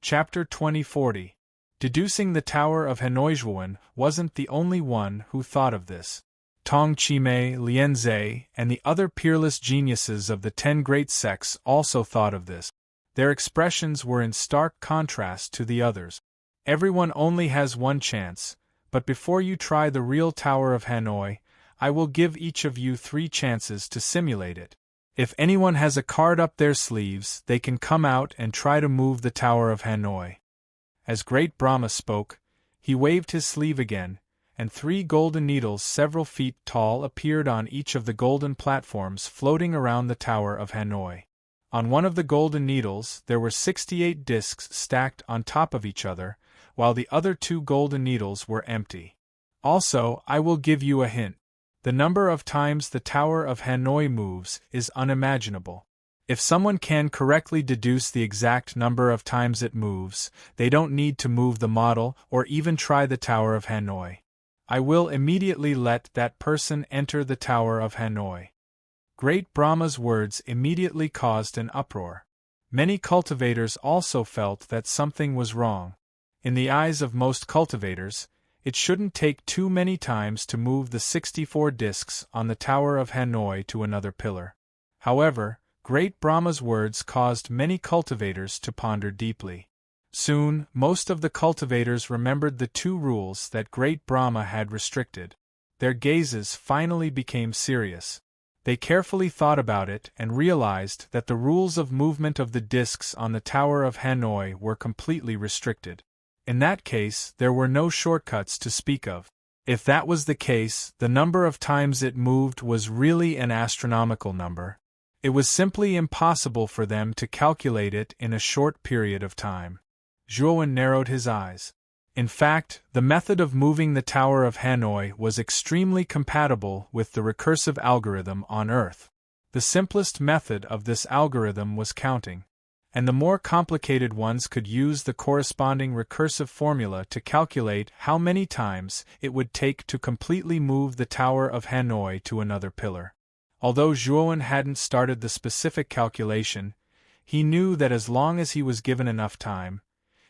Chapter 2040. Deducing the Tower of Hanoi. Zhuowen wasn't the only one who thought of this. Tong Chimei, Lien Zhe, and the other peerless geniuses of the 10 great sects also thought of this. Their expressions were in stark contrast to the others. Everyone only has one chance, but before you try the real Tower of Hanoi, I will give each of you 3 chances to simulate it. If anyone has a card up their sleeves, they can come out and try to move the Tower of Hanoi. As Great Brahma spoke, he waved his sleeve again, and 3 golden needles several feet tall appeared on each of the golden platforms floating around the Tower of Hanoi. On one of the golden needles there were 68 discs stacked on top of each other, while the other 2 golden needles were empty. Also, I will give you a hint. The number of times the Tower of Hanoi moves is unimaginable. If someone can correctly deduce the exact number of times it moves, they don't need to move the model or even try the Tower of Hanoi. I will immediately let that person enter the Tower of Hanoi. Great Brahma's words immediately caused an uproar. Many cultivators also felt that something was wrong. In the eyes of most cultivators, it shouldn't take too many times to move the 64 discs on the Tower of Hanoi to another pillar. However, Great Brahma's words caused many cultivators to ponder deeply. Soon, most of the cultivators remembered the 2 rules that Great Brahma had restricted. Their gazes finally became serious. They carefully thought about it and realized that the rules of movement of the discs on the Tower of Hanoi were completely restricted. In that case, there were no shortcuts to speak of. If that was the case, the number of times it moved was really an astronomical number. It was simply impossible for them to calculate it in a short period of time. Zhuowen narrowed his eyes. In fact, the method of moving the Tower of Hanoi was extremely compatible with the recursive algorithm on Earth. The simplest method of this algorithm was counting, and the more complicated ones could use the corresponding recursive formula to calculate how many times it would take to completely move the Tower of Hanoi to another pillar. Although Zhuowen hadn't started the specific calculation, he knew that as long as he was given enough time,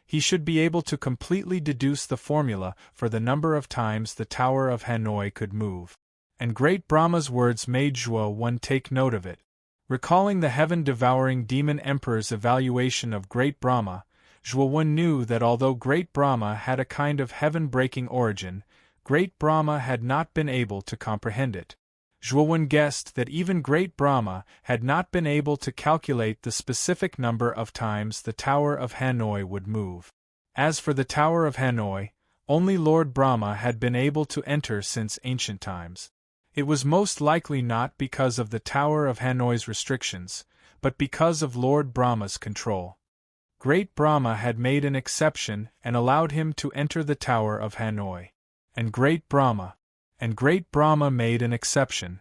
he should be able to completely deduce the formula for the number of times the Tower of Hanoi could move. And Great Brahma's words made Zhuowen take note of it. Recalling the heaven-devouring demon emperor's evaluation of Great Brahma, Zhuowen knew that although Great Brahma had a kind of heaven-breaking origin, Great Brahma had not been able to comprehend it. Zhuowen guessed that even Great Brahma had not been able to calculate the specific number of times the Tower of Hanoi would move. As for the Tower of Hanoi, only Lord Brahma had been able to enter since ancient times. It was most likely not because of the Tower of Hanoi's restrictions, but because of Lord Brahma's control. Great Brahma had made an exception and allowed him to enter the Tower of Hanoi. And Great Brahma made an exception.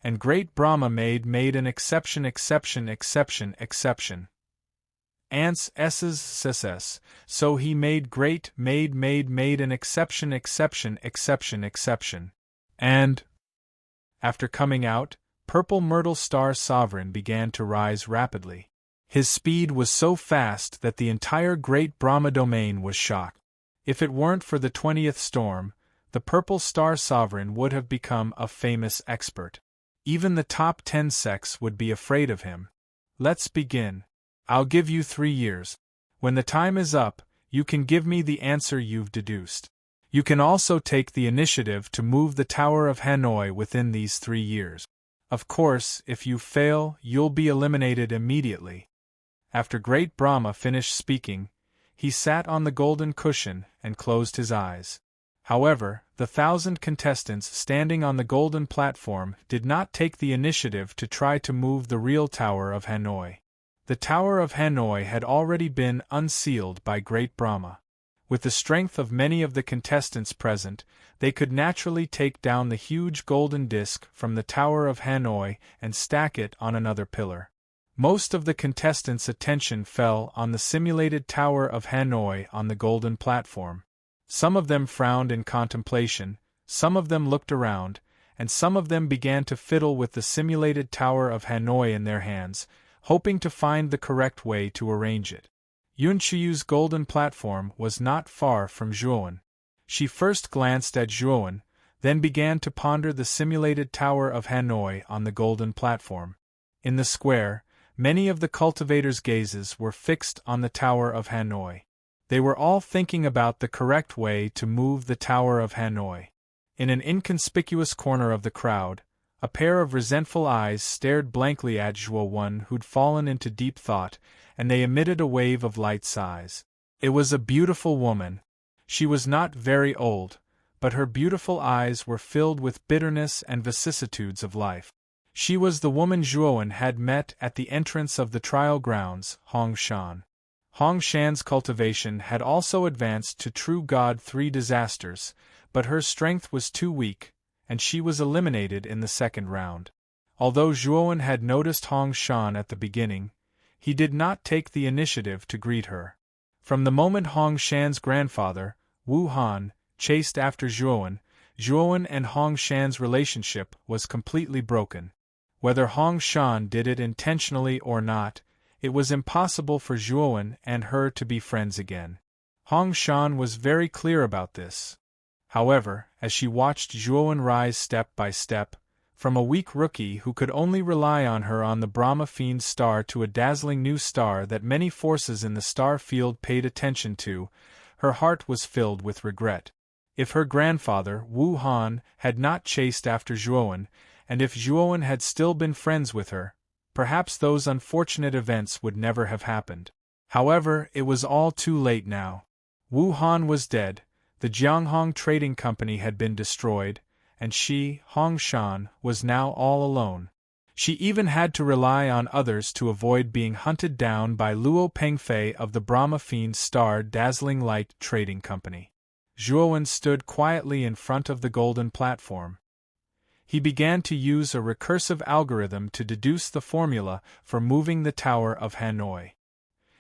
And Great Brahma made an exception. Ants s's ss, so he made an exception. And, after coming out, Purple Myrtle Star Sovereign began to rise rapidly. His speed was so fast that the entire Great Brahma domain was shocked. If it weren't for the 20th storm, the Purple Star Sovereign would have become a famous expert. Even the top 10 sects would be afraid of him. Let's begin. I'll give you 3 years. When the time is up, you can give me the answer you've deduced. You can also take the initiative to move the Tower of Hanoi within these 3 years. Of course, if you fail, you'll be eliminated immediately. After Great Brahma finished speaking, he sat on the golden cushion and closed his eyes. However, the 1,000 contestants standing on the golden platform did not take the initiative to try to move the real Tower of Hanoi. The Tower of Hanoi had already been unsealed by Great Brahma. With the strength of many of the contestants present, they could naturally take down the huge golden disc from the Tower of Hanoi and stack it on another pillar. Most of the contestants' attention fell on the simulated Tower of Hanoi on the golden platform. Some of them frowned in contemplation, some of them looked around, and some of them began to fiddle with the simulated Tower of Hanoi in their hands, hoping to find the correct way to arrange it. Yun Chiyu's golden platform was not far from Zhuowen. She first glanced at Zhuowen, then began to ponder the simulated Tower of Hanoi on the golden platform. In the square, many of the cultivators' gazes were fixed on the Tower of Hanoi. They were all thinking about the correct way to move the Tower of Hanoi. In an inconspicuous corner of the crowd, a pair of resentful eyes stared blankly at Zhuowen, who'd fallen into deep thought, and they emitted a wave of light sighs. It was a beautiful woman. She was not very old, but her beautiful eyes were filled with bitterness and vicissitudes of life. She was the woman Zhuowen had met at the entrance of the trial grounds, Hong Shan. Hong Shan's cultivation had also advanced to true God 3 disasters, but her strength was too weak, and she was eliminated in the second round. Although Zhuowen had noticed Hong Shan at the beginning, he did not take the initiative to greet her. From the moment Hong Shan's grandfather, Wu Han, chased after Zhuowen, Zhuowen and Hong Shan's relationship was completely broken. Whether Hong Shan did it intentionally or not, it was impossible for Zhuowen and her to be friends again. Hong Shan was very clear about this. However, as she watched Zhuowen rise step by step, from a weak rookie who could only rely on her on the Brahma Fiend star to a dazzling new star that many forces in the star field paid attention to, her heart was filled with regret. If her grandfather, Wu Han, had not chased after Zhuowen, and if Zhuowen had still been friends with her, perhaps those unfortunate events would never have happened. However, it was all too late now. Wu Han was dead, the Jianghong Trading Company had been destroyed, and she, Hong Shan, was now all alone. She even had to rely on others to avoid being hunted down by Luo Pengfei of the Brahma Fiend Star Dazzling Light Trading Company. Zhuowen stood quietly in front of the golden platform. He began to use a recursive algorithm to deduce the formula for moving the Tower of Hanoi.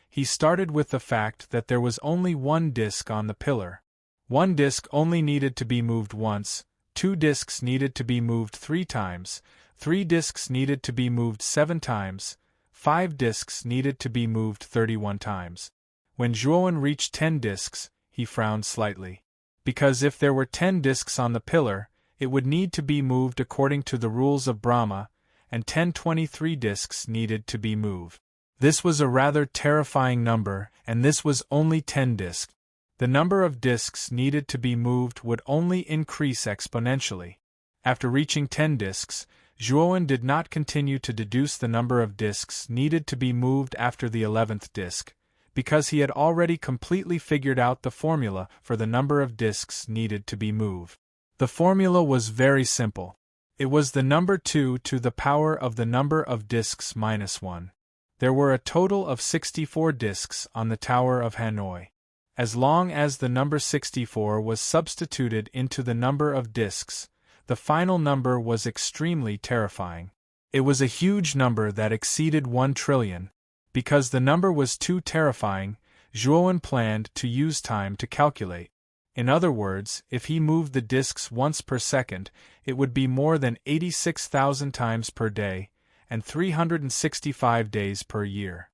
He started with the fact that there was only one disc on the pillar. One disc only needed to be moved once, 2 discs needed to be moved 3 times, 3 discs needed to be moved 7 times, 5 discs needed to be moved 31 times. When Zhuowen reached 10 discs, he frowned slightly. Because if there were 10 discs on the pillar, it would need to be moved according to the rules of Brahma, and 1023 discs needed to be moved. This was a rather terrifying number, and this was only 10 discs. The number of discs needed to be moved would only increase exponentially. After reaching 10 discs, Zhuowen did not continue to deduce the number of discs needed to be moved after the 11th disc, because he had already completely figured out the formula for the number of discs needed to be moved. The formula was very simple. It was the number 2 to the power of the number of discs minus 1. There were a total of 64 discs on the Tower of Hanoi. As long as the number 64 was substituted into the number of discs, the final number was extremely terrifying. It was a huge number that exceeded 1 trillion. Because the number was too terrifying, Zhuowen planned to use time to calculate. In other words, if he moved the discs once per second, it would be more than 86,000 times per day, and 365 days per year.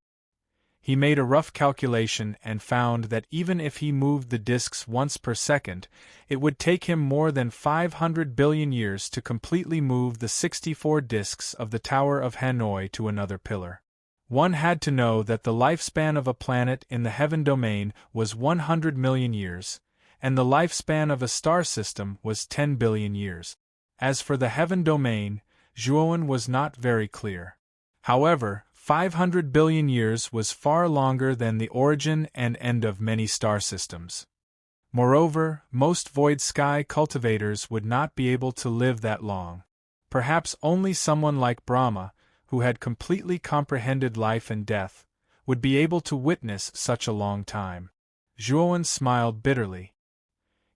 He made a rough calculation and found that even if he moved the discs once per second, it would take him more than 500 billion years to completely move the 64 discs of the Tower of Hanoi to another pillar. One had to know that the lifespan of a planet in the heaven domain was 100 million years, and the lifespan of a star system was 10 billion years. As for the heaven domain, Zhuowen was not very clear. However, 500 billion years was far longer than the origin and end of many star systems. Moreover, most void sky cultivators would not be able to live that long. Perhaps only someone like Brahma, who had completely comprehended life and death, would be able to witness such a long time. Zhuowen smiled bitterly.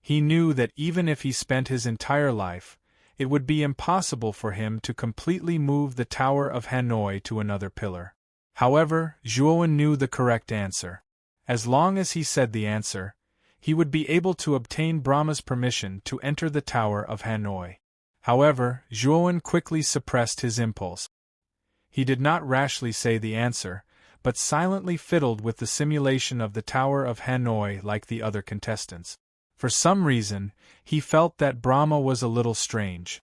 He knew that even if he spent his entire life, it would be impossible for him to completely move the Tower of Hanoi to another pillar. However, Zhuowen knew the correct answer. As long as he said the answer, he would be able to obtain Brahma's permission to enter the Tower of Hanoi. However, Zhuowen quickly suppressed his impulse. He did not rashly say the answer, but silently fiddled with the simulation of the Tower of Hanoi like the other contestants. For some reason, he felt that Brahma was a little strange.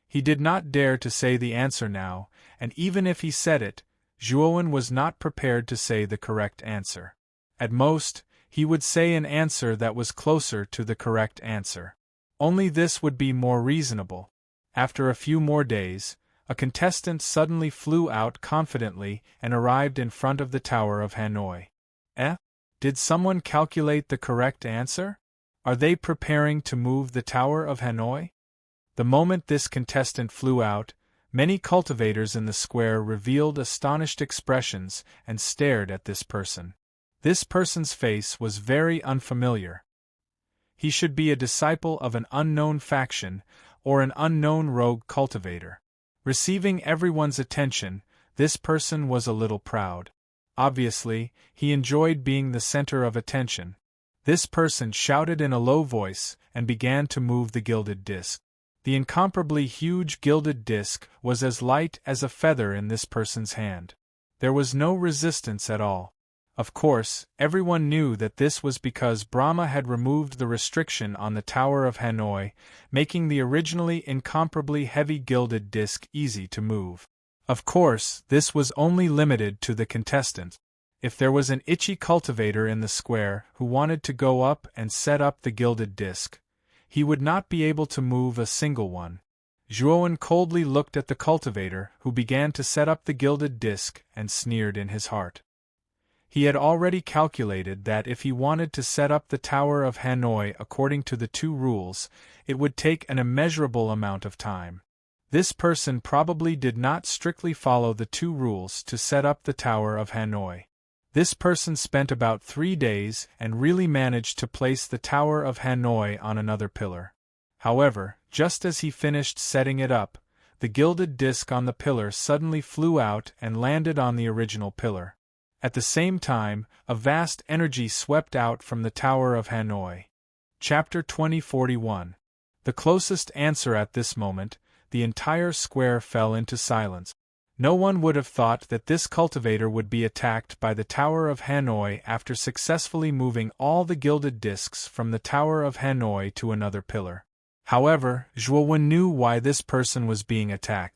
He did not dare to say the answer now, and even if he said it, Zhuowen was not prepared to say the correct answer. At most, he would say an answer that was closer to the correct answer. Only this would be more reasonable. After a few more days, a contestant suddenly flew out confidently and arrived in front of the Tower of Hanoi. Did someone calculate the correct answer? Are they preparing to move the Tower of Hanoi? The moment this contestant flew out, many cultivators in the square revealed astonished expressions and stared at this person. This person's face was very unfamiliar. He should be a disciple of an unknown faction or an unknown rogue cultivator. Receiving everyone's attention, this person was a little proud. Obviously, he enjoyed being the center of attention. This person shouted in a low voice and began to move the gilded disc. The incomparably huge gilded disc was as light as a feather in this person's hand. There was no resistance at all. Of course, everyone knew that this was because Brahma had removed the restriction on the Tower of Hanoi, making the originally incomparably heavy gilded disc easy to move. Of course, this was only limited to the contestant. If there was an itchy cultivator in the square who wanted to go up and set up the gilded disc, he would not be able to move a single one. Zhuowen coldly looked at the cultivator who began to set up the gilded disc and sneered in his heart. He had already calculated that if he wanted to set up the Tower of Hanoi according to the two rules, it would take an immeasurable amount of time. This person probably did not strictly follow the two rules to set up the Tower of Hanoi. This person spent about 3 days and really managed to place the Tower of Hanoi on another pillar. However, just as he finished setting it up, the gilded disc on the pillar suddenly flew out and landed on the original pillar. At the same time, a vast energy swept out from the Tower of Hanoi. Chapter 2041. The closest answer. At this moment, the entire square fell into silence. No one would have thought that this cultivator would be attacked by the Tower of Hanoi after successfully moving all the gilded discs from the Tower of Hanoi to another pillar. However, Zhuowen knew why this person was being attacked.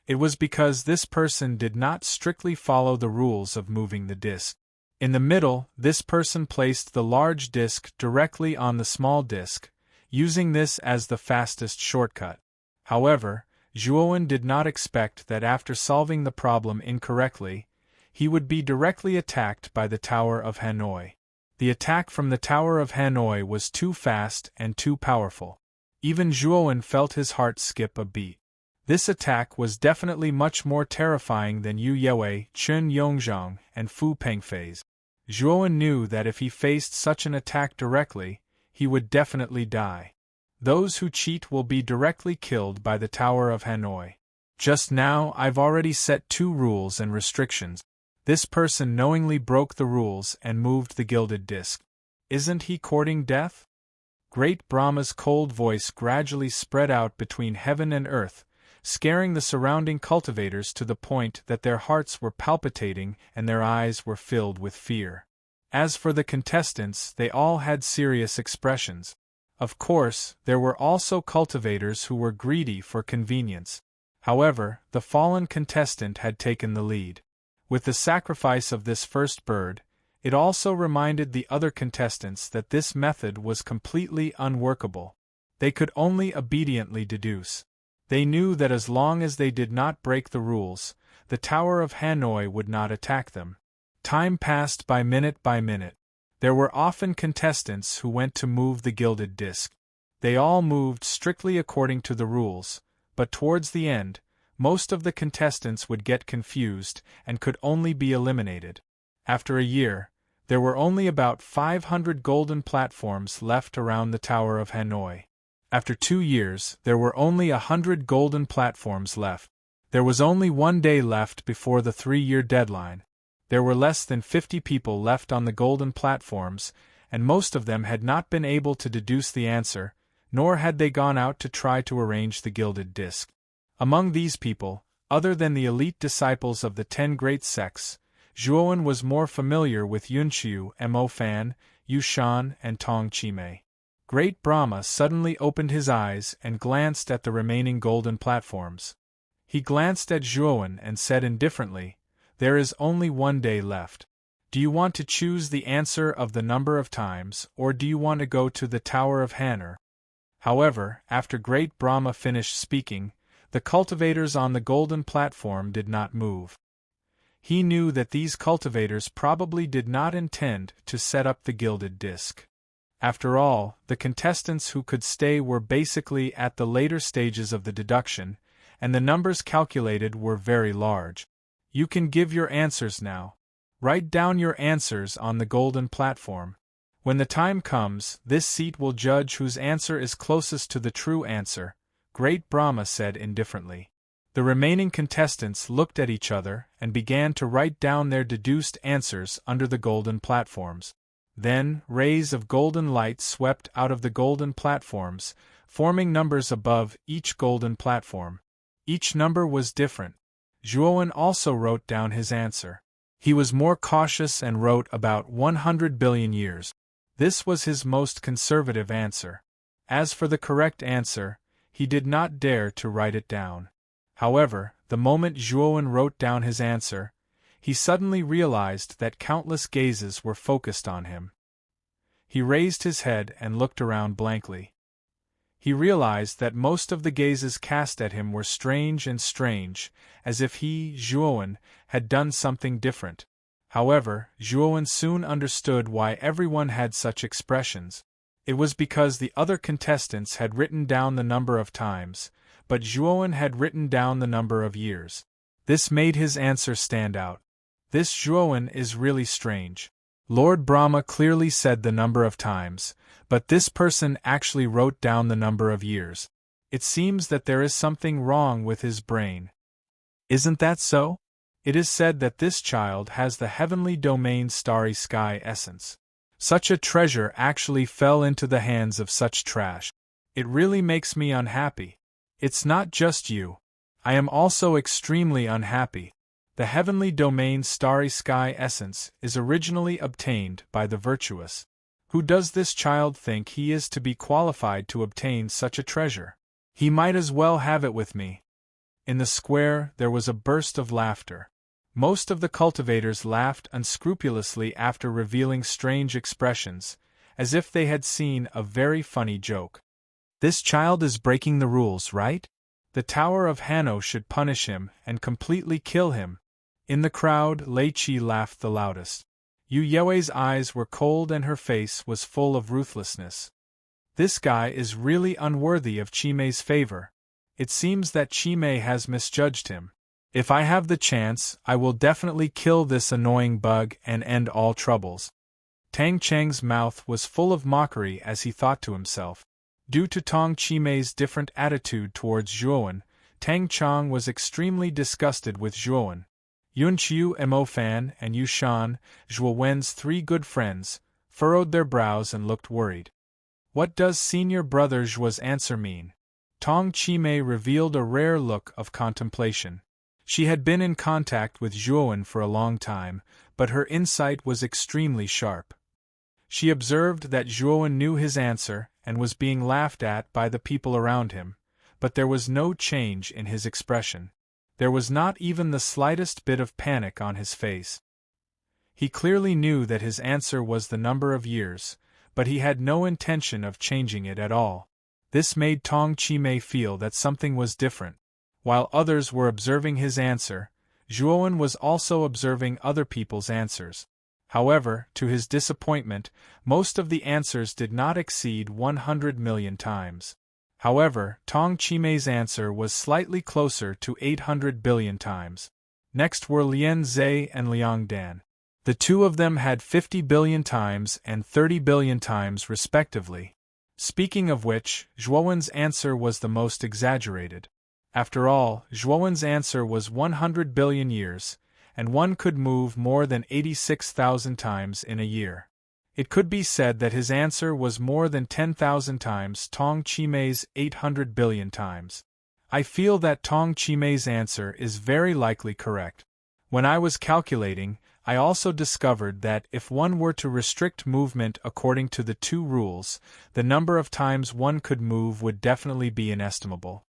It was because this person did not strictly follow the rules of moving the disc. In the middle, this person placed the large disc directly on the small disc, using this as the fastest shortcut. However, Zhuowen did not expect that after solving the problem incorrectly, he would be directly attacked by the Tower of Hanoi. The attack from the Tower of Hanoi was too fast and too powerful. Even Zhuowen felt his heart skip a beat. This attack was definitely much more terrifying than Yu Yewei, Chen Yongzhang, and Fu Pengfei's. Zhuowen knew that if he faced such an attack directly, he would definitely die. Those who cheat will be directly killed by the Tower of Hanoi. Just now I've already set 2 rules and restrictions. This person knowingly broke the rules and moved the gilded disc. Isn't he courting death? Great Brahma's cold voice gradually spread out between heaven and earth, scaring the surrounding cultivators to the point that their hearts were palpitating and their eyes were filled with fear. As for the contestants, they all had serious expressions. Of course, there were also cultivators who were greedy for convenience. However, the fallen contestant had taken the lead. With the sacrifice of this first bird, it also reminded the other contestants that this method was completely unworkable. They could only obediently deduce. They knew that as long as they did not break the rules, the Tower of Hanoi would not attack them. Time passed by minute. There were often contestants who went to move the gilded disc. They all moved strictly according to the rules, but towards the end, most of the contestants would get confused and could only be eliminated. After a year, there were only about 500 golden platforms left around the Tower of Hanoi. After 2 years, there were only 100 golden platforms left. There was only 1 day left before the 3-year deadline. There were less than 50 people left on the golden platforms, and most of them had not been able to deduce the answer, nor had they gone out to try to arrange the gilded disc. Among these people, other than the elite disciples of the 10 great sects, Zhuowen was more familiar with Yunqiu, Mo Fan, Yushan, and Tong Chimei. Great Brahma suddenly opened his eyes and glanced at the remaining golden platforms. He glanced at Zhuowen and said indifferently, "There is only one day left. Do you want to choose the answer of the number of times, or do you want to go to the Tower of Han'er?" However, after Great Brahma finished speaking, the cultivators on the golden platform did not move. He knew that these cultivators probably did not intend to set up the gilded disc. After all, the contestants who could stay were basically at the later stages of the deduction, and the numbers calculated were very large. You can give your answers now. Write down your answers on the golden platform. When the time comes, this seat will judge whose answer is closest to the true answer, Great Brahma said indifferently. The remaining contestants looked at each other and began to write down their deduced answers under the golden platforms. Then, rays of golden light swept out of the golden platforms, forming numbers above each golden platform. Each number was different. Zhuowen also wrote down his answer. He was more cautious and wrote about 100 billion years. This was his most conservative answer. As for the correct answer, he did not dare to write it down. However, the moment Zhuowen wrote down his answer, he suddenly realized that countless gazes were focused on him. He raised his head and looked around blankly. He realized that most of the gazes cast at him were strange, as if he, Zhuowen, had done something different. However, Zhuowen soon understood why everyone had such expressions. It was because the other contestants had written down the number of times, but Zhuowen had written down the number of years. This made his answer stand out. This Zhuowen is really strange. Lord Brahma clearly said the number of times, but this person actually wrote down the number of years. It seems that there is something wrong with his brain. Isn't that so? It is said that this child has the heavenly domain starry sky essence. Such a treasure actually fell into the hands of such trash. It really makes me unhappy. It's not just you. I am also extremely unhappy. The heavenly domain starry sky essence is originally obtained by the virtuous. Who does this child think he is to be qualified to obtain such a treasure? He might as well have it with me. In the square there was a burst of laughter. Most of the cultivators laughed unscrupulously after revealing strange expressions, as if they had seen a very funny joke. This child is breaking the rules, right? The Tower of Han'er should punish him and completely kill him. In the crowd, Lei Qi laughed the loudest. Yu Yue's eyes were cold and her face was full of ruthlessness. This guy is really unworthy of Chimei's favor. It seems that Chimei has misjudged him. If I have the chance, I will definitely kill this annoying bug and end all troubles. Tang Cheng's mouth was full of mockery as he thought to himself. Due to Tong Chimei's different attitude towards Zhuowen, Tang Chong was extremely disgusted with Zhuowen. Yunqiu, Mo Fan, and Yushan, Zhuowen's three good friends, furrowed their brows and looked worried. What does senior brother Zhuo's answer mean? Tong Chimei revealed a rare look of contemplation. She had been in contact with Zhuowen for a long time, but her insight was extremely sharp. She observed that Zhuowen knew his answer and was being laughed at by the people around him, but there was no change in his expression. There was not even the slightest bit of panic on his face. He clearly knew that his answer was the number of years, but he had no intention of changing it at all. This made Tong Chimei feel that something was different. While others were observing his answer, Zhuowen was also observing other people's answers. However, to his disappointment, most of the answers did not exceed 100 million times. However, Tong Chimei's answer was slightly closer to 800 billion times. Next were Lian Zhe and Liang Dan. The two of them had 50 billion times and 30 billion times respectively. Speaking of which, Zhuowen's answer was the most exaggerated. After all, Zhuowen's answer was 100 billion years, and one could move more than 86,000 times in a year. It could be said that his answer was more than 10,000 times Tong Chimei's 800 billion times. I feel that Tong Chimei's answer is very likely correct. When I was calculating, I also discovered that if one were to restrict movement according to the two rules, the number of times one could move would definitely be inestimable.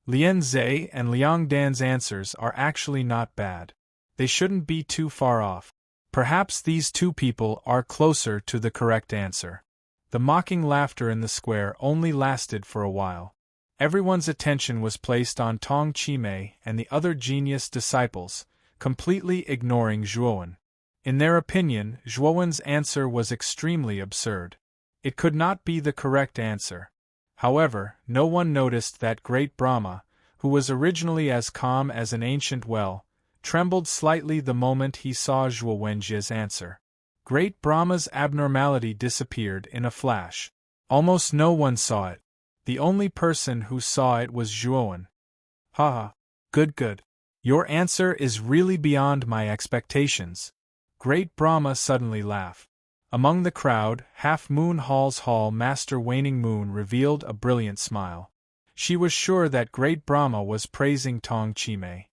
Lian Zhe and Liang Dan's answers are actually not bad. They shouldn't be too far off. Perhaps these two people are closer to the correct answer. The mocking laughter in the square only lasted for a while. Everyone's attention was placed on Tong Chimei and the other genius disciples, completely ignoring Zhuowen. In their opinion, Zhuowen's answer was extremely absurd. It could not be the correct answer. However, no one noticed that great Brahma, who was originally as calm as an ancient well, trembled slightly the moment he saw Zhuo Wenjie's answer. Great Brahma's abnormality disappeared in a flash. Almost no one saw it. The only person who saw it was Zhuowen. Haha. Good. Your answer is really beyond my expectations. Great Brahma suddenly laughed. Among the crowd, Half Moon Hall's Hall Master Waning Moon revealed a brilliant smile. She was sure that Great Brahma was praising Tong Chimei.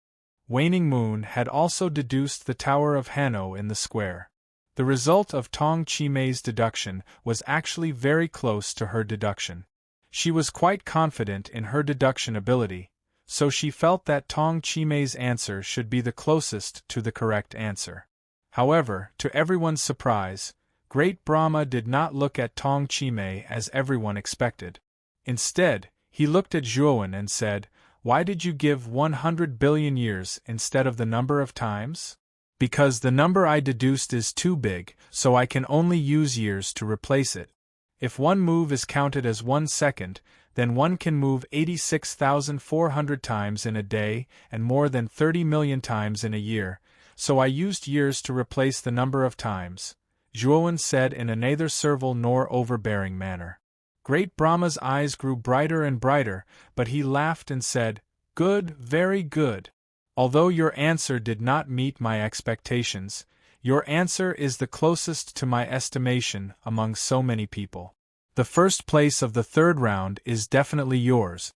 Waning Moon had also deduced the Tower of Hanno in the square. The result of Tong Chimei's deduction was actually very close to her deduction. She was quite confident in her deduction ability, so she felt that Tong Chimei's answer should be the closest to the correct answer. However, to everyone's surprise, Great Brahma did not look at Tong Chimei as everyone expected. Instead, he looked at Zhuowen and said, "Why did you give 100 billion years instead of the number of times?" "Because the number I deduced is too big, so I can only use years to replace it. If one move is counted as 1 second, then one can move 86,400 times in a day and more than 30 million times in a year, so I used years to replace the number of times," Zhuowen said in a neither servile nor overbearing manner. Great Brahma's eyes grew brighter and brighter, but he laughed and said, "Good, very good. Although your answer did not meet my expectations, your answer is the closest to my estimation among so many people. The first place of the third round is definitely yours."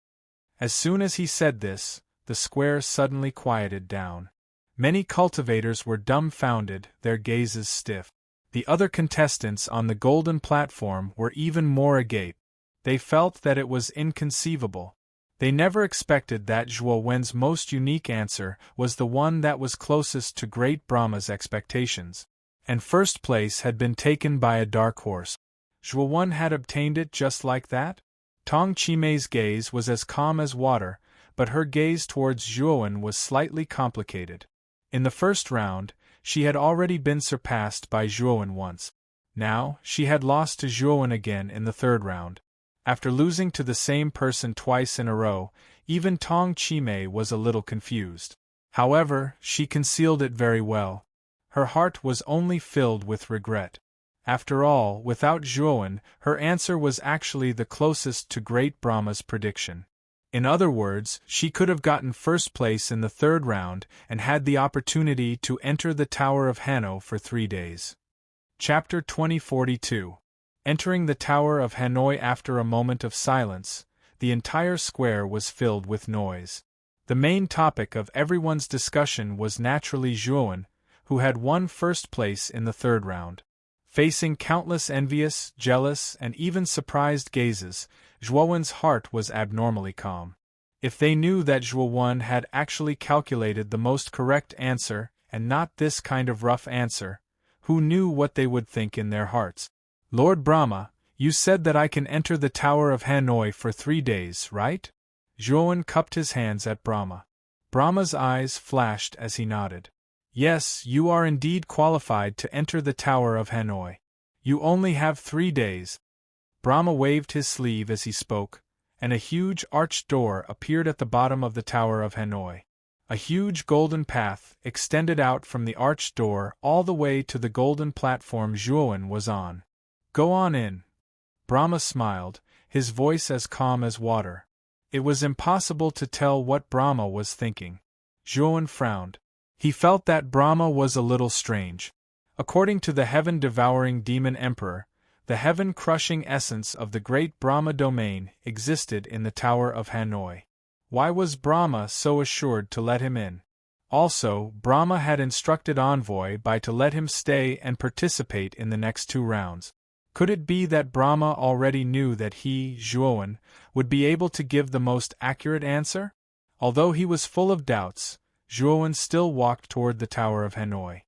As soon as he said this, the square suddenly quieted down. Many cultivators were dumbfounded, their gazes stiff. The other contestants on the golden platform were even more agape. They felt that it was inconceivable. They never expected that Zhuo Wen's most unique answer was the one that was closest to Great Brahma's expectations. And first place had been taken by a dark horse. Zhuo Wen had obtained it just like that? Tong Chimei's gaze was as calm as water, but her gaze towards Zhuowen was slightly complicated. In the first round, she had already been surpassed by Zhuowen once. Now, she had lost to Zhuowen again in the third round. After losing to the same person twice in a row, even Tong Chimei was a little confused. However, she concealed it very well. Her heart was only filled with regret. After all, without Zhuowen, her answer was actually the closest to Great Brahma's prediction. In other words, she could have gotten first place in the third round and had the opportunity to enter the Tower of Hanno for 3 days. Chapter 2042. Entering the Tower of Hanoi. After a moment of silence, the entire square was filled with noise. The main topic of everyone's discussion was naturally Zhuowen, who had won first place in the third round. Facing countless envious, jealous, and even surprised gazes, Zhuowen's heart was abnormally calm. If they knew that Zhuowen had actually calculated the most correct answer and not this kind of rough answer, who knew what they would think in their hearts? "Lord Brahma, you said that I can enter the Tower of Hanoi for 3 days, right?" Zhuowen cupped his hands at Brahma. Brahma's eyes flashed as he nodded. "Yes, you are indeed qualified to enter the Tower of Hanoi. You only have 3 days. Brahma waved his sleeve as he spoke, and a huge arched door appeared at the bottom of the Tower of Hanoi. A huge golden path extended out from the arched door all the way to the golden platform Zhuowen was on. "Go on in." Brahma smiled, his voice as calm as water. It was impossible to tell what Brahma was thinking. Zhuowen frowned. He felt that Brahma was a little strange. According to the heaven-devouring demon emperor, the heaven-crushing essence of the great Brahma domain existed in the Tower of Hanoi. Why was Brahma so assured to let him in? Also, Brahma had instructed Envoy by to let him stay and participate in the next 2 rounds. Could it be that Brahma already knew that he, Zhuowen, would be able to give the most accurate answer? Although he was full of doubts, Zhuowen still walked toward the Tower of Hanoi.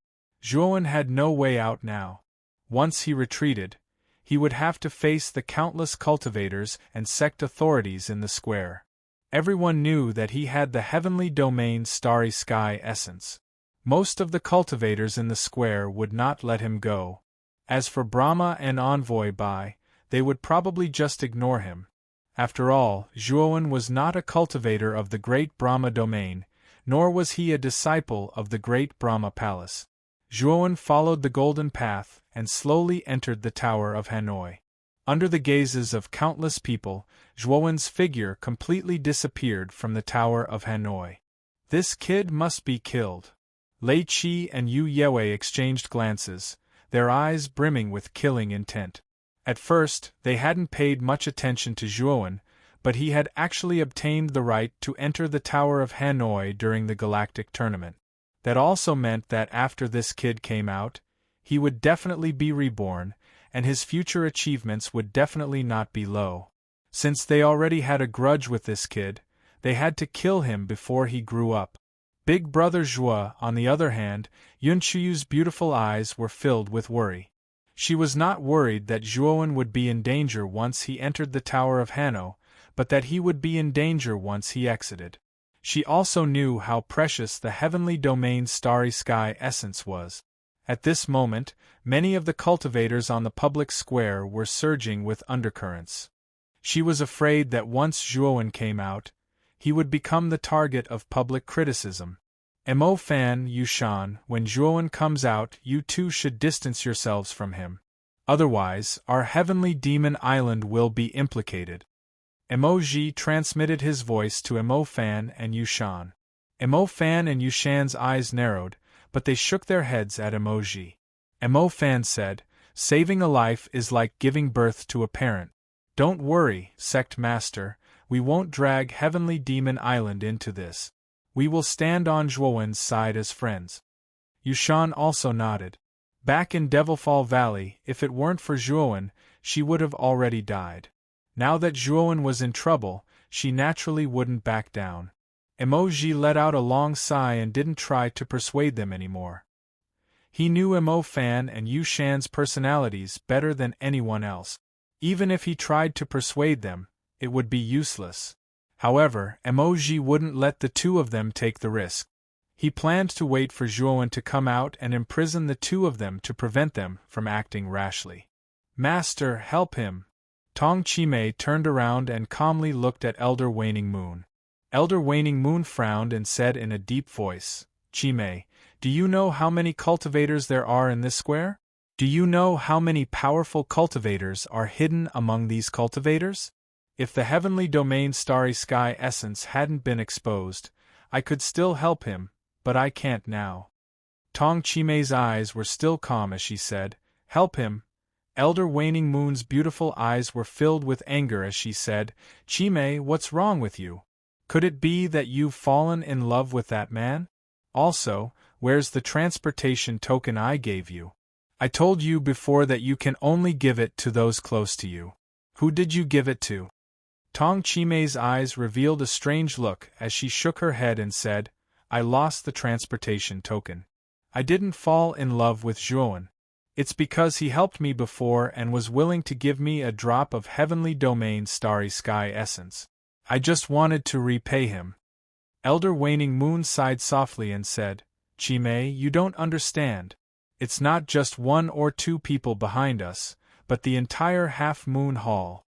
Zhuowen had no way out now. Once he retreated, he would have to face the countless cultivators and sect authorities in the square. Everyone knew that he had the heavenly domain starry sky essence. Most of the cultivators in the square would not let him go. As for Brahma and Envoy Bai, they would probably just ignore him. After all, Zhuowen was not a cultivator of the great Brahma domain, nor was he a disciple of the great Brahma palace. Zhuowen followed the golden path and slowly entered the Tower of Hanoi. Under the gazes of countless people, Zhuowen's figure completely disappeared from the Tower of Hanoi. This kid must be killed. Lei Qi and Yu Yue exchanged glances, their eyes brimming with killing intent. At first, they hadn't paid much attention to Zhuowen, but he had actually obtained the right to enter the Tower of Hanoi during the Galactic Tournament. That also meant that after this kid came out, he would definitely be reborn, and his future achievements would definitely not be low. Since they already had a grudge with this kid, they had to kill him before he grew up. Big Brother Zhuo, on the other hand, Yunchuyu's beautiful eyes were filled with worry. She was not worried that Zhuowen would be in danger once he entered the Tower of Hanoi, but that he would be in danger once he exited. She also knew how precious the heavenly domain starry sky essence was. At this moment, many of the cultivators on the public square were surging with undercurrents. She was afraid that once Zhuowen came out, he would become the target of public criticism. Mo Fan Yushan, when Zhuowen comes out, you two should distance yourselves from him. Otherwise, our heavenly demon island will be implicated. Mo Ji transmitted his voice to Mo Fan and Yushan. Mo Fan and Yushan's eyes narrowed, but they shook their heads at Mo Ji. Mo Fan said, "Saving a life is like giving birth to a parent. Don't worry, Sect Master, we won't drag Heavenly Demon Island into this. We will stand on Zhuowen's side as friends." Yushan also nodded. Back in Devilfall Valley, if it weren't for Zhuowen, she would have already died. Now that Zhuowen was in trouble, she naturally wouldn't back down. Emoji let out a long sigh and didn't try to persuade them anymore. He knew Mo Fan and Yushan's personalities better than anyone else. Even if he tried to persuade them, it would be useless. However, Emoji wouldn't let the two of them take the risk. He planned to wait for Zhuowen to come out and imprison the two of them to prevent them from acting rashly. "Master, help him!" Tong Chimei turned around and calmly looked at Elder Waning Moon. Elder Waning Moon frowned and said in a deep voice, "Chimei, do you know how many cultivators there are in this square? Do you know how many powerful cultivators are hidden among these cultivators? If the heavenly domain starry sky essence hadn't been exposed, I could still help him, but I can't now." Tong Chimei's eyes were still calm as she said, "Help him." Elder Waning Moon's beautiful eyes were filled with anger as she said, "Chimei, what's wrong with you? Could it be that you've fallen in love with that man? Also, where's the transportation token I gave you? I told you before that you can only give it to those close to you. Who did you give it to?" Tong Chimei's eyes revealed a strange look as she shook her head and said, "I lost the transportation token. I didn't fall in love with Zhuowen. It's because he helped me before and was willing to give me a drop of heavenly domain starry sky essence. I just wanted to repay him." Elder Waning Moon sighed softly and said, "Chimei, you don't understand. It's not just 1 or 2 people behind us, but the entire Half Moon Hall.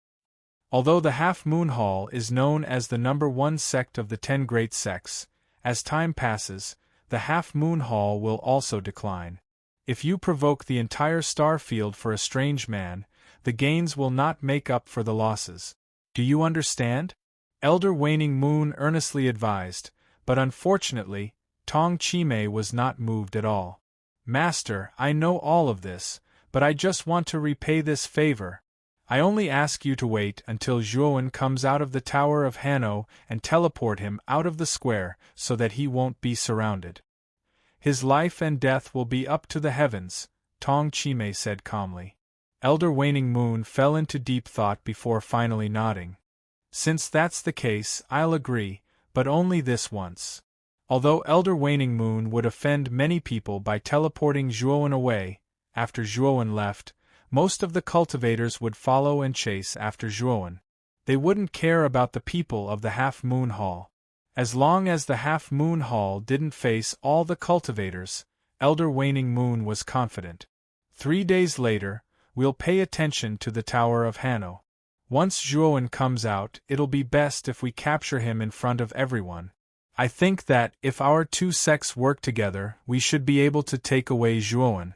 Although the Half Moon Hall is known as the #1 sect of the 10 great sects, as time passes, the Half Moon Hall will also decline. If you provoke the entire star field for a strange man, the gains will not make up for the losses. Do you understand?" Elder Waning Moon earnestly advised, but unfortunately, Tong Chimei was not moved at all. "Master, I know all of this, but I just want to repay this favor. I only ask you to wait until Zhuowen comes out of the Tower of Hanno and teleport him out of the square so that he won't be surrounded. His life and death will be up to the heavens, Tong Chimei said calmly. Elder Waning Moon fell into deep thought before finally nodding. Since that's the case, I'll agree, but only this once. Although Elder Waning Moon would offend many people by teleporting Zhuowen away, after Zhuowen left, most of the cultivators would follow and chase after Zhuowen. They wouldn't care about the people of the Half Moon Hall. As long as the Half Moon Hall didn't face all the cultivators, Elder Waning Moon was confident. 3 days later, we'll pay attention to the Tower of Hanno. Once Zhuowen comes out, it'll be best if we capture him in front of everyone. I think that, if our two sects work together, we should be able to take away Zhuowen.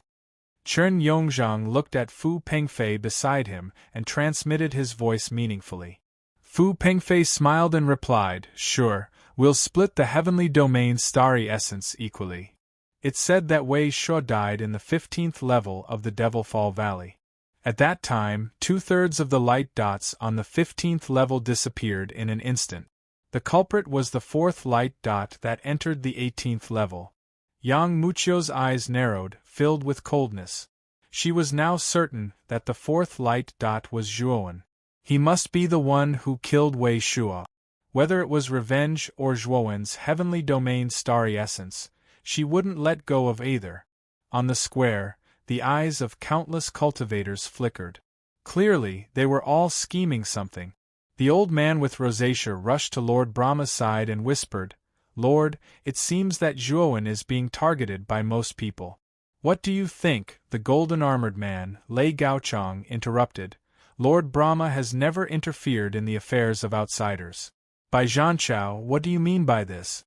Chen Yongzhang looked at Fu Pengfei beside him and transmitted his voice meaningfully. Fu Pengfei smiled and replied, "Sure, we'll split the heavenly domain's starry essence equally." It's said that Wei Shuo died in the 15th level of the Devilfall Valley. At that time, 2/3 of the light dots on the 15th level disappeared in an instant. The culprit was the 4th light dot that entered the 18th level. Yang Muchio's eyes narrowed, filled with coldness. She was now certain that the 4th light dot was Zhuowen. He must be the one who killed Wei Shuo. Whether it was revenge or Zhuowen's heavenly domain's starry essence, she wouldn't let go of either. On the square, the eyes of countless cultivators flickered. Clearly, they were all scheming something. The old man with rosacea rushed to Lord Brahma's side and whispered, "Lord, it seems that Zhuowen is being targeted by most people." "What do you think?" the golden-armored man, Lei Gaochang, interrupted. "Lord Brahma has never interfered in the affairs of outsiders." "By Zhanchao, what do you mean by this?"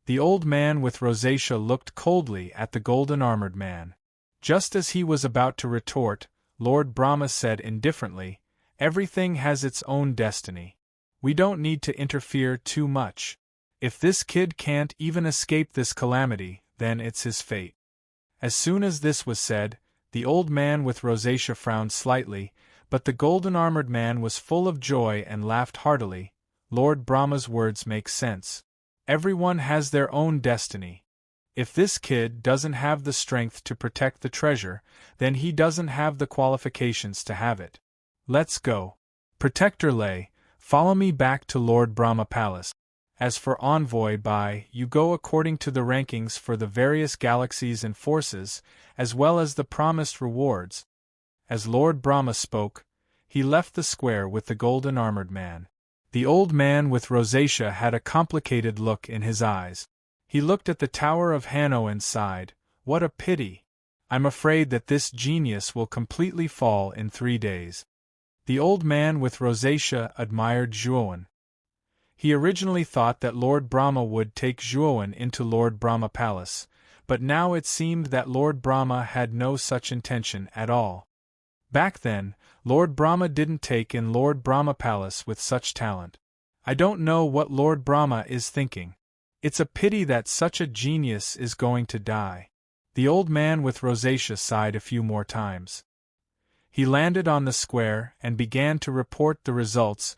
The old man with rosacea looked coldly at the golden-armored man. Just as he was about to retort, Lord Brahma said indifferently, "Everything has its own destiny. We don't need to interfere too much. If this kid can't even escape this calamity, then it's his fate." As soon as this was said, the old man with rosacea frowned slightly, but the golden-armored man was full of joy and laughed heartily. Lord Brahma's words make sense. Everyone has their own destiny. If this kid doesn't have the strength to protect the treasure, then he doesn't have the qualifications to have it. Let's go. Protector Lei, follow me back to Lord Brahma Palace. As for Envoy Bai, you go according to the rankings for the various galaxies and forces, as well as the promised rewards. As Lord Brahma spoke, he left the square with the golden-armored man. The old man with rosacea had a complicated look in his eyes. He looked at the Tower of Hanno and sighed, "What a pity. I'm afraid that this genius will completely fall in 3 days." The old man with rosacea admired Zhuowen. He originally thought that Lord Brahma would take Zhuowen into Lord Brahma Palace, but now it seemed that Lord Brahma had no such intention at all. Back then, Lord Brahma didn't take in Lord Brahma Palace with such talent. I don't know what Lord Brahma is thinking. It's a pity that such a genius is going to die. The old man with rosacea sighed a few more times. He landed on the square and began to report the results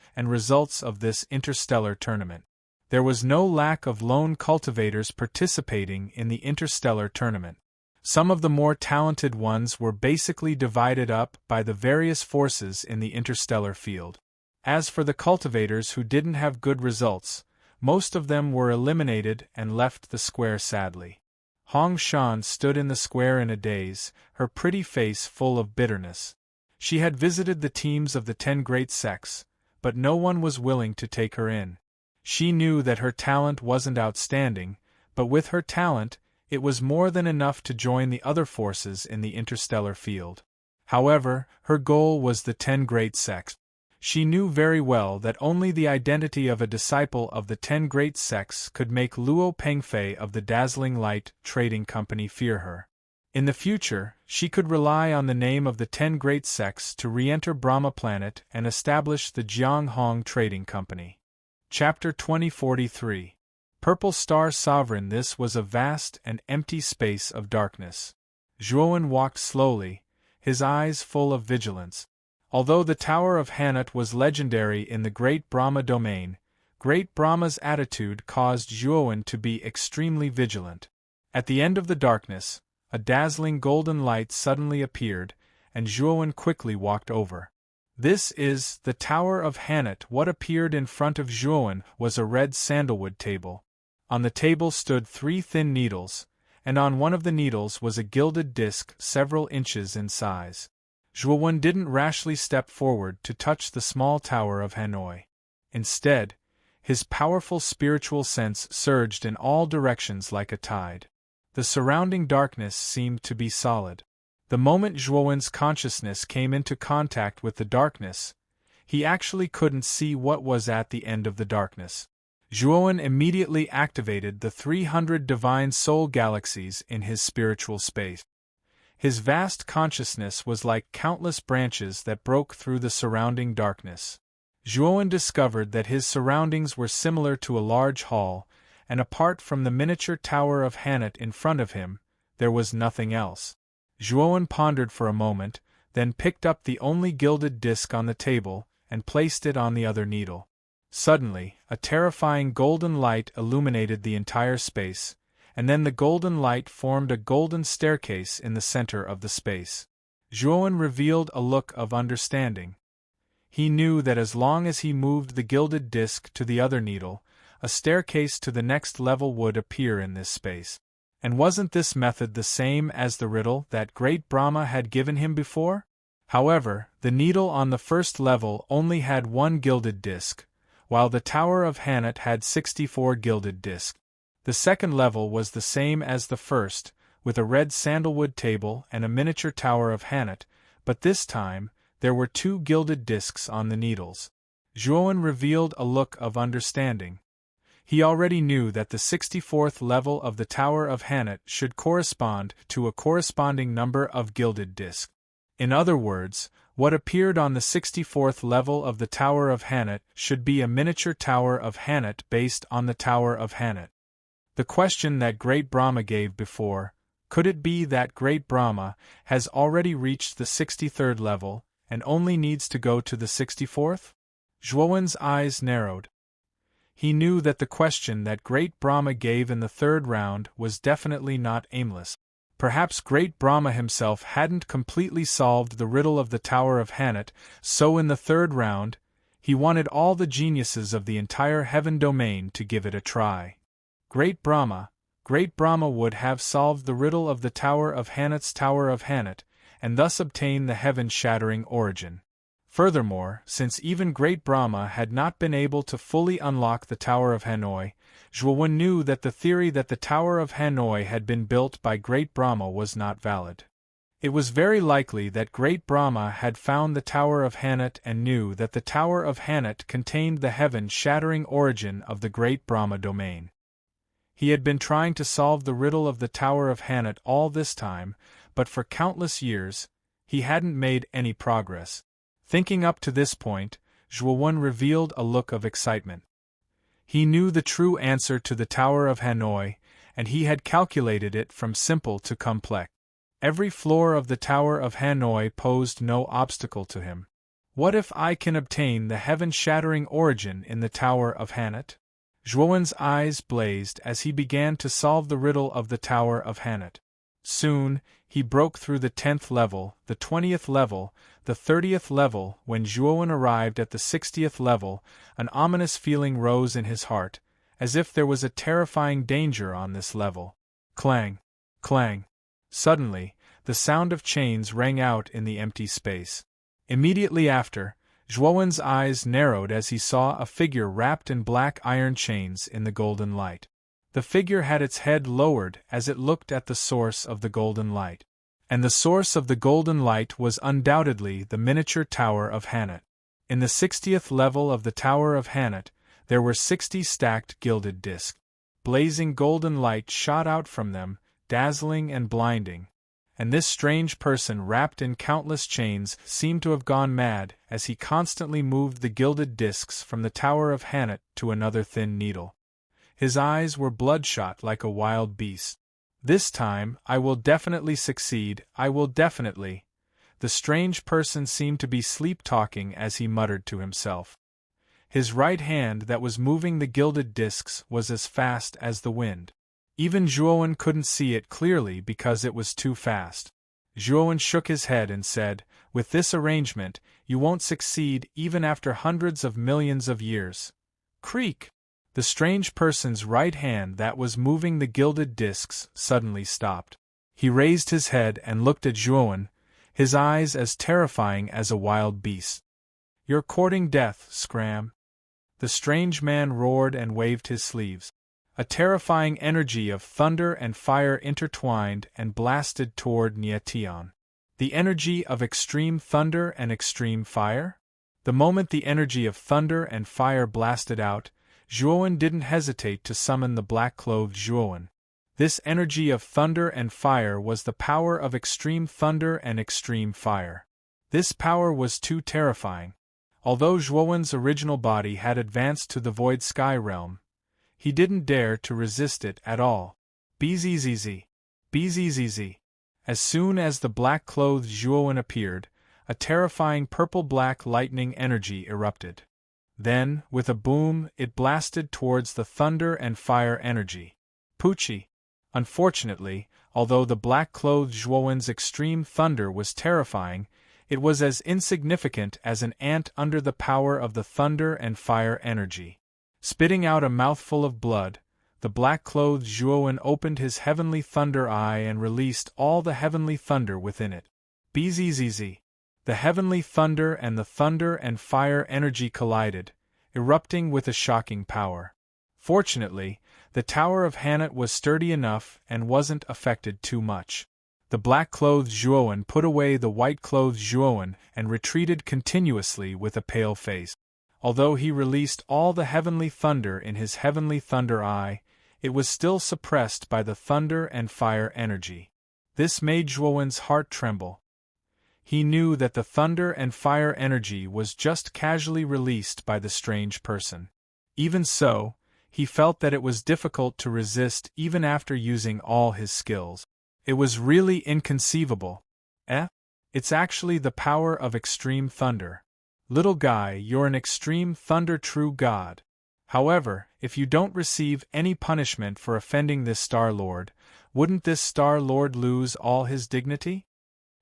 of this interstellar tournament. There was no lack of lone cultivators participating in the interstellar tournament. Some of the more talented ones were basically divided up by the various forces in the interstellar field. As for the cultivators who didn't have good results, most of them were eliminated and left the square sadly. Hong Shan stood in the square in a daze, her pretty face full of bitterness. She had visited the teams of the 10 great sects, but no one was willing to take her in. She knew that her talent wasn't outstanding, but with her talent, it was more than enough to join the other forces in the interstellar field. However, her goal was the 10 great sects. She knew very well that only the identity of a disciple of the 10 great sects could make Luo Pengfei of the Dazzling Light Trading Company fear her. In the future, she could rely on the name of the 10 great sects to re-enter Brahma Planet and establish the Jianghong Trading Company. Chapter 2043. Purple Star Sovereign. This was a vast and empty space of darkness. Zhuowen walked slowly, his eyes full of vigilance. Although the Tower of Hanut was legendary in the Great Brahma domain, Great Brahma's attitude caused Zhuowen to be extremely vigilant. At the end of the darkness, a dazzling golden light suddenly appeared, and Zhuowen quickly walked over. "This is the Tower of Hanut." What appeared in front of Zhuowen was a red sandalwood table. On the table stood 3 thin needles, and on one of the needles was a gilded disc several inches in size. Zhuowen didn't rashly step forward to touch the small Tower of Hanoi. Instead, his powerful spiritual sense surged in all directions like a tide. The surrounding darkness seemed to be solid. The moment Zhuowen's consciousness came into contact with the darkness, he actually couldn't see what was at the end of the darkness. Zhuowen immediately activated the 300 divine soul galaxies in his spiritual space. His vast consciousness was like countless branches that broke through the surrounding darkness. Zhuowen discovered that his surroundings were similar to a large hall, and apart from the miniature Tower of Hanut in front of him, there was nothing else. Zhuowen pondered for a moment, then picked up the only gilded disc on the table and placed it on the other needle. Suddenly, a terrifying golden light illuminated the entire space, and then the golden light formed a golden staircase in the center of the space. Zhuowen revealed a look of understanding. He knew that as long as he moved the gilded disc to the other needle, a staircase to the next level would appear in this space. And wasn't this method the same as the riddle that Great Brahma had given him before? However, the needle on the first level only had 1 gilded disc, while the Tower of Hanut had 64 gilded discs. The second level was the same as the first, with a red sandalwood table and a miniature Tower of Hanut, but this time, there were 2 gilded discs on the needles. Zhuowen revealed a look of understanding. He already knew that the 64th level of the Tower of Hanut should correspond to a corresponding number of gilded discs. In other words, what appeared on the 64th level of the Tower of Hanut should be a miniature Tower of Hanut based on the Tower of Hanut. The question that Great Brahma gave before, could it be that Great Brahma has already reached the 63rd level and only needs to go to the 64th? Zhuowen's eyes narrowed. He knew that the question that Great Brahma gave in the 3rd round was definitely not aimless. Perhaps Great Brahma himself hadn't completely solved the riddle of the Tower of Hanut, so in the 3rd round, he wanted all the geniuses of the entire heaven domain to give it a try. Great Brahma would have solved the riddle of the Tower of Hanut's Tower of Hanut, and thus obtain the heaven-shattering origin. Furthermore, since even Great Brahma had not been able to fully unlock the Tower of Hanoi, Zhuowen knew that the theory that the Tower of Hanoi had been built by Great Brahma was not valid. It was very likely that Great Brahma had found the Tower of Hanut and knew that the Tower of Hanut contained the heaven-shattering origin of the Great Brahma domain. He had been trying to solve the riddle of the Tower of Hanut all this time, but for countless years, he hadn't made any progress. Thinking up to this point, Zhuowen revealed a look of excitement. He knew the true answer to the Tower of Hanoi, and he had calculated it from simple to complex. Every floor of the Tower of Hanoi posed no obstacle to him. What if I can obtain the heaven-shattering origin in the Tower of Hanut? Zhuowen's eyes blazed as he began to solve the riddle of the Tower of Hanut. Soon, he broke through the 10th level, the 20th level, the 30th level. When Zhuowen arrived at the 60th level, an ominous feeling rose in his heart, as if there was a terrifying danger on this level. Clang! Clang! Suddenly, the sound of chains rang out in the empty space. Immediately after, Zhuowen's eyes narrowed as he saw a figure wrapped in black iron chains in the golden light. The figure had its head lowered as it looked at the source of the golden light. And the source of the golden light was undoubtedly the miniature Tower of Hanut. In the 60th level of the Tower of Hanut, there were 60 stacked gilded discs. Blazing golden light shot out from them, dazzling and blinding. And this strange person wrapped in countless chains seemed to have gone mad as he constantly moved the gilded discs from the Tower of Hanut to another thin needle. His eyes were bloodshot like a wild beast. This time, I will definitely succeed, I will definitely. The strange person seemed to be sleep-talking as he muttered to himself. His right hand that was moving the gilded discs was as fast as the wind. Even Zhuowen couldn't see it clearly because it was too fast. Zhuowen shook his head and said, "With this arrangement, you won't succeed even after hundreds of millions of years." Creak! The strange person's right hand that was moving the gilded discs suddenly stopped. He raised his head and looked at Zhuowen, his eyes as terrifying as a wild beast. "You're courting death, Scram." The strange man roared and waved his sleeves. A terrifying energy of thunder and fire intertwined and blasted toward Nietian. The energy of extreme thunder and extreme fire? The moment the energy of thunder and fire blasted out, Zhuowen didn't hesitate to summon the black-clothed Zhuowen. This energy of thunder and fire was the power of extreme thunder and extreme fire. This power was too terrifying. Although Zhuowen's original body had advanced to the void sky realm, he didn't dare to resist it at all. Bzzz. Bzzz. As soon as the black-clothed Zhuowen appeared, a terrifying purple-black lightning energy erupted. Then, with a boom, it blasted towards the thunder and fire energy. Poochie! Unfortunately, although the black-clothed Zhuowen's extreme thunder was terrifying, it was as insignificant as an ant under the power of the thunder and fire energy. Spitting out a mouthful of blood, the black-clothed Zhuowen opened his heavenly thunder eye and released all the heavenly thunder within it. Bzzz. The heavenly thunder and fire energy collided, erupting with a shocking power. Fortunately, the Tower of Hanat was sturdy enough and wasn't affected too much. The black-clothed Zhuowen put away the white-clothed Zhuowen and retreated continuously with a pale face. Although he released all the heavenly thunder in his heavenly thunder eye, it was still suppressed by the thunder and fire energy. This made Zhuowen's heart tremble. He knew that the thunder and fire energy was just casually released by the strange person. Even so, he felt that it was difficult to resist even after using all his skills. It was really inconceivable. It's actually the power of extreme thunder. Little guy, you're an extreme thunder true god. However, if you don't receive any punishment for offending this Star Lord, wouldn't this Star Lord lose all his dignity?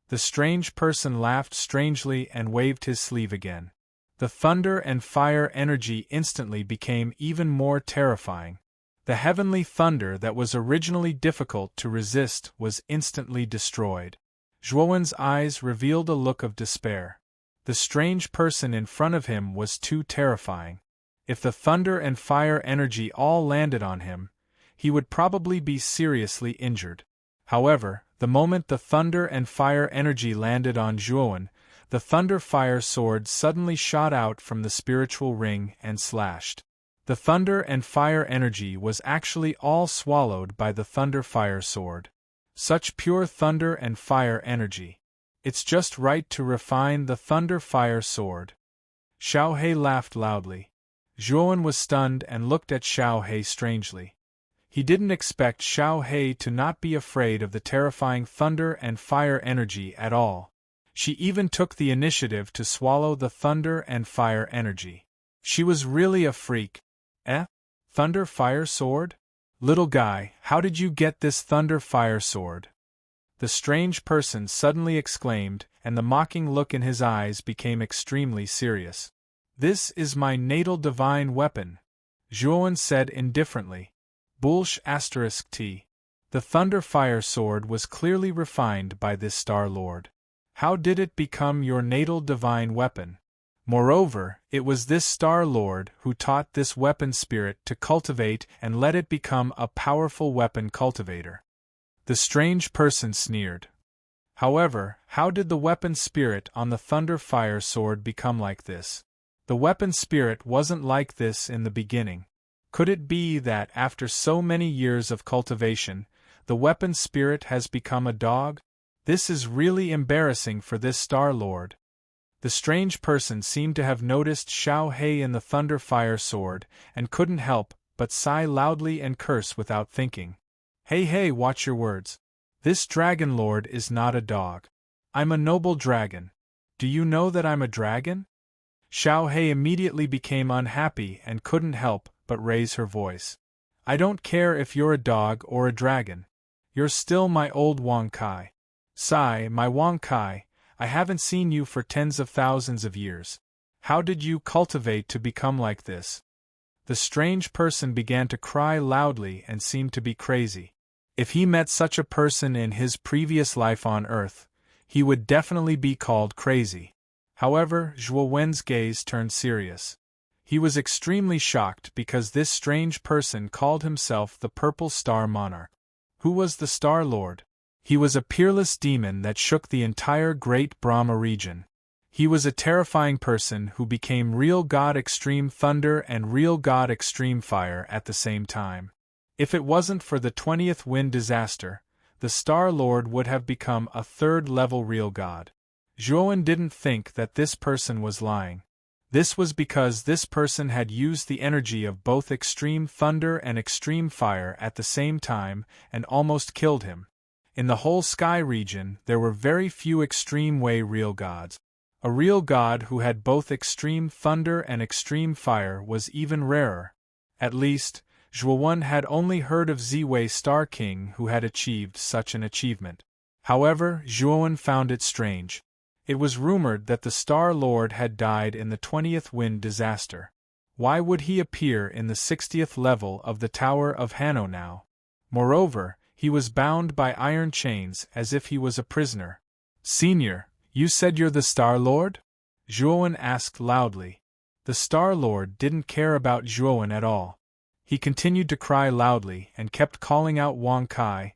The strange person laughed strangely and waved his sleeve again. The thunder and fire energy instantly became even more terrifying. The heavenly thunder that was originally difficult to resist was instantly destroyed. Zhuowen's eyes revealed a look of despair. The strange person in front of him was too terrifying. If the thunder and fire energy all landed on him, he would probably be seriously injured. However, the moment the thunder and fire energy landed on Zhuowen, the thunder-fire sword suddenly shot out from the spiritual ring and slashed. The thunder and fire energy was actually all swallowed by the thunder-fire sword. Such pure thunder and fire energy. It's just right to refine the thunder-fire sword. Xiao He laughed loudly. Zhuowen was stunned and looked at Xiao He strangely. He didn't expect Xiao He to not be afraid of the terrifying thunder and fire energy at all. She even took the initiative to swallow the thunder and fire energy. She was really a freak. Thunder-fire sword? Little guy, how did you get this thunder-fire sword? The strange person suddenly exclaimed, and the mocking look in his eyes became extremely serious. This is my natal divine weapon, Zhuowen said indifferently. T. The thunder-fire sword was clearly refined by this Star Lord. How did it become your natal divine weapon? Moreover, it was this Star Lord who taught this weapon spirit to cultivate and let it become a powerful weapon cultivator. The strange person sneered. However, how did the weapon spirit on the thunder-fire sword become like this? The weapon spirit wasn't like this in the beginning. Could it be that after so many years of cultivation, the weapon spirit has become a dog? This is really embarrassing for this Star Lord. The strange person seemed to have noticed Xiao He in the thunder-fire sword, and couldn't help but sigh loudly and curse without thinking. Hey, watch your words. This Dragon Lord is not a dog. I'm a noble dragon. Do you know that I'm a dragon? Xiao He immediately became unhappy and couldn't help but raise her voice. I don't care if you're a dog or a dragon. You're still my old Wang Kai. Sigh, my Wang Kai, I haven't seen you for tens of thousands of years. How did you cultivate to become like this? The strange person began to cry loudly and seemed to be crazy. If he met such a person in his previous life on Earth, he would definitely be called crazy. However, Zhuo Wen's gaze turned serious. He was extremely shocked because this strange person called himself the Purple Star Monarch. Who was the Star Lord? He was a peerless demon that shook the entire Great Brahma region. He was a terrifying person who became Real God Extreme Thunder and Real God Extreme Fire at the same time. If it wasn't for the 20th Wind disaster, the Star Lord would have become a third-level Real God. Zhuowen didn't think that this person was lying. This was because this person had used the energy of both Extreme Thunder and Extreme Fire at the same time and almost killed him. In the whole Sky region, there were very few Extreme Way Real Gods. A real god who had both Extreme Thunder and Extreme Fire was even rarer. At least, Zhuowen had only heard of Ziwei Star King who had achieved such an achievement. However, Zhuowen found it strange. It was rumored that the Star Lord had died in the 20th Wind disaster. Why would he appear in the 60th level of the Tower of Hanno now? Moreover, he was bound by iron chains as if he was a prisoner. Senior, you said you're the Star Lord? Zhuowen asked loudly. The Star Lord didn't care about Zhuowen at all. He continued to cry loudly and kept calling out Wang Kai,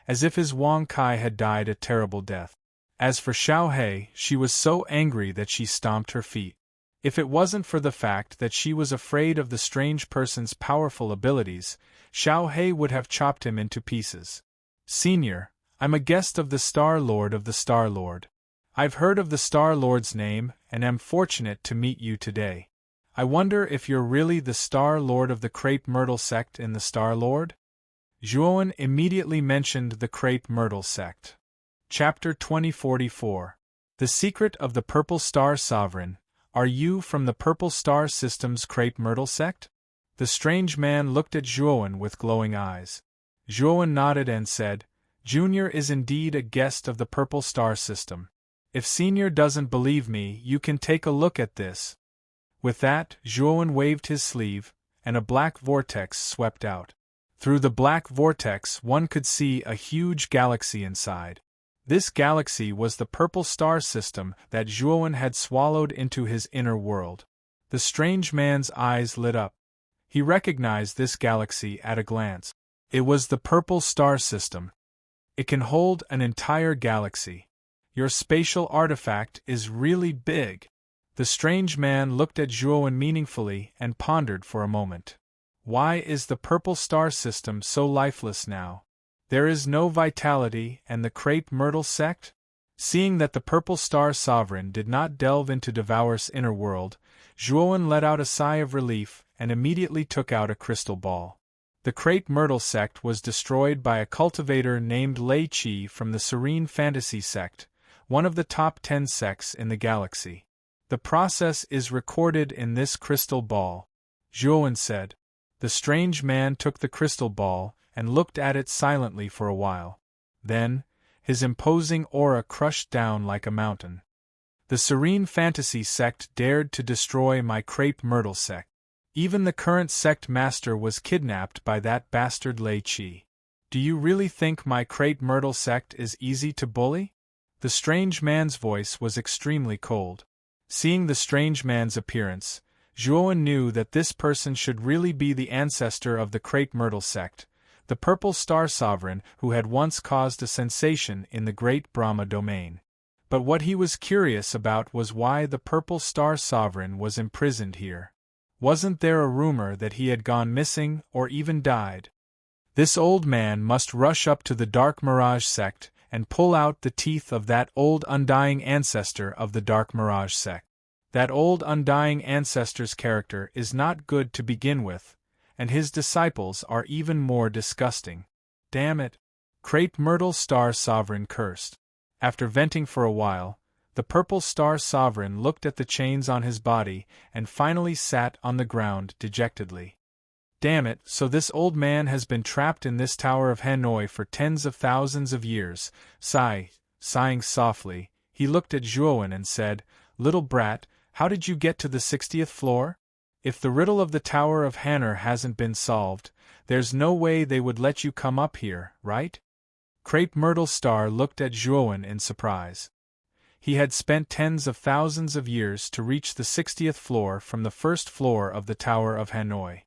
as if his Wang Kai had died a terrible death. As for Xiao He, she was so angry that she stomped her feet. If it wasn't for the fact that she was afraid of the strange person's powerful abilities, Xiao He would have chopped him into pieces. Senior, I'm a guest of the Star Lord of the Star Lord. I've heard of the Star Lord's name and am fortunate to meet you today. I wonder if you're really the Star Lord of the Crepe Myrtle sect in the Star Lord? Zhuowen immediately mentioned the Crepe Myrtle sect. Chapter 2044. The Secret of the Purple Star Sovereign. Are you from the Purple Star System's Crepe Myrtle sect? The strange man looked at Zhuowen with glowing eyes. Zhuowen nodded and said, Junior is indeed a guest of the Purple Star System. If Senior doesn't believe me, you can take a look at this. With that, Zhuowen waved his sleeve, and a black vortex swept out. Through the black vortex one could see a huge galaxy inside. This galaxy was the Purple Star System that Zhuowen had swallowed into his inner world. The strange man's eyes lit up. He recognized this galaxy at a glance. It was the Purple Star System. It can hold an entire galaxy. Your spatial artifact is really big. The strange man looked at Zhuowen meaningfully and pondered for a moment. Why is the Purple Star System so lifeless now? There is no vitality and the Crepe Myrtle sect? Seeing that the Purple Star Sovereign did not delve into Devour's inner world, Zhuowen let out a sigh of relief and immediately took out a crystal ball. The Crepe Myrtle sect was destroyed by a cultivator named Lei Qi from the Serene Fantasy sect, one of the top 10 sects in the galaxy. The process is recorded in this crystal ball, Zhuowen said. The strange man took the crystal ball and looked at it silently for a while. Then, his imposing aura crushed down like a mountain. The Serene Fantasy sect dared to destroy my Crepe Myrtle sect. Even the current sect master was kidnapped by that bastard Lei Qi. Do you really think my Crepe Myrtle sect is easy to bully? The strange man's voice was extremely cold. Seeing the strange man's appearance, Zhuowen knew that this person should really be the ancestor of the Crepe Myrtle sect, the Purple Star Sovereign who had once caused a sensation in the Great Brahma domain. But what he was curious about was why the Purple Star Sovereign was imprisoned here. Wasn't there a rumor that he had gone missing or even died? This old man must rush up to the Dark Mirage sect and pull out the teeth of that old undying ancestor of the Dark Mirage sect. That old undying ancestor's character is not good to begin with, and his disciples are even more disgusting. Damn it! Crepe Myrtle Star Sovereign cursed. After venting for a while, the purple star sovereign looked at the chains on his body and finally sat on the ground dejectedly. Damn it, so this old man has been trapped in this Tower of Hanoi for tens of thousands of years. Sighing softly, he looked at Zhuowen and said, "Little brat, how did you get to the 60th floor? If the riddle of the Tower of Hanoi hasn't been solved, there's no way they would let you come up here, right?" Crepe Myrtle Star looked at Zhuowen in surprise. He had spent tens of thousands of years to reach the 60th floor from the first floor of the Tower of Hanoi.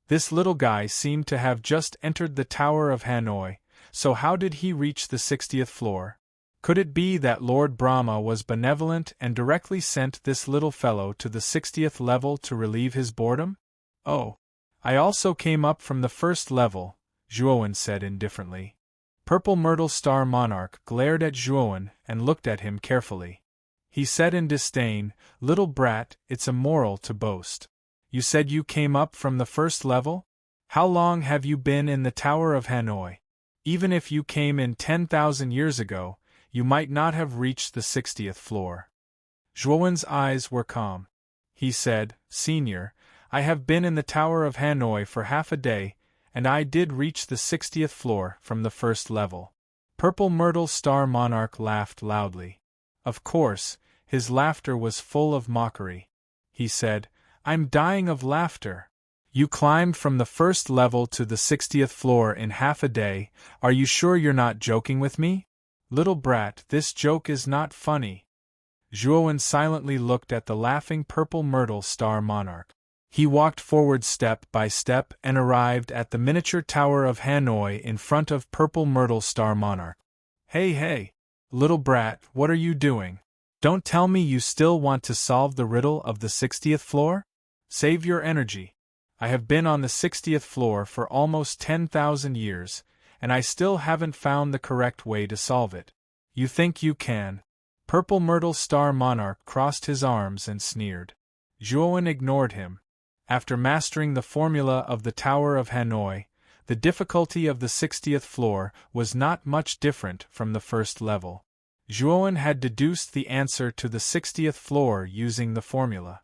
This little guy seemed to have just entered the Tower of Hanoi, so how did he reach the 60th floor? Could it be that Lord Brahma was benevolent and directly sent this little fellow to the 60th level to relieve his boredom? "Oh, I also came up from the first level," Zhuowen said indifferently. Purple Myrtle Star Monarch glared at Zhuowen and looked at him carefully. He said in disdain, "Little brat, it's immoral to boast. You said you came up from the first level? How long have you been in the Tower of Hanoi? Even if you came in 10,000 years ago, you might not have reached the 60th floor." Zhuowen's eyes were calm. He said, "Senior, I have been in the Tower of Hanoi for half a day, and I did reach the 60th floor from the first level." Purple Myrtle Star Monarch laughed loudly. Of course, his laughter was full of mockery. He said, "I'm dying of laughter. You climbed from the first level to the 60th floor in half a day. Are you sure you're not joking with me? Little brat, this joke is not funny." Zhuowen silently looked at the laughing Purple Myrtle Star Monarch. He walked forward step by step and arrived at the miniature Tower of Hanoi in front of Purple Myrtle Star Monarch. Hey, little brat, what are you doing? Don't tell me you still want to solve the riddle of the 60th floor? Save your energy. I have been on the 60th floor for almost 10,000 years, and I still haven't found the correct way to solve it. You think you can?" Purple Myrtle Star Monarch crossed his arms and sneered. Zhuowen ignored him. After mastering the formula of the Tower of Hanoi, the difficulty of the 60th floor was not much different from the first level. Zhuowen had deduced the answer to the 60th floor using the formula.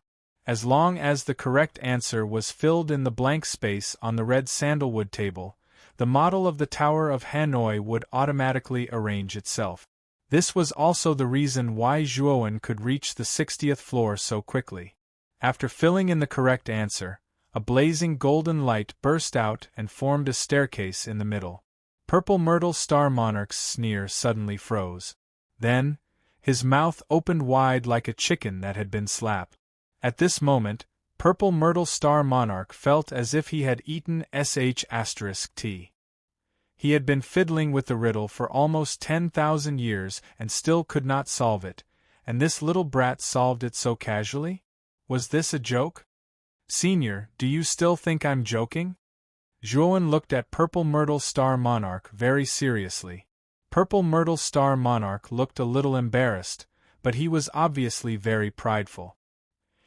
As long as the correct answer was filled in the blank space on the red sandalwood table, the model of the Tower of Hanoi would automatically arrange itself. This was also the reason why Zhuowen could reach the 60th floor so quickly. After filling in the correct answer, a blazing golden light burst out and formed a staircase in the middle. Purple Myrtle Star Monarch's sneer suddenly froze. Then, his mouth opened wide like a chicken that had been slapped. At this moment, Purple Myrtle Star Monarch felt as if he had eaten **T. He had been fiddling with the riddle for almost 10,000 years and still could not solve it, and this little brat solved it so casually? Was this a joke? "Senior, do you still think I'm joking?" Zhuowen looked at Purple Myrtle Star Monarch very seriously. Purple Myrtle Star Monarch looked a little embarrassed, but he was obviously very prideful.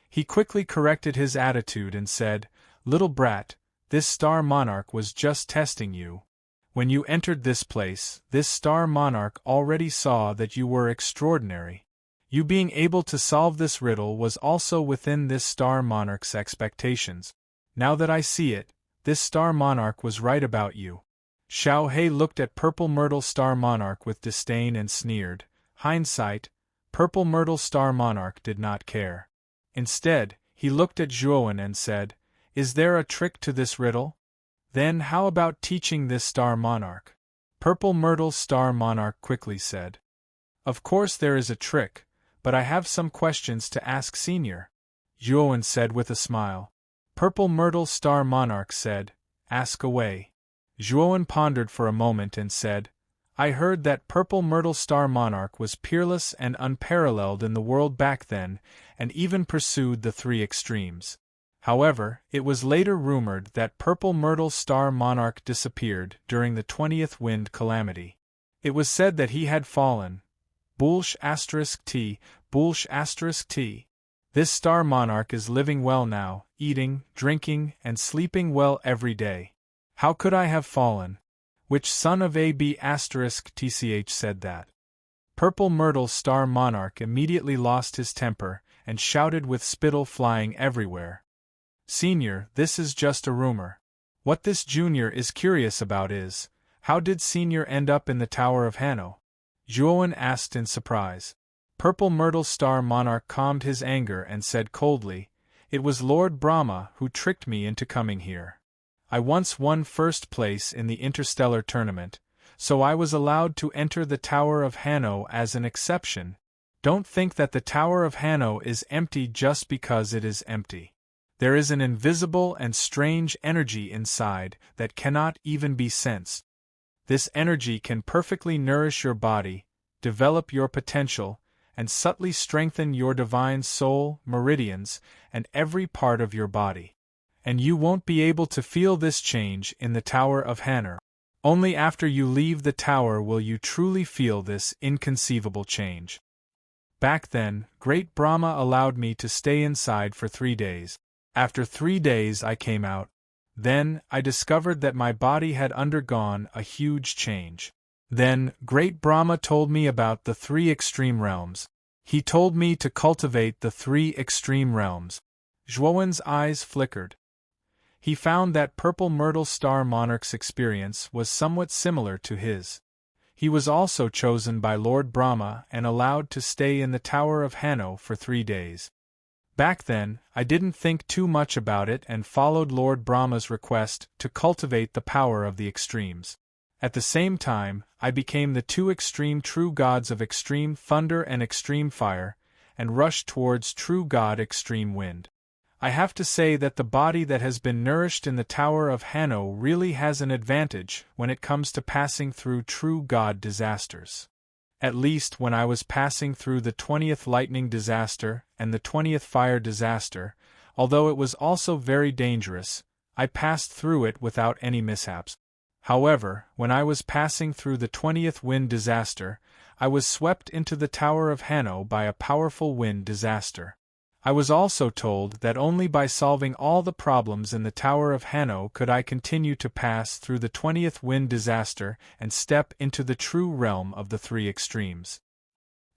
He quickly corrected his attitude and said, "Little brat, this Star Monarch was just testing you. When you entered this place, this Star Monarch already saw that you were extraordinary. You being able to solve this riddle was also within this Star Monarch's expectations. Now that I see it, this Star Monarch was right about you." Xiao He looked at Purple Myrtle Star Monarch with disdain and sneered. Hindsight, Purple Myrtle Star Monarch did not care. Instead, he looked at Zhuowen and said, "Is there a trick to this riddle? Then how about teaching this Star Monarch?" Purple Myrtle Star Monarch quickly said, "Of course there is a trick, but I have some questions to ask Senior," Zhuowen said with a smile. Purple Myrtle Star Monarch said, "Ask away." Zhuowen pondered for a moment and said, "I heard that Purple Myrtle Star Monarch was peerless and unparalleled in the world back then, and even pursued the three extremes. However, it was later rumored that Purple Myrtle Star Monarch disappeared during the 20th Wind Calamity. It was said that he had fallen. **T. This Star Monarch is living well now, eating, drinking, and sleeping well every day. How could I have fallen? Which son of AB**TCH said that?" Purple Myrtle Star Monarch immediately lost his temper and shouted with spittle flying everywhere. Senior, this is just a rumor. What this junior is curious about is, how did Senior end up in the Tower of Hanno? Zhuowen asked in surprise. Purple Myrtle Star Monarch calmed his anger and said coldly, "It was Lord Brahma who tricked me into coming here. I once won first place in the interstellar tournament, so I was allowed to enter the Tower of Hanno as an exception. Don't think that the Tower of Hanno is empty just because it is empty. There is an invisible and strange energy inside that cannot even be sensed. This energy can perfectly nourish your body, develop your potential, and subtly strengthen your divine soul, meridians, and every part of your body. And you won't be able to feel this change in the Tower of Hanno. Only after you leave the tower will you truly feel this inconceivable change. Back then, Great Brahma allowed me to stay inside for 3 days. After 3 days I came out. Then, I discovered that my body had undergone a huge change. Then, Great Brahma told me about the 3 extreme realms. He told me to cultivate the 3 extreme realms." Zhuowen's eyes flickered. He found that Purple Myrtle Star Monarch's experience was somewhat similar to his. He was also chosen by Lord Brahma and allowed to stay in the Tower of Hanno for 3 days. Back then, I didn't think too much about it and followed Lord Brahma's request to cultivate the power of the extremes. At the same time, I became the 2 extreme true gods of extreme thunder and extreme fire, and rushed towards true god extreme wind. I have to say that the body that has been nourished in the Tower of Hanno really has an advantage when it comes to passing through true god disasters. At least when I was passing through the 20th lightning disaster and the 20th fire disaster, although it was also very dangerous, I passed through it without any mishaps. However, when I was passing through the 20th wind disaster, I was swept into the Tower of Hanno by a powerful wind disaster. I was also told that only by solving all the problems in the Tower of Hanno could I continue to pass through the 20th wind disaster and step into the true realm of the 3 extremes.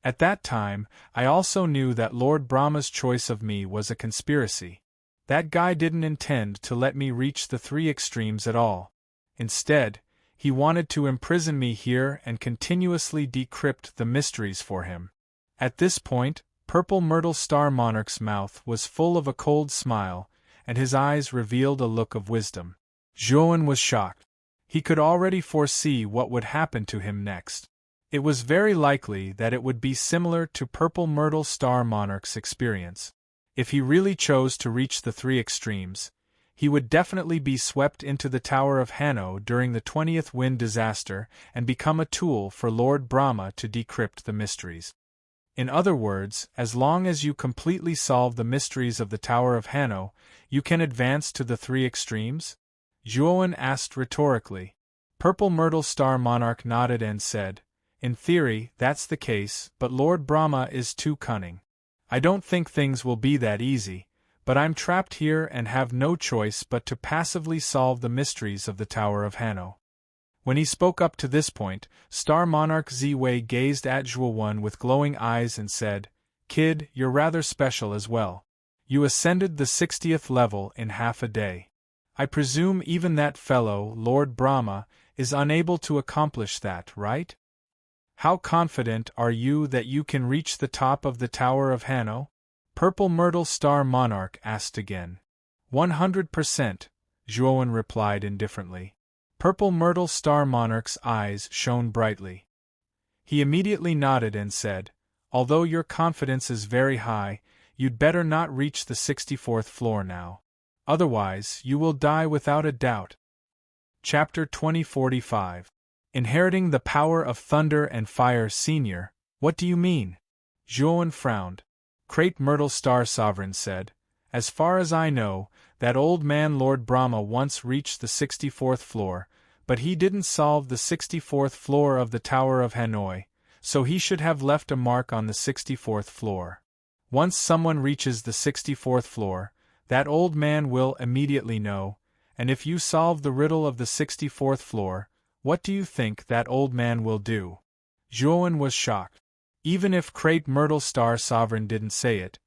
At that time, I also knew that Lord Brahma's choice of me was a conspiracy. That guy didn't intend to let me reach the 3 extremes at all. Instead, he wanted to imprison me here and continuously decrypt the mysteries for him. At this point, Purple Myrtle Star Monarch's mouth was full of a cold smile, and his eyes revealed a look of wisdom. Zhuowen was shocked. He could already foresee what would happen to him next. It was very likely that it would be similar to Purple Myrtle Star Monarch's experience. If he really chose to reach the 3 extremes, he would definitely be swept into the Tower of Hanno during the 20th wind disaster and become a tool for Lord Brahma to decrypt the mysteries. In other words, as long as you completely solve the mysteries of the Tower of Hanno, you can advance to the 3 extremes? Zhuowen asked rhetorically. Purple Myrtle Star Monarch nodded and said, "In theory, that's the case, but Lord Brahma is too cunning. I don't think things will be that easy, but I'm trapped here and have no choice but to passively solve the mysteries of the Tower of Hanno." When he spoke up to this point, Star Monarch Ziwei gazed at Zhuowen with glowing eyes and said, "Kid, you're rather special as well. You ascended the 60th level in half a day. I presume even that fellow, Lord Brahma, is unable to accomplish that, right? How confident are you that you can reach the top of the Tower of Hanno?" Purple Myrtle Star Monarch asked again. 100%, Zhuowen replied indifferently. Purple Myrtle Star Monarch's eyes shone brightly. He immediately nodded and said, "Although your confidence is very high, you'd better not reach the 64th floor now. Otherwise, you will die without a doubt." Chapter 2045. Inheriting the Power of Thunder and Fire Senior, what do you mean? Zhuowen frowned. Great Myrtle Star Sovereign said, "As far as I know, that old man Lord Brahma once reached the 64th floor, but he didn't solve the 64th floor of the Tower of Hanoi, so he should have left a mark on the 64th floor. Once someone reaches the 64th floor, that old man will immediately know, and if you solve the riddle of the 64th floor, what do you think that old man will do?" Zhuowen was shocked. Even if Crepe Myrtle Star Sovereign didn't say it,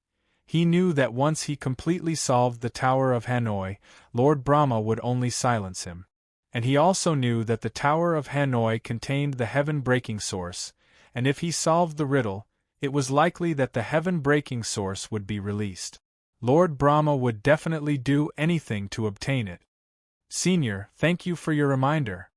he knew that once he completely solved the Tower of Hanoi, Lord Brahma would only silence him. And he also knew that the Tower of Hanoi contained the heaven-breaking source, and if he solved the riddle, it was likely that the heaven-breaking source would be released. Lord Brahma would definitely do anything to obtain it. "Senior, thank you for your reminder,"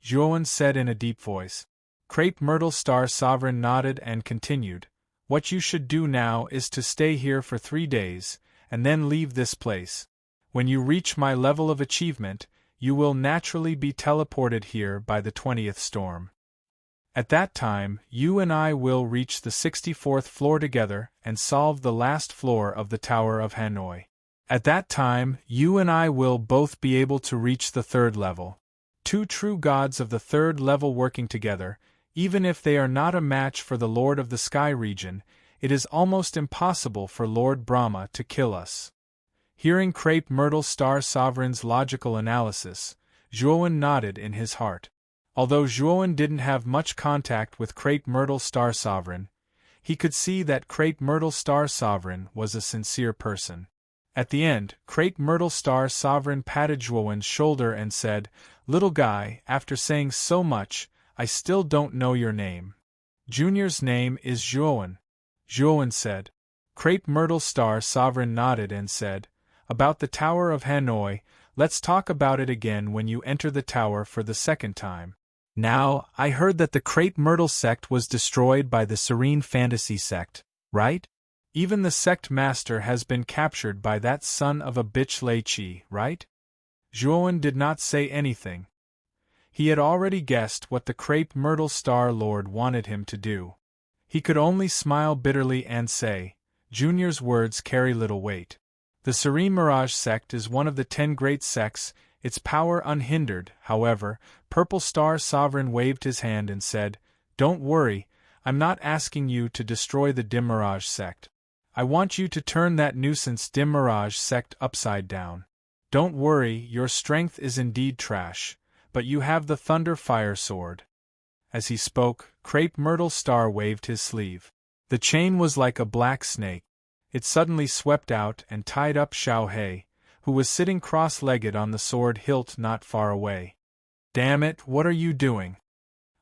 Zhuowen said in a deep voice. Crepe Myrtle Star Sovereign nodded and continued, "What you should do now is to stay here for 3 days, and then leave this place. When you reach my level of achievement, you will naturally be teleported here by the 20th storm. At that time, you and I will reach the 64th floor together and solve the last floor of the Tower of Hanoi. At that time, you and I will both be able to reach the 3rd level. 2 true gods of the 3rd level working together, even if they are not a match for the Lord of the Sky region, it is almost impossible for Lord Brahma to kill us." Hearing Crepe Myrtle Star Sovereign's logical analysis, Zhuowen nodded in his heart. Although Zhuowen didn't have much contact with Crepe Myrtle Star Sovereign, he could see that Crepe Myrtle Star Sovereign was a sincere person. At the end, Crepe Myrtle Star Sovereign patted Zhuowen's shoulder and said, "Little guy, after saying so much, I still don't know your name." "Junior's name is Zhuowen," Zhuowen said. Crepe Myrtle Star Sovereign nodded and said, "About the Tower of Hanoi, let's talk about it again when you enter the tower for the 2nd time. Now, I heard that the Crepe Myrtle sect was destroyed by the Serene Fantasy sect, right? Even the sect master has been captured by that son of a bitch Lei Qi, right?" Zhuowen did not say anything. He had already guessed what the Crepe Myrtle Star Lord wanted him to do. He could only smile bitterly and say, "Junior's words carry little weight. The Serene Mirage sect is one of the 10 great sects, its power unhindered." However, Purple Star Sovereign waved his hand and said, "Don't worry, I'm not asking you to destroy the Dim Mirage sect. I want you to turn that nuisance Dim Mirage sect upside down. Don't worry, your strength is indeed trash, but you have the Thunder Fire Sword." As he spoke, Crepe Myrtle Star waved his sleeve. The chain was like a black snake. It suddenly swept out and tied up Xiao He, who was sitting cross-legged on the sword hilt not far away. "Damn it, what are you doing?"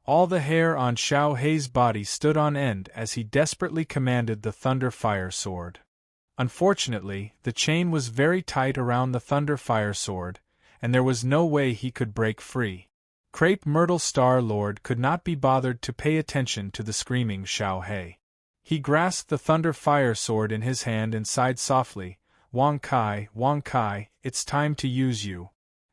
All the hair on Xiao He's body stood on end as he desperately commanded the Thunder Fire Sword. Unfortunately, the chain was very tight around the Thunder Fire Sword, and there was no way he could break free. Crepe Myrtle Star Lord could not be bothered to pay attention to the screaming Xiao He. He grasped the Thunder Fire Sword in his hand and sighed softly, Wang Kai, it's time to use you."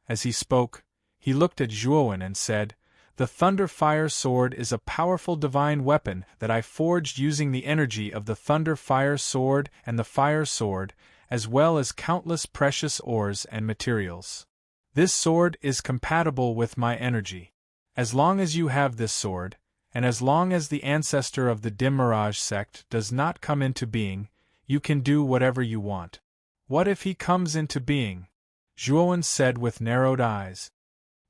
As he spoke, he looked at Zhuowen and said, "The Thunder Fire Sword is a powerful divine weapon that I forged using the energy of the Thunder Fire Sword and the Fire Sword, as well as countless precious ores and materials. This sword is compatible with my energy. As long as you have this sword, and as long as the ancestor of the Dim Mirage sect does not come into being, you can do whatever you want." "What if he comes into being?" Zhuowen said with narrowed eyes.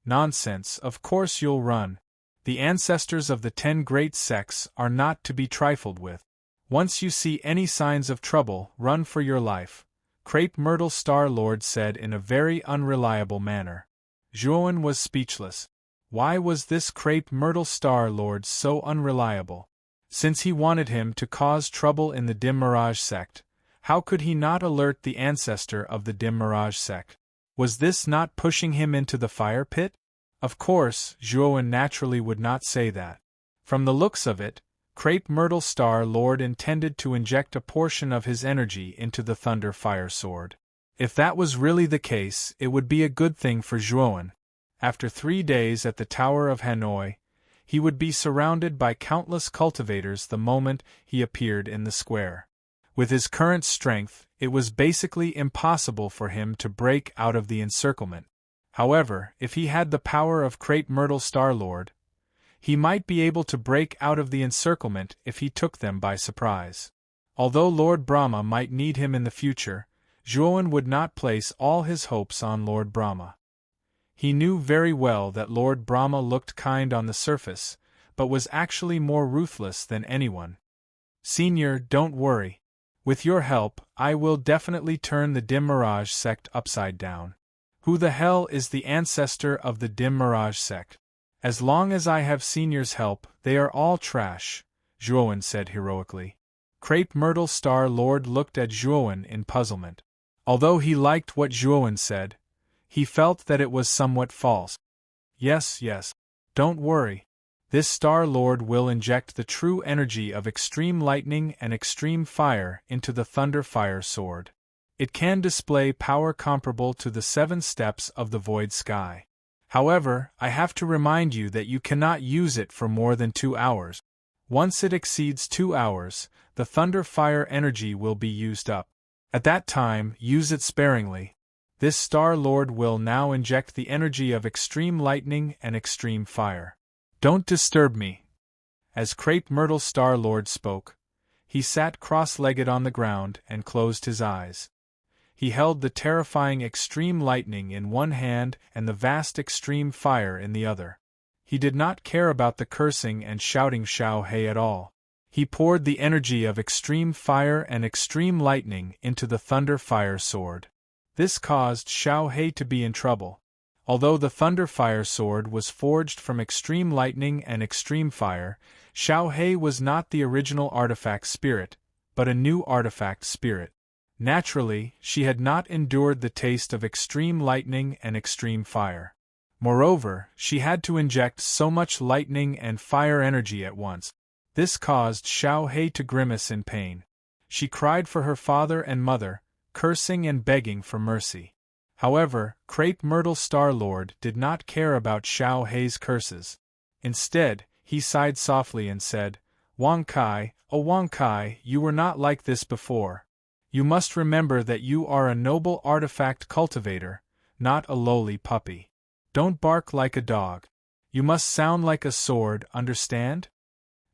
"Nonsense, of course you'll run. The ancestors of the 10 great sects are not to be trifled with. Once you see any signs of trouble, run for your life," Crepe Myrtle Star Lord said in a very unreliable manner. Zhuowen was speechless. Why was this Crepe Myrtle Star Lord so unreliable? Since he wanted him to cause trouble in the Dim Mirage sect, how could he not alert the ancestor of the Dim Mirage sect? Was this not pushing him into the fire pit? Of course, Zhuowen naturally would not say that. From the looks of it, Crepe Myrtle Star Lord intended to inject a portion of his energy into the Thunder Fire Sword. If that was really the case, it would be a good thing for Zhuowen. After 3 days at the Tower of Hanoi, he would be surrounded by countless cultivators the moment he appeared in the square. With his current strength, it was basically impossible for him to break out of the encirclement. However, if he had the power of Crepe Myrtle Star Lord, he might be able to break out of the encirclement if he took them by surprise. Although Lord Brahma might need him in the future, Zhuowen would not place all his hopes on Lord Brahma. He knew very well that Lord Brahma looked kind on the surface, but was actually more ruthless than anyone. Senior, don't worry. With your help, I will definitely turn the Dim Mirage sect upside down. Who the hell is the ancestor of the Dim Mirage sect? As long as I have Senior's help, they are all trash, Zhuowen said heroically. Crepe Myrtle Star Lord looked at Zhuowen in puzzlement. Although he liked what Zhuowen said, he felt that it was somewhat false. Yes, don't worry. This Star Lord will inject the true energy of extreme lightning and extreme fire into the Thunder Fire Sword. It can display power comparable to the 7 steps of the Void Sky. However, I have to remind you that you cannot use it for more than 2 hours. Once it exceeds 2 hours, the Thunder Fire energy will be used up. At that time, use it sparingly. This Star Lord will now inject the energy of extreme lightning and extreme fire. Don't disturb me. As Crepe Myrtle Star Lord spoke, he sat cross-legged on the ground and closed his eyes. He held the terrifying extreme lightning in one hand and the vast extreme fire in the other. He did not care about the cursing and shouting Xiao He at all. He poured the energy of extreme fire and extreme lightning into the Thunder Fire Sword. This caused Xiao He to be in trouble. Although the Thunder Fire Sword was forged from extreme lightning and extreme fire, Xiao He was not the original artifact spirit, but a new artifact spirit. Naturally, she had not endured the taste of extreme lightning and extreme fire. Moreover, she had to inject so much lightning and fire energy at once. This caused Xiao He to grimace in pain. She cried for her father and mother, cursing and begging for mercy. However, Crepe Myrtle Star Lord did not care about Xiao He's curses. Instead, he sighed softly and said, Wang Kai, oh Wang Kai, you were not like this before. You must remember that you are a noble artifact cultivator, not a lowly puppy. Don't bark like a dog. You must sound like a sword, understand?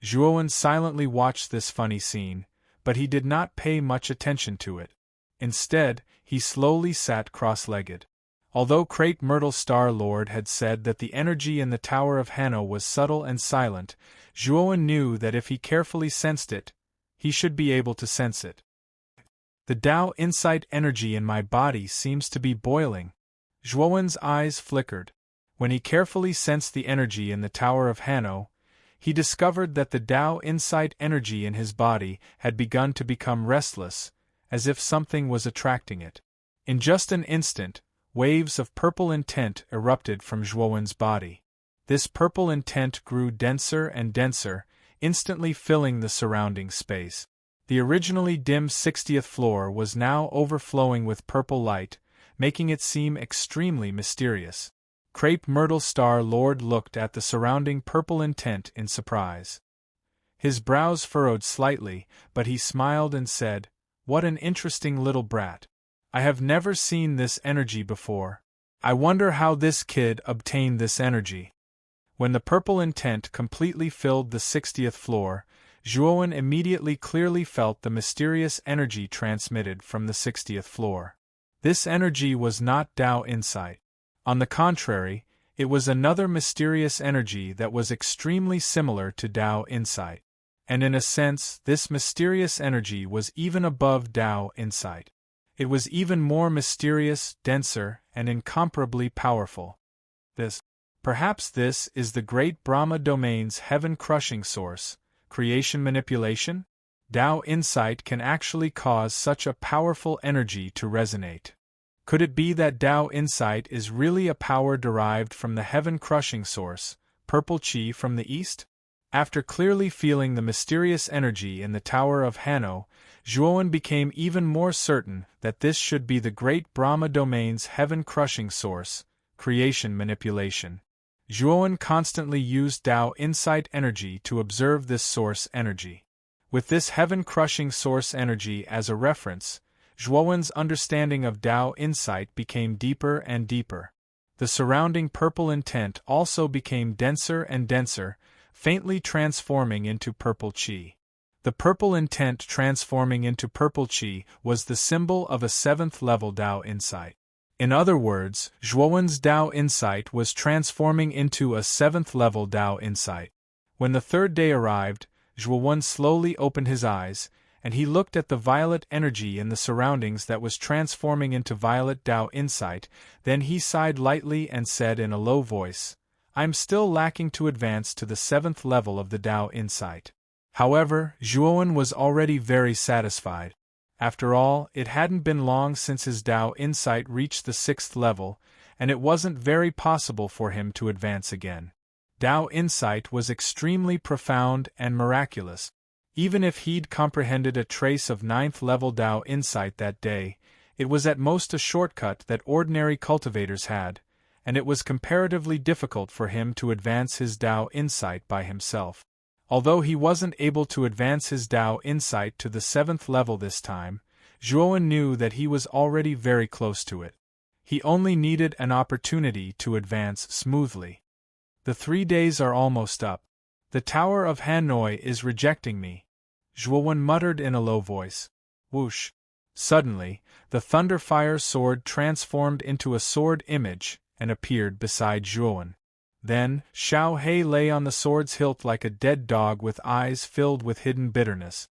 Zhuowen silently watched this funny scene, but he did not pay much attention to it. Instead, he slowly sat cross-legged. Although Crepe Myrtle Star Lord had said that the energy in the Tower of Hanno was subtle and silent, Zhuowen knew that if he carefully sensed it, he should be able to sense it. The Tao Insight energy in my body seems to be boiling. Zhuowen's eyes flickered. When he carefully sensed the energy in the Tower of Hanno, he discovered that the Tao Insight energy in his body had begun to become restless, as if something was attracting it. In just an instant, waves of purple intent erupted from Zhuowen's body. This purple intent grew denser and denser, instantly filling the surrounding space. The originally dim 60th floor was now overflowing with purple light, making it seem extremely mysterious. Crepe Myrtle Star Lord looked at the surrounding purple intent in surprise. His brows furrowed slightly, but he smiled and said, What an interesting little brat. I have never seen this energy before. I wonder how this kid obtained this energy. When the purple intent completely filled the 60th floor, Zhuowen immediately clearly felt the mysterious energy transmitted from the 60th floor. This energy was not Tao Insight. On the contrary, it was another mysterious energy that was extremely similar to Tao Insight. And in a sense, this mysterious energy was even above Tao Insight. It was even more mysterious, denser, and incomparably powerful. Perhaps this is the great Brahma domain's heaven-crushing source, creation manipulation? Tao Insight can actually cause such a powerful energy to resonate. Could it be that Tao Insight is really a power derived from the heaven-crushing source, purple chi from the east? After clearly feeling the mysterious energy in the Tower of Hanno, Zhuowen became even more certain that this should be the great Brahma domain's heaven-crushing source, creation manipulation. Zhuowen constantly used Tao Insight energy to observe this source energy. With this heaven-crushing source energy as a reference, Zhuowen's understanding of Tao Insight became deeper and deeper. The surrounding purple intent also became denser and denser, faintly transforming into purple chi. The purple intent transforming into purple chi was the symbol of a 7th-level Tao Insight. In other words, Zhuowen's Tao Insight was transforming into a 7th-level Tao Insight. When the 3rd day arrived, Zhuowen slowly opened his eyes, and he looked at the violet energy in the surroundings that was transforming into violet Tao insight. Then he sighed lightly and said in a low voice, "I'm still lacking to advance to the 7th level of the Tao insight." However, Zhuowen was already very satisfied. After all, it hadn't been long since his Tao insight reached the 6th level, and it wasn't very possible for him to advance again. Tao insight was extremely profound and miraculous. Even if he'd comprehended a trace of 9th level Tao insight that day, it was at most a shortcut that ordinary cultivators had, and it was comparatively difficult for him to advance his Tao insight by himself. Although he wasn't able to advance his Tao insight to the 7th level this time, Zhuowen knew that he was already very close to it. He only needed an opportunity to advance smoothly. The 3 days are almost up. The Tower of Hanoi is rejecting me, Zhuowen muttered in a low voice. Whoosh! Suddenly, the Thunderfire sword transformed into a sword image and appeared beside Zhuowen. Then, Xiao He lay on the sword's hilt like a dead dog with eyes filled with hidden bitterness.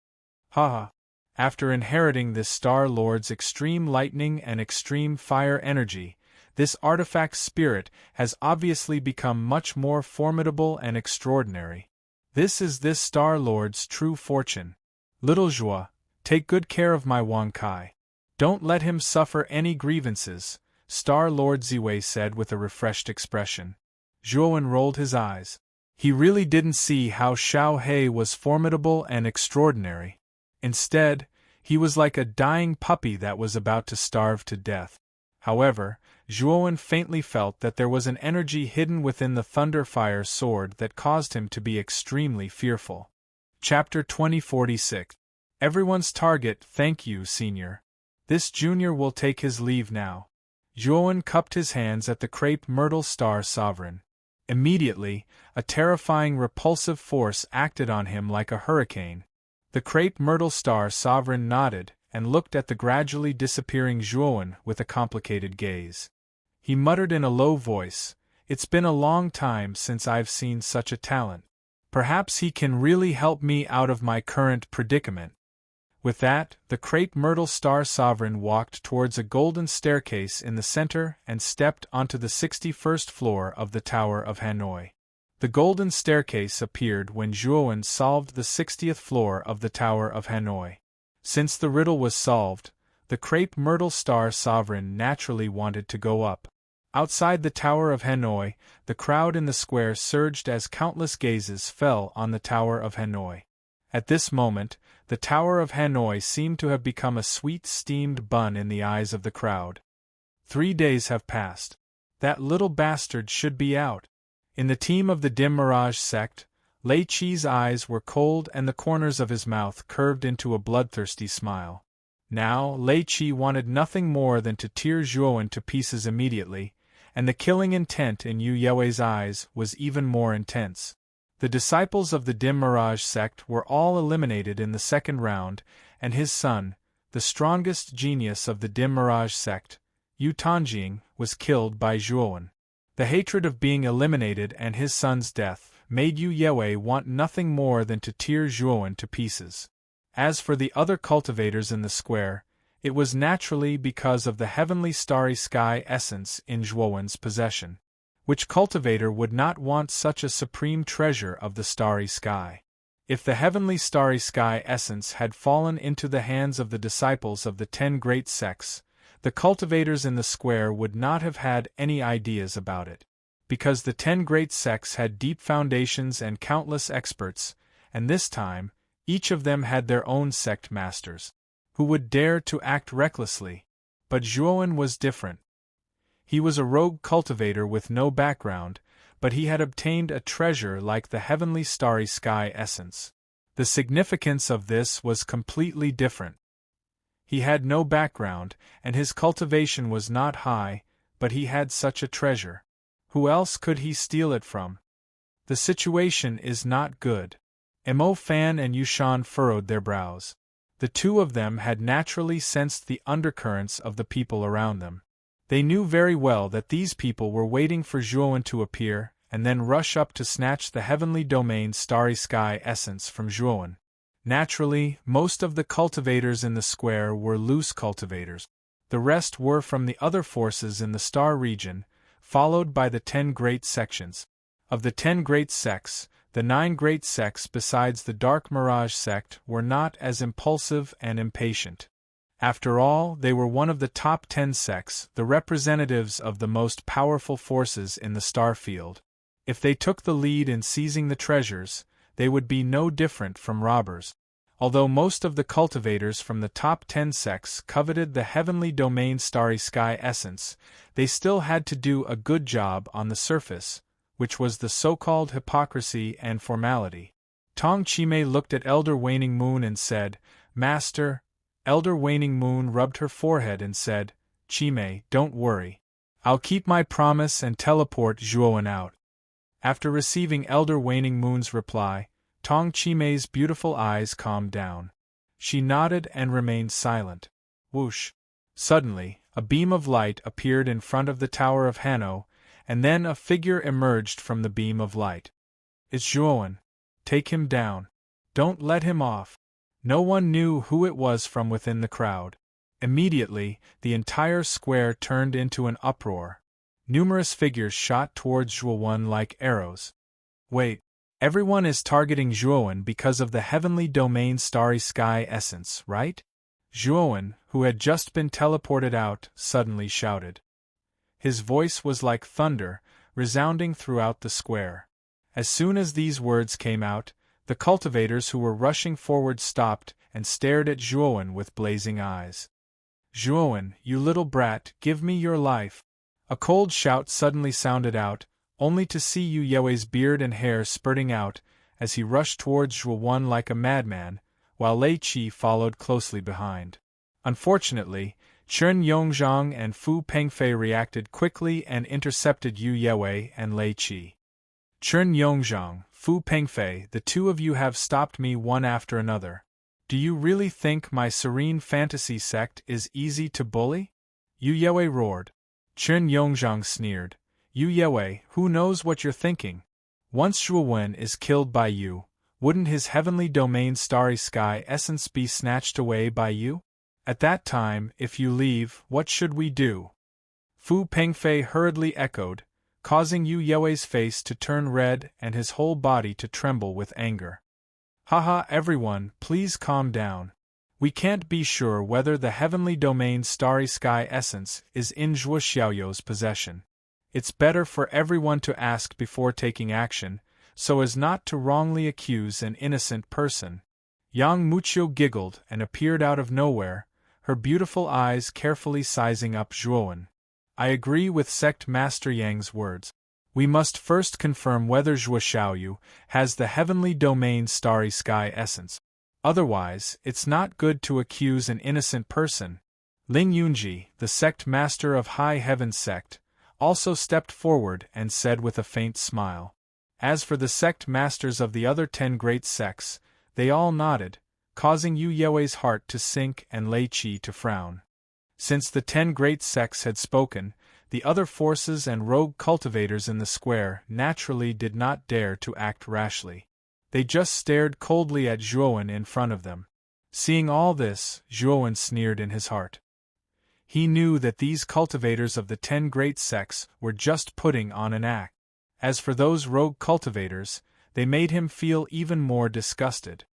Ha ha! After inheriting this Star Lord's extreme lightning and extreme fire energy, this artifact's spirit has obviously become much more formidable and extraordinary. This is this Star Lord's true fortune. Little Zhua, take good care of my Wang Kai. Don't let him suffer any grievances, Star Lord Ziwei said with a refreshed expression. Zhuowen rolled his eyes. He really didn't see how Xiao He was formidable and extraordinary. Instead, he was like a dying puppy that was about to starve to death. However, Zhuowen faintly felt that there was an energy hidden within the Thunderfire sword that caused him to be extremely fearful. Chapter 2046. Everyone's target. Thank you, Senior. This junior will take his leave now. Zhuowen cupped his hands at the crepe myrtle star sovereign. Immediately, a terrifying repulsive force acted on him like a hurricane. The crepe myrtle star sovereign nodded and looked at the gradually disappearing Zhuowen with a complicated gaze. He muttered in a low voice, "It's been a long time since I've seen such a talent. Perhaps he can really help me out of my current predicament." With that, the crepe myrtle star sovereign walked towards a golden staircase in the center and stepped onto the 61st floor of the Tower of Hanoi. The golden staircase appeared when Zhuowen solved the 60th floor of the Tower of Hanoi. Since the riddle was solved, the crepe myrtle star sovereign naturally wanted to go up. Outside the Tower of Hanoi, the crowd in the square surged as countless gazes fell on the Tower of Hanoi. At this moment, the Tower of Hanoi seemed to have become a sweet steamed bun in the eyes of the crowd. 3 days have passed. That little bastard should be out. In the team of the Dim Mirage sect, Lei Qi's eyes were cold and the corners of his mouth curved into a bloodthirsty smile. Now, Lei Qi wanted nothing more than to tear Zhuowen to pieces immediately, and the killing intent in Yu Yewei's eyes was even more intense. The disciples of the Dim Mirage sect were all eliminated in the second round, and his son, the strongest genius of the Dim Mirage sect, Yu Tanjing, was killed by Zhuowen. The hatred of being eliminated and his son's death made Yu Yewei want nothing more than to tear Zhuowen to pieces. As for the other cultivators in the square, it was naturally because of the heavenly starry sky essence in Zhuowen's possession. Which cultivator would not want such a supreme treasure of the starry sky? If the heavenly starry sky essence had fallen into the hands of the disciples of the 10 great sects, the cultivators in the square would not have had any ideas about it. Because the 10 great sects had deep foundations and countless experts, and this time, each of them had their own sect masters, who would dare to act recklessly. But Zhuowen was different. He was a rogue cultivator with no background, but he had obtained a treasure like the heavenly starry sky essence. The significance of this was completely different. He had no background, and his cultivation was not high, but he had such a treasure. Who else could he steal it from? The situation is not good. Mo Fan and Yushan furrowed their brows. The two of them had naturally sensed the undercurrents of the people around them. They knew very well that these people were waiting for Zhuowen to appear, and then rush up to snatch the heavenly domain starry sky essence from Zhuowen. Naturally, most of the cultivators in the square were loose cultivators. The rest were from the other forces in the star region, followed by the 10 great sections. Of the 10 great sects, the 9 great sects besides the Dark Mirage sect were not as impulsive and impatient. After all, they were one of the top 10 sects, the representatives of the most powerful forces in the star field. If they took the lead in seizing the treasures, they would be no different from robbers. Although most of the cultivators from the top 10 sects coveted the heavenly domain starry sky essence, they still had to do a good job on the surface, which was the so-called hypocrisy and formality. Tong Chimei looked at Elder Waning Moon and said, "Master." Elder Waning Moon rubbed her forehead and said, "Chimei, don't worry. I'll keep my promise and teleport Zhuowen out." After receiving Elder Waning Moon's reply, Tong Chimei's beautiful eyes calmed down. She nodded and remained silent. Whoosh! Suddenly, a beam of light appeared in front of the Tower of Hanno, and then a figure emerged from the beam of light. "It's Zhuowen. Take him down. Don't let him off." No one knew who it was from within the crowd. Immediately, the entire square turned into an uproar. Numerous figures shot towards Zhuowen like arrows. "Wait. Everyone is targeting Zhuowen because of the heavenly domain starry sky essence, right?" Zhuowen, who had just been teleported out, suddenly shouted. His voice was like thunder, resounding throughout the square. As soon as these words came out, the cultivators who were rushing forward stopped and stared at Zhuowen with blazing eyes. "Zhuowen, you little brat, give me your life!" A cold shout suddenly sounded out, only to see Yu Yewe's beard and hair spurting out as he rushed towards Zhuowen like a madman, while Lei Qi followed closely behind. Unfortunately, Chen Yongzhang and Fu Pengfei reacted quickly and intercepted Yu Yewe and Lei Qi. "Chen Yongzhang, Fu Pengfei, the two of you have stopped me one after another. Do you really think my serene fantasy sect is easy to bully?" Yu Yewe roared. Chen Yongzhang sneered. "Yu Yewe, who knows what you're thinking? Once Zhuowen is killed by you, wouldn't his heavenly domain starry sky essence be snatched away by you? At that time, if you leave, what should we do?" Fu Pengfei hurriedly echoed, causing Yu Yewe's face to turn red and his whole body to tremble with anger. "Haha, everyone, please calm down. We can't be sure whether the heavenly domain starry sky essence is in Zhuo Xiaoyou's possession. It's better for everyone to ask before taking action, so as not to wrongly accuse an innocent person." Yang Muqiu giggled and appeared out of nowhere, her beautiful eyes carefully sizing up Zhuowen. "I agree with Sect Master Yang's words. We must first confirm whether Zhuo Xiaoyu has the heavenly domain starry sky essence. Otherwise, it's not good to accuse an innocent person." Ling Yunji, the Sect Master of High Heaven Sect, also stepped forward and said with a faint smile. As for the sect masters of the other 10 great sects, they all nodded, causing Yu Yewe's heart to sink and Lei Qi to frown. Since the 10 great sects had spoken, the other forces and rogue cultivators in the square naturally did not dare to act rashly. They just stared coldly at Zhuowen in front of them. Seeing all this, Zhuowen sneered in his heart. He knew that these cultivators of the 10 great sects were just putting on an act. As for those rogue cultivators, they made him feel even more disgusted.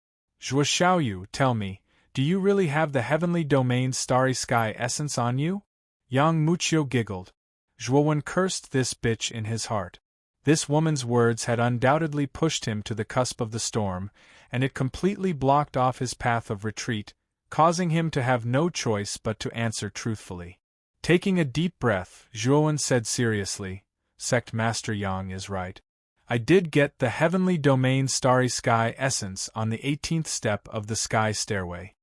"Zhuo Xiaoyu, tell me, do you really have the heavenly domain starry sky essence on you?" Yang Muqiu giggled. Zhuowen cursed this bitch in his heart. This woman's words had undoubtedly pushed him to the cusp of the storm, and it completely blocked off his path of retreat, causing him to have no choice but to answer truthfully. Taking a deep breath, Zhuowen said seriously, "Sect Master Yang is right. I did get the heavenly domain starry sky essence on the 18th step of the sky stairway.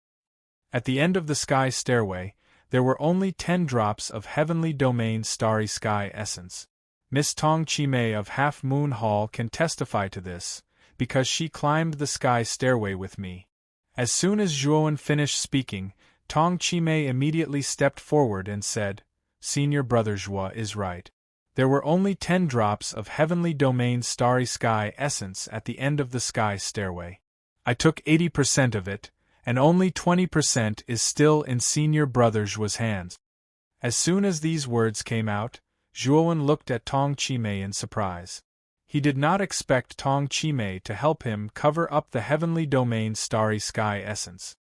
At the end of the sky stairway, there were only 10 drops of heavenly domain starry sky essence. Miss Tong Chimei of Half Moon Hall can testify to this, because she climbed the sky stairway with me." As soon as Zhuowen finished speaking, Tong Chimei immediately stepped forward and said, "Senior Brother Zhuo is right. There were only 10 drops of Heavenly Domain Starry Sky essence at the end of the sky stairway. I took 80% of it, and only 20% is still in Senior Brother Zhuo's hands. As soon as these words came out, Zhuowen looked at Tong Chimei in surprise. He did not expect Tong Chimei to help him cover up the Heavenly Domain Starry Sky essence.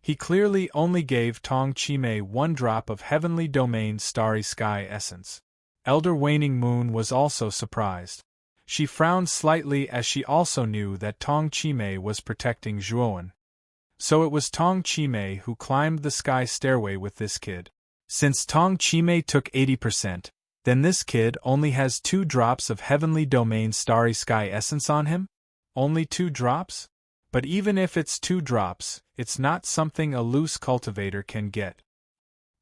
He clearly only gave Tong Chimei 1 drop of Heavenly Domain Starry Sky essence. Elder Waning Moon was also surprised. She frowned slightly as she also knew that Tong Chimei was protecting Zhuowen. So it was Tong Chimei who climbed the sky stairway with this kid. Since Tong Chimei took 80%, then this kid only has 2 drops of Heavenly Domain Starry Sky essence on him? Only 2 drops? But even if it's 2 drops, it's not something a loose cultivator can get.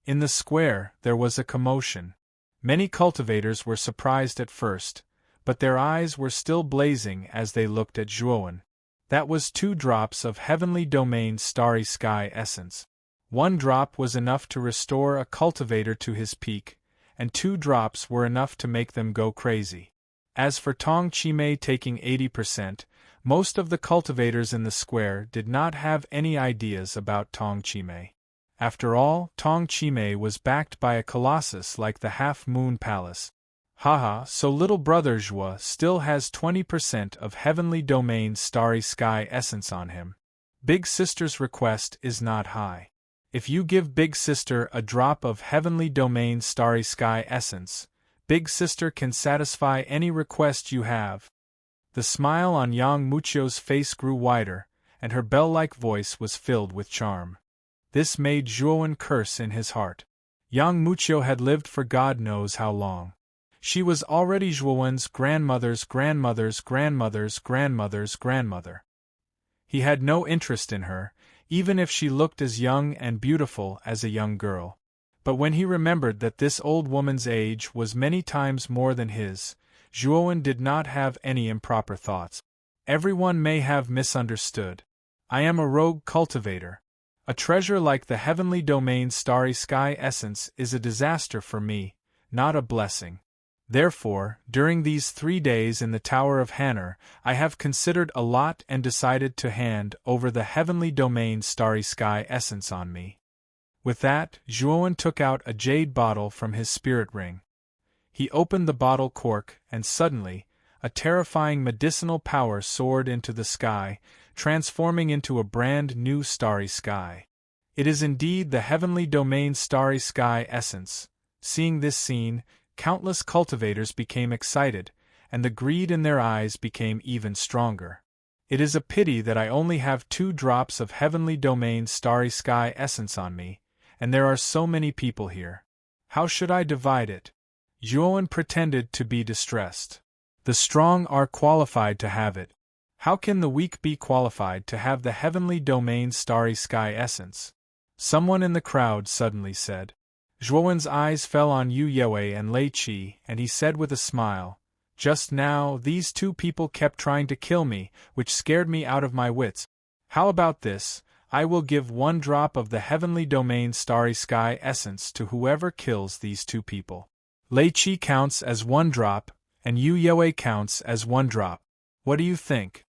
In the square, there was a commotion. Many cultivators were surprised at first, but their eyes were still blazing as they looked at Zhuowen. That was 2 drops of Heavenly Domain Starry Sky essence. 1 drop was enough to restore a cultivator to his peak, and 2 drops were enough to make them go crazy. As for Tong Chimei taking 80%, most of the cultivators in the square did not have any ideas about Tong Chimei. After all, Tong Chimei was backed by a colossus like the Half Moon Palace. Haha, so little brother Zhuo still has 20% of Heavenly Domain Starry Sky essence on him. Big sister's request is not high. If you give big sister a drop of Heavenly Domain Starry Sky essence, big sister can satisfy any request you have. The smile on Yang Muchio's face grew wider, and her bell-like voice was filled with charm. This made Zhuowen curse in his heart. Yang Muchio had lived for God knows how long. She was already Zhuowen's grandmother's grandmother's grandmother's grandmother's grandmother. He had no interest in her, even if she looked as young and beautiful as a young girl. But when he remembered that this old woman's age was many times more than his, Zhuowen did not have any improper thoughts. Everyone may have misunderstood. I am a rogue cultivator. A treasure like the Heavenly Domain Starry Sky essence is a disaster for me, not a blessing. Therefore, during these 3 days in the Tower of Hanner, I have considered a lot and decided to hand over the Heavenly Domain Starry Sky essence on me. With that, Zhuowen took out a jade bottle from his spirit ring. He opened the bottle cork, and suddenly, a terrifying medicinal power soared into the sky, transforming into a brand new starry sky. It is indeed the Heavenly Domain Starry Sky essence. Seeing this scene, countless cultivators became excited, and the greed in their eyes became even stronger. It is a pity that I only have 2 drops of Heavenly Domain Starry Sky essence on me, and there are so many people here. How should I divide it? Zhuowen pretended to be distressed. The strong are qualified to have it. How can the weak be qualified to have the Heavenly Domain Starry Sky essence? Someone in the crowd suddenly said. Zhuowen's eyes fell on Yu Yue and Lei Qi, and he said with a smile, "Just now, these 2 people kept trying to kill me, which scared me out of my wits. How about this? I will give 1 drop of the Heavenly Domain Starry Sky essence to whoever kills these 2 people. Lei Qi counts as 1 drop, and Yu Yue counts as 1 drop. What do you think?"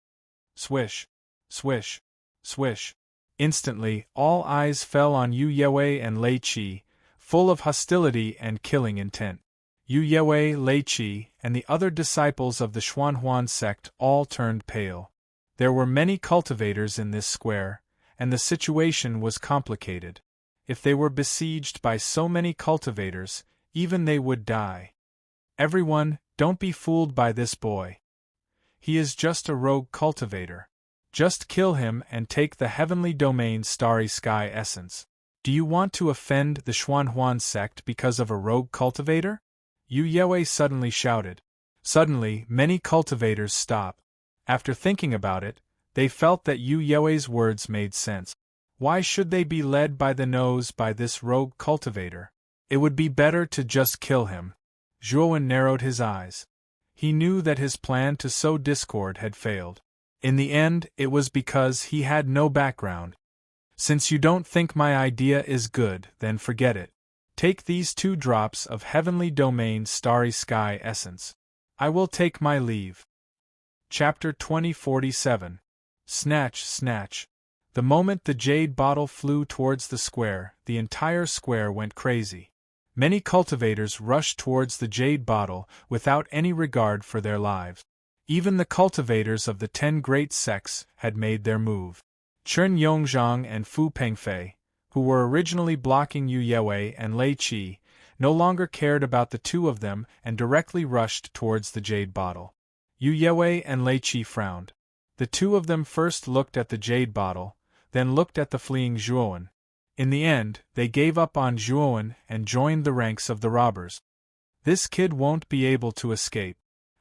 Swish, swish, swish. Instantly, all eyes fell on Yu Yue and Lei Qi, full of hostility and killing intent. Yu Yue, Lei Qi, and the other disciples of the Xuanhuan sect all turned pale. There were many cultivators in this square, and the situation was complicated. If they were besieged by so many cultivators, even they would die. Everyone, don't be fooled by this boy. He is just a rogue cultivator. Just kill him and take the Heavenly Domain Starry Sky essence. Do you want to offend the Xuanhuan sect because of a rogue cultivator? Yu Yue suddenly shouted. Suddenly, many cultivators stopped. After thinking about it, they felt that Yu Yue's words made sense. Why should they be led by the nose by this rogue cultivator? It would be better to just kill him. Zhuowen narrowed his eyes. He knew that his plan to sow discord had failed. In the end, it was because he had no background. Since you don't think my idea is good, then forget it. Take these 2 drops of heavenly domain starry sky essence. I will take my leave. Chapter 2047. Snatch, snatch. The moment the jade bottle flew towards the square, the entire square went crazy. Many cultivators rushed towards the jade bottle without any regard for their lives. Even the cultivators of the 10 great sects had made their move. Chen Yongzhang and Fu Pengfei, who were originally blocking Yu Yewei and Lei Qi, no longer cared about the 2 of them and directly rushed towards the jade bottle. Yu Yewei and Lei Qi frowned. The 2 of them first looked at the jade bottle, then looked at the fleeing Zhuowen. In the end, they gave up on Zhuowen and joined the ranks of the robbers. This kid won't be able to escape.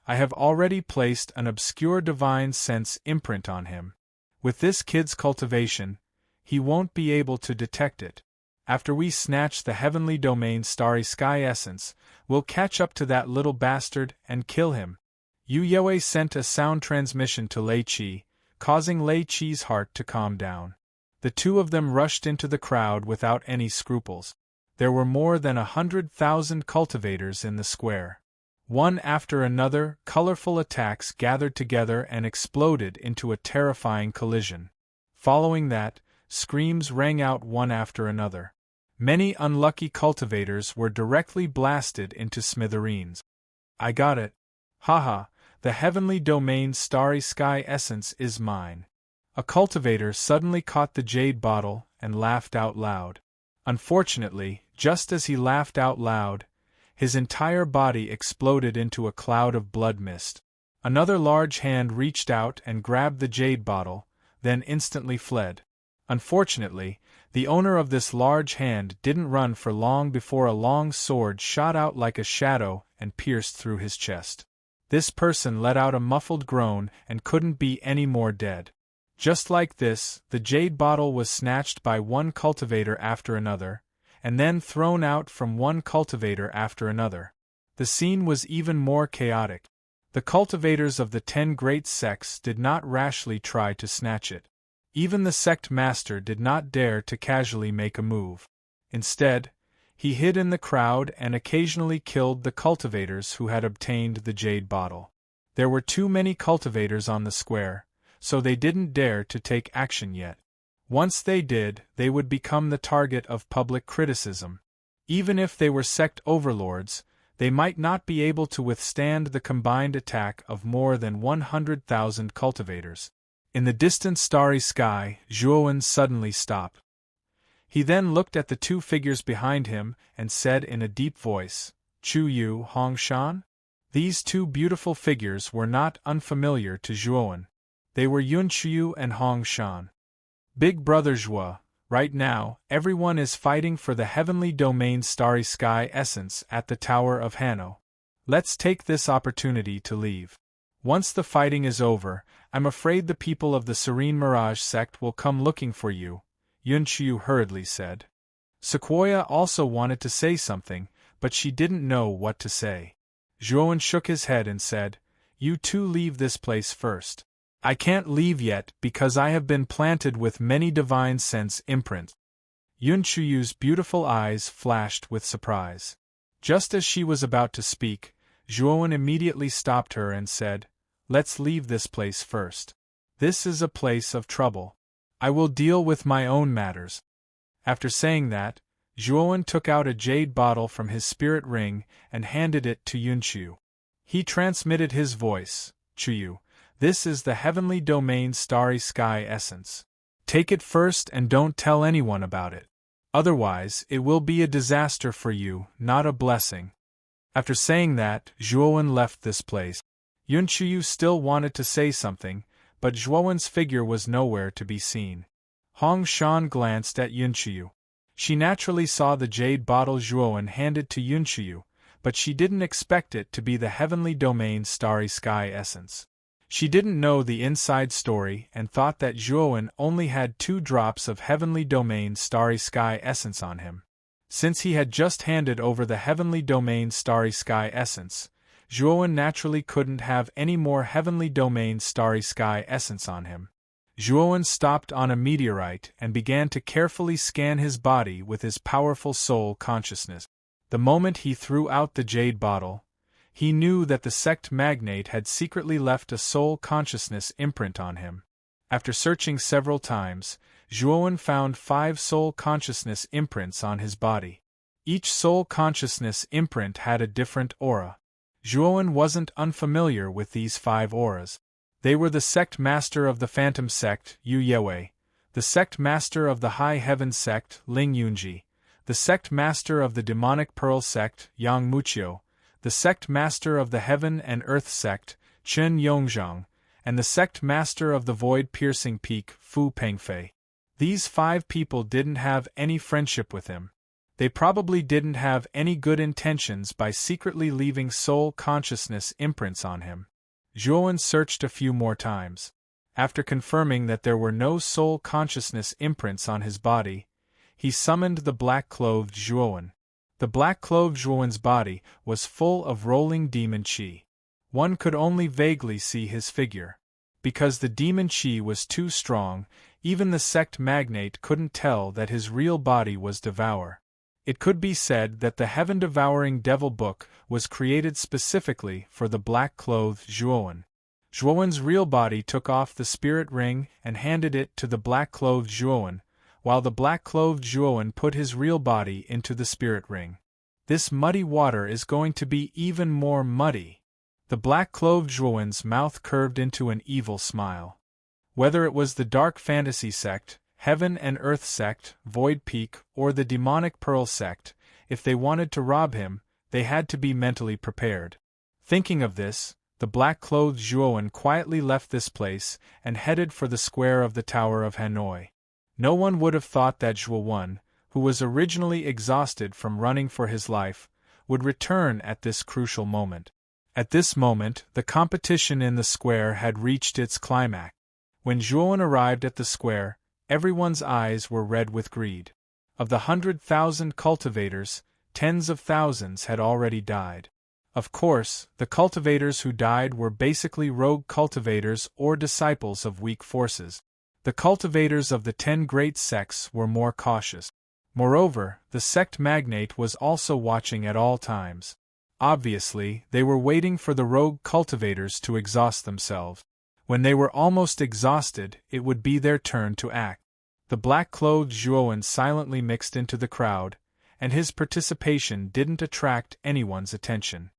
I have already placed an obscure divine sense imprint on him. With this kid's cultivation, he won't be able to detect it. After we snatch the heavenly domain starry sky essence, we'll catch up to that little bastard and kill him. Yu Yewei sent a sound transmission to Lei Qi, causing Lei Qi's heart to calm down. The 2 of them rushed into the crowd without any scruples. There were more than 100,000 cultivators in the square. One after another, colorful attacks gathered together and exploded into a terrifying collision. Following that, screams rang out one after another. Many unlucky cultivators were directly blasted into smithereens. I got it. Haha, the heavenly domain starry sky essence is mine. A cultivator suddenly caught the jade bottle and laughed out loud. Unfortunately, just as he laughed out loud, his entire body exploded into a cloud of blood mist. Another large hand reached out and grabbed the jade bottle, then instantly fled. Unfortunately, the owner of this large hand didn't run for long before a long sword shot out like a shadow and pierced through his chest. This person let out a muffled groan and couldn't be any more dead. Just like this, the jade bottle was snatched by one cultivator after another, and then thrown out from one cultivator after another. The scene was even more chaotic. The cultivators of the 10 great sects did not rashly try to snatch it. Even the sect master did not dare to casually make a move. Instead, he hid in the crowd and occasionally killed the cultivators who had obtained the jade bottle. There were too many cultivators on the square, so they didn't dare to take action yet. Once they did, they would become the target of public criticism. Even if they were sect overlords, they might not be able to withstand the combined attack of more than 100,000 cultivators. In the distant starry sky, Zhuowen suddenly stopped. He then looked at the 2 figures behind him and said in a deep voice, "Chu Yu Hongshan?" These 2 beautiful figures were not unfamiliar to Zhuowen. They were Yunqiu and Hongshan. Big Brother Zhuo, right now, everyone is fighting for the heavenly domain starry sky essence at the Tower of Hanno. Let's take this opportunity to leave. Once the fighting is over, I'm afraid the people of the Serene Mirage sect will come looking for you, Yunqiu hurriedly said. Sequoia also wanted to say something, but she didn't know what to say. Zhuowen shook his head and said, "You 2 leave this place first. I can't leave yet because I have been planted with many divine sense imprints." Yunqiu's beautiful eyes flashed with surprise. Just as she was about to speak, Zhuowen immediately stopped her and said, "Let's leave this place first. This is a place of trouble. I will deal with my own matters." After saying that, Zhuowen took out a jade bottle from his spirit ring and handed it to Yunqiu. He transmitted his voice, "Chuyu, this is the heavenly domain starry sky essence. Take it first and don't tell anyone about it. Otherwise, it will be a disaster for you, not a blessing." After saying that, Zhuowen left this place. Yunqiu still wanted to say something, but Zhuowen's figure was nowhere to be seen. Hong Shan glanced at Yunqiu. She naturally saw the jade bottle Zhuowen handed to Yunqiu, but she didn't expect it to be the heavenly domain starry sky essence. She didn't know the inside story and thought that Zhuowen only had 2 drops of heavenly domain starry sky essence on him. Since he had just handed over the heavenly domain starry sky essence, Zhuowen naturally couldn't have any more heavenly domain starry sky essence on him. Zhuowen stopped on a meteorite and began to carefully scan his body with his powerful soul consciousness. The moment he threw out the jade bottle, he knew that the sect magnate had secretly left a soul consciousness imprint on him. After searching several times, Zhuowen found 5 soul consciousness imprints on his body. Each soul consciousness imprint had a different aura. Zhuowen wasn't unfamiliar with these 5 auras. They were the sect master of the Phantom sect, Yu Yewei, the sect master of the High Heaven sect, Ling Yunji, the sect master of the Demonic Pearl sect, Yang Muqiu, the sect master of the Heaven and Earth sect, Chen Yongzhang, and the sect master of the Void Piercing Peak, Fu Pengfei. These 5 people didn't have any friendship with him. They probably didn't have any good intentions by secretly leaving soul consciousness imprints on him. Zhuowen searched a few more times. After confirming that there were no soul consciousness imprints on his body, he summoned the black-clothed Zhuowen. The black-clothed Zhuowen's body was full of rolling demon qi. One could only vaguely see his figure. Because the demon qi was too strong, even the sect magnate couldn't tell that his real body was Devour. It could be said that the heaven-devouring devil book was created specifically for the black-clothed Zhuowen. Zhuowen's real body took off the spirit ring and handed it to the black-clothed Zhuowen, while the black-clothed Zhuowen put his real body into the spirit ring. This muddy water is going to be even more muddy. The black-clothed Zhuowen's mouth curved into an evil smile. Whether it was the Dark Fantasy sect, Heaven and Earth sect, Void Peak, or the Demonic Pearl sect, if they wanted to rob him, they had to be mentally prepared. Thinking of this, the black-clothed Zhuowen quietly left this place and headed for the square of the Tower of Hanoi. No one would have thought that Zhuowen, who was originally exhausted from running for his life, would return at this crucial moment. At this moment, the competition in the square had reached its climax. When Zhuowen arrived at the square, everyone's eyes were red with greed. Of the 100,000 cultivators, tens of thousands had already died. Of course, the cultivators who died were basically rogue cultivators or disciples of weak forces. The cultivators of the 10 great sects were more cautious. Moreover, the sect magnate was also watching at all times. Obviously, they were waiting for the rogue cultivators to exhaust themselves. When they were almost exhausted, it would be their turn to act. The black-clothed Zhuowen silently mixed into the crowd, and his participation didn't attract anyone's attention.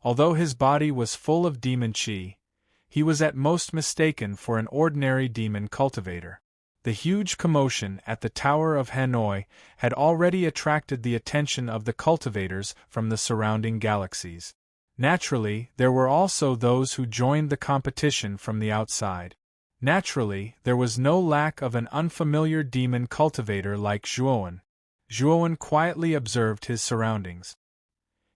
Although his body was full of demon qi, he was at most mistaken for an ordinary demon cultivator. The huge commotion at the Tower of Hanoi had already attracted the attention of the cultivators from the surrounding galaxies. Naturally, there were also those who joined the competition from the outside. Naturally, there was no lack of an unfamiliar demon cultivator like Zhuowen. Zhuowen quietly observed his surroundings.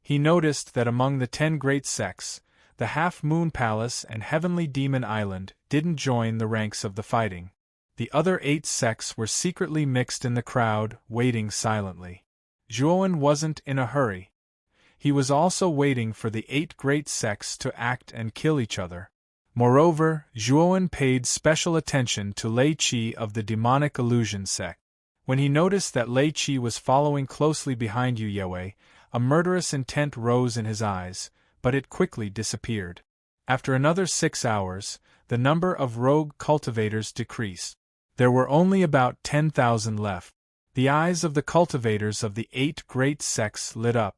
He noticed that among the 10 great sects, the Half-Moon Palace and Heavenly Demon Island didn't join the ranks of the fighting. The other 8 sects were secretly mixed in the crowd, waiting silently. Zhuowen wasn't in a hurry. He was also waiting for the 8 great sects to act and kill each other. Moreover, Zhuowen paid special attention to Lei Qi of the Demonic Illusion sect. When he noticed that Lei Qi was following closely behind Yu Yewei, a murderous intent rose in his eyes, but it quickly disappeared. After another 6 hours, the number of rogue cultivators decreased. There were only about 10,000 left. The eyes of the cultivators of the 8 great sects lit up.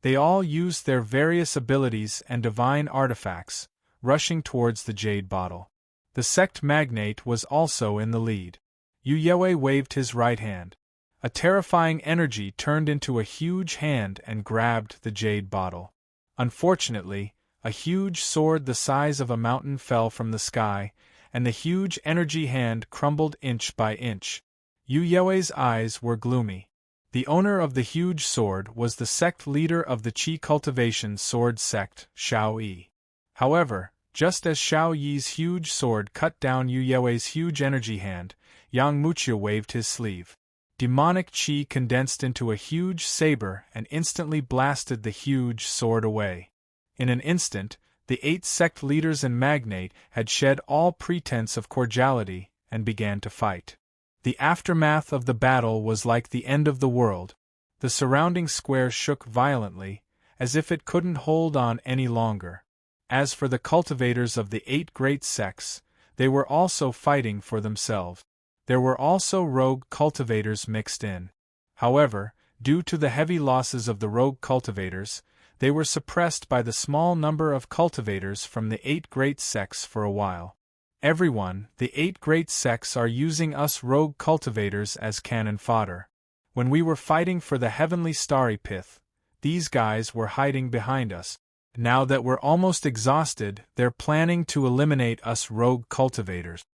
They all used their various abilities and divine artifacts, rushing towards the jade bottle. The sect magnate was also in the lead. Yu Yewei waved his right hand. A terrifying energy turned into a huge hand and grabbed the jade bottle. Unfortunately, a huge sword the size of a mountain fell from the sky, and the huge energy hand crumbled inch by inch. Yu Yewei's eyes were gloomy. The owner of the huge sword was the sect leader of the Qi cultivation sword sect, Shao Yi. However, just as Shao Yi's huge sword cut down Yu Yewei's huge energy hand, Yang Muqiu waved his sleeve. Demonic Qi condensed into a huge saber and instantly blasted the huge sword away. In an instant, the 8 sect leaders and magnate had shed all pretense of cordiality and began to fight. The aftermath of the battle was like the end of the world. The surrounding square shook violently, as if it couldn't hold on any longer. As for the cultivators of the 8 great sects, they were also fighting for themselves. There were also rogue cultivators mixed in. However, due to the heavy losses of the rogue cultivators, they were suppressed by the small number of cultivators from the 8 great sects for a while. Everyone, the 8 great sects are using us rogue cultivators as cannon fodder. When we were fighting for the heavenly starry pith, these guys were hiding behind us. Now that we're almost exhausted, they're planning to eliminate us rogue cultivators.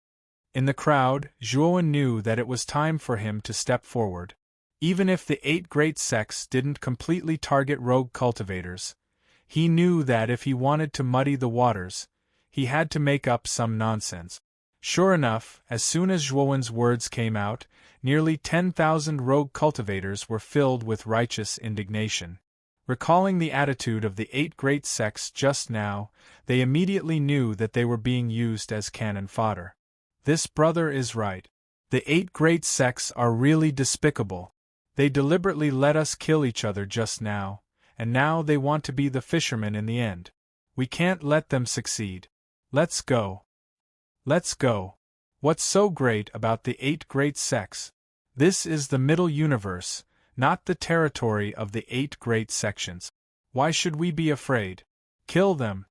In the crowd, Zhuowen knew that it was time for him to step forward. Even if the 8 great sects didn't completely target rogue cultivators, he knew that if he wanted to muddy the waters, he had to make up some nonsense. Sure enough, as soon as Zhuowen's words came out, nearly 10,000 rogue cultivators were filled with righteous indignation. Recalling the attitude of the 8 great sects just now, they immediately knew that they were being used as cannon fodder. This brother is right. The 8 great sects are really despicable. They deliberately let us kill each other just now, and now they want to be the fishermen in the end. We can't let them succeed. Let's go. Let's go. What's so great about the 8 great sects? This is the middle universe, not the territory of the 8 great sections. Why should we be afraid? Kill them.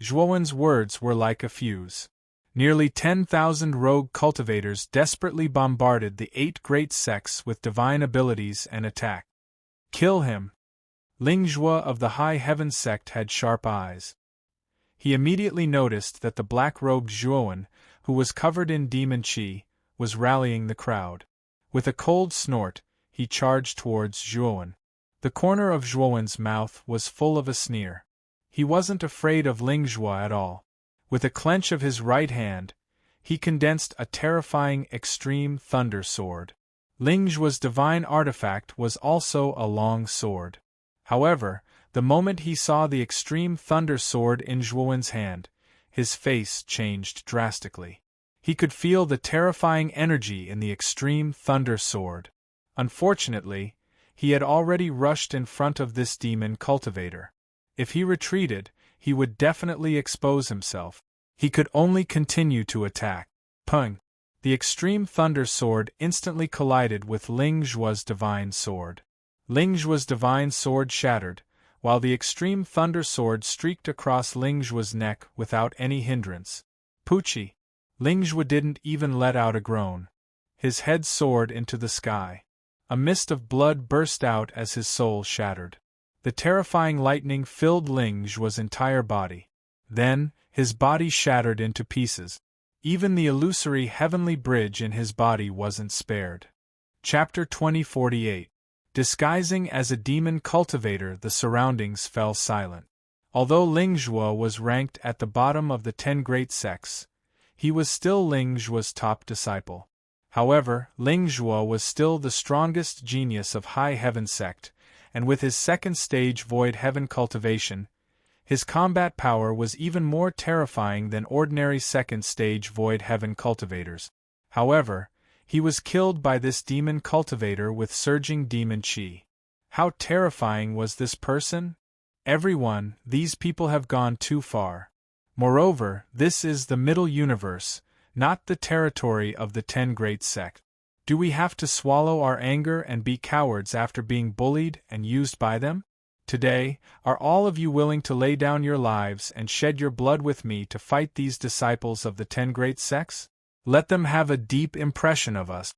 Zhuowen's words were like a fuse. Nearly 10,000 rogue cultivators desperately bombarded the 8 great sects with divine abilities and attack. Kill him. Ling Zhuo of the High Heaven sect had sharp eyes. He immediately noticed that the black-robed Zhuowen, who was covered in demon qi, was rallying the crowd. With a cold snort, he charged towards Zhuowen. The corner of Zhuowen's mouth was full of a sneer. He wasn't afraid of Ling Zhuo at all. With a clench of his right hand, he condensed a terrifying extreme thunder sword. Ling Zhuo's divine artifact was also a long sword. However, the moment he saw the extreme thunder sword in Zhuowen's hand, his face changed drastically. He could feel the terrifying energy in the extreme thunder sword. Unfortunately, he had already rushed in front of this demon cultivator. If he retreated, he would definitely expose himself. He could only continue to attack. Pung! The extreme thunder sword instantly collided with Ling Zhuo's divine sword. Ling Zhuo's divine sword shattered, while the extreme thunder sword streaked across Ling Zhuo's neck without any hindrance. Poochie! Ling Zhuo didn't even let out a groan. His head soared into the sky. A mist of blood burst out as his soul shattered. The terrifying lightning filled Ling Zhuo's entire body. Then, his body shattered into pieces. Even the illusory heavenly bridge in his body wasn't spared. Chapter 2048. Disguising as a demon cultivator, the surroundings fell silent. Although Ling Zhuo was ranked at the bottom of the 10 great sects, he was still Ling Zhuo's top disciple. However, Ling Zhuo was still the strongest genius of High Heaven sect, and with his second stage Void Heaven cultivation, his combat power was even more terrifying than ordinary second stage Void Heaven cultivators. However, he was killed by this demon cultivator with surging demon qi. How terrifying was this person? Everyone, these people have gone too far. Moreover, this is the middle universe, not the territory of the 10 great sects. Do we have to swallow our anger and be cowards after being bullied and used by them? Today, are all of you willing to lay down your lives and shed your blood with me to fight these disciples of the 10 great sects? Let them have a deep impression of us.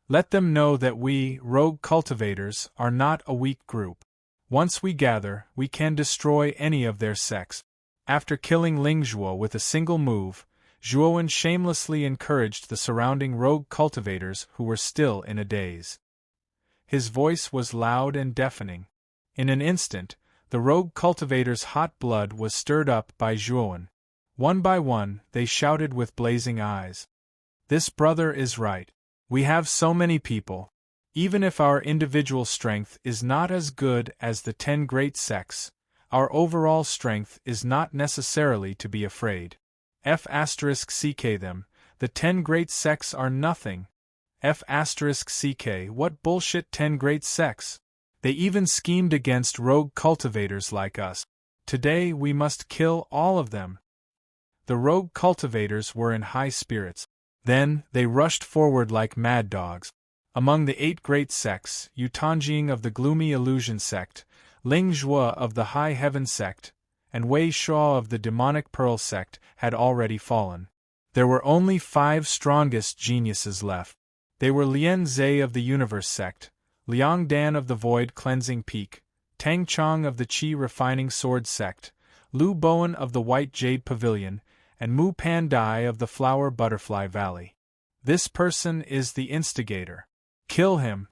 Let them know that we, rogue cultivators, are not a weak group. Once we gather, we can destroy any of their sects. After killing Ling Zhuo with a single move, Zhuowen shamelessly encouraged the surrounding rogue cultivators who were still in a daze. His voice was loud and deafening. In an instant, the rogue cultivators' hot blood was stirred up by Zhuowen. One by one, they shouted with blazing eyes. This brother is right. We have so many people. Even if our individual strength is not as good as the 10 great sects, our overall strength is not necessarily to be afraid. F*ck them, The 10 great sects are nothing. F*ck, what bullshit 10 great sects? They even schemed against rogue cultivators like us. Today we must kill all of them. The rogue cultivators were in high spirits. Then, they rushed forward like mad dogs. Among the 8 great sects, Yu Tanjing of the Gloomy Illusion sect, Ling Zhuo of the High Heaven sect, and Wei Shuo of the Demonic Pearl sect had already fallen. There were only 5 strongest geniuses left. They were Lian Zhe of the Universe sect, Liang Dan of the Void Cleansing Peak, Tang Chong of the Qi Refining Sword sect, Lu Bowen of the White Jade Pavilion, and Mu Pan Dai of the Flower Butterfly Valley. This person is the instigator. Kill him.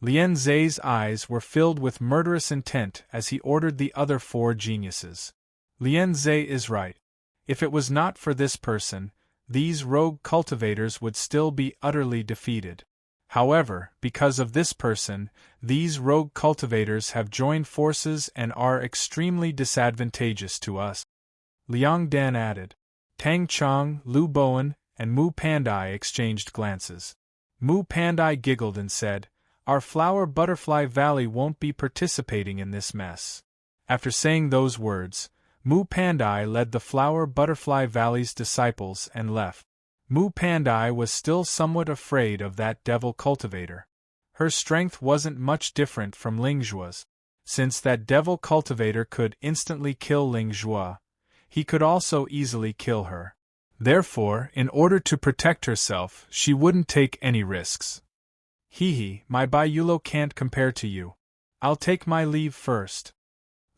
Lian Zhe's eyes were filled with murderous intent as he ordered the other 4 geniuses. Lian Zhe is right. If it was not for this person, these rogue cultivators would still be utterly defeated. However, because of this person, these rogue cultivators have joined forces and are extremely disadvantageous to us. Liang Dan added. Tang Chong, Lu Bowen, and Mu Pandai exchanged glances. Mu Pandai giggled and said, "Our Flower Butterfly Valley won't be participating in this mess." After saying those words, Mu Pandai led the Flower Butterfly Valley's disciples and left. Mu Pandai was still somewhat afraid of that devil cultivator. Her strength wasn't much different from Ling Zhuo's. Since that devil cultivator could instantly kill Ling Zhuo, he could also easily kill her. Therefore, in order to protect herself, she wouldn't take any risks. My Bai Yulo can't compare to you. I'll take my leave first.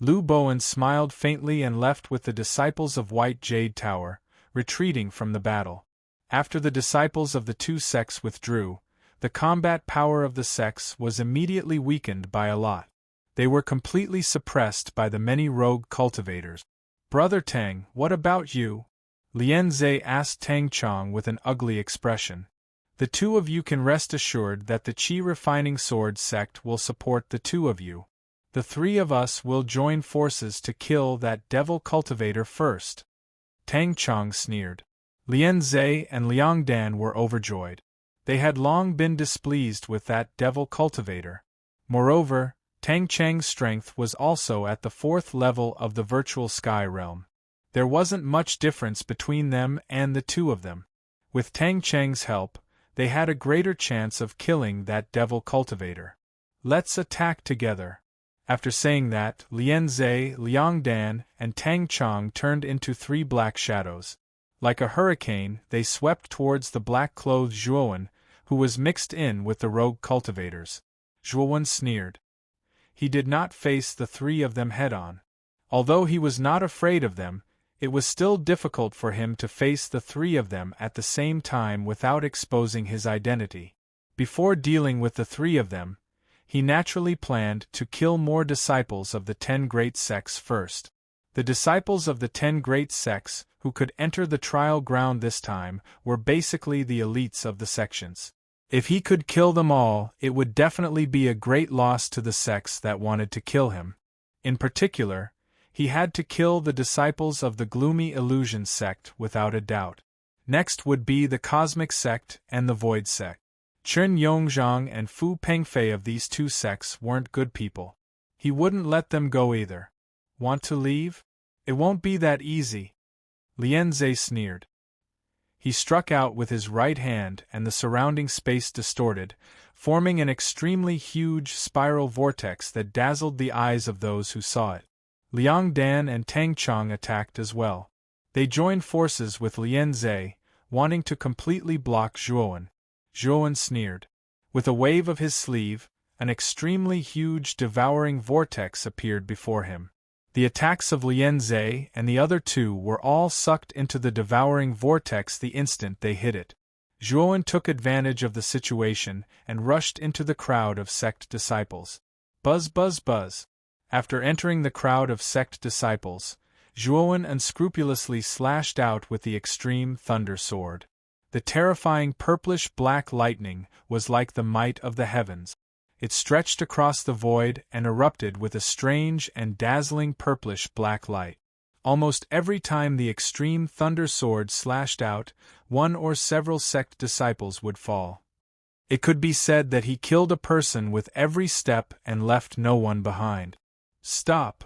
Lu Bowen smiled faintly and left with the disciples of White Jade Tower, retreating from the battle. After the disciples of the 2 sects withdrew, the combat power of the sects was immediately weakened by a lot. They were completely suppressed by the many rogue cultivators. "Brother Tang, what about you?" Lian Zhe asked Tang Chong with an ugly expression. "The 2 of you can rest assured that the Qi Refining Sword sect will support the 2 of you. The 3 of us will join forces to kill that devil cultivator first." Tang Chong sneered. Lian Zhe and Liang Dan were overjoyed. They had long been displeased with that devil cultivator. Moreover, Tang Cheng's strength was also at the 4th level of the virtual sky realm. There wasn't much difference between them and the 2 of them. With Tang Cheng's help, they had a greater chance of killing that devil cultivator. "Let's attack together." After saying that, Lian Zhe, Liang Dan, and Tang Chong turned into 3 black shadows. Like a hurricane, they swept towards the black-clothed Zhuowen, who was mixed in with the rogue cultivators. Zhuowen sneered. He did not face the 3 of them head-on. Although he was not afraid of them, it was still difficult for him to face the 3 of them at the same time without exposing his identity. Before dealing with the 3 of them, he naturally planned to kill more disciples of the 10 great sects first. The disciples of the 10 great sects, who could enter the trial ground this time, were basically the elites of the sections. If he could kill them all, it would definitely be a great loss to the sects that wanted to kill him. In particular, he had to kill the disciples of the Gloomy Illusion sect without a doubt. Next would be the Cosmic sect and the Void sect. Chen Yongzhang and Fu Pengfei of these 2 sects weren't good people. He wouldn't let them go either. Want to leave? It won't be that easy. Lian Zhe sneered. He struck out with his right hand and the surrounding space distorted, forming an extremely huge spiral vortex that dazzled the eyes of those who saw it. Liang Dan and Tang Chong attacked as well. They joined forces with Lian Zhe, wanting to completely block Zhuowen. Zhuowen sneered. With a wave of his sleeve, an extremely huge devouring vortex appeared before him. The attacks of Lian Zhe and the other 2 were all sucked into the devouring vortex the instant they hit it. Zhuowen took advantage of the situation and rushed into the crowd of sect disciples. Buzz buzz buzz. After entering the crowd of sect disciples, Zhuowen unscrupulously slashed out with the extreme thunder sword. The terrifying purplish-black lightning was like the might of the heavens. It stretched across the void and erupted with a strange and dazzling purplish-black light. Almost every time the extreme thunder sword slashed out, one or several sect disciples would fall. It could be said that he killed a person with every step and left no one behind. Stop!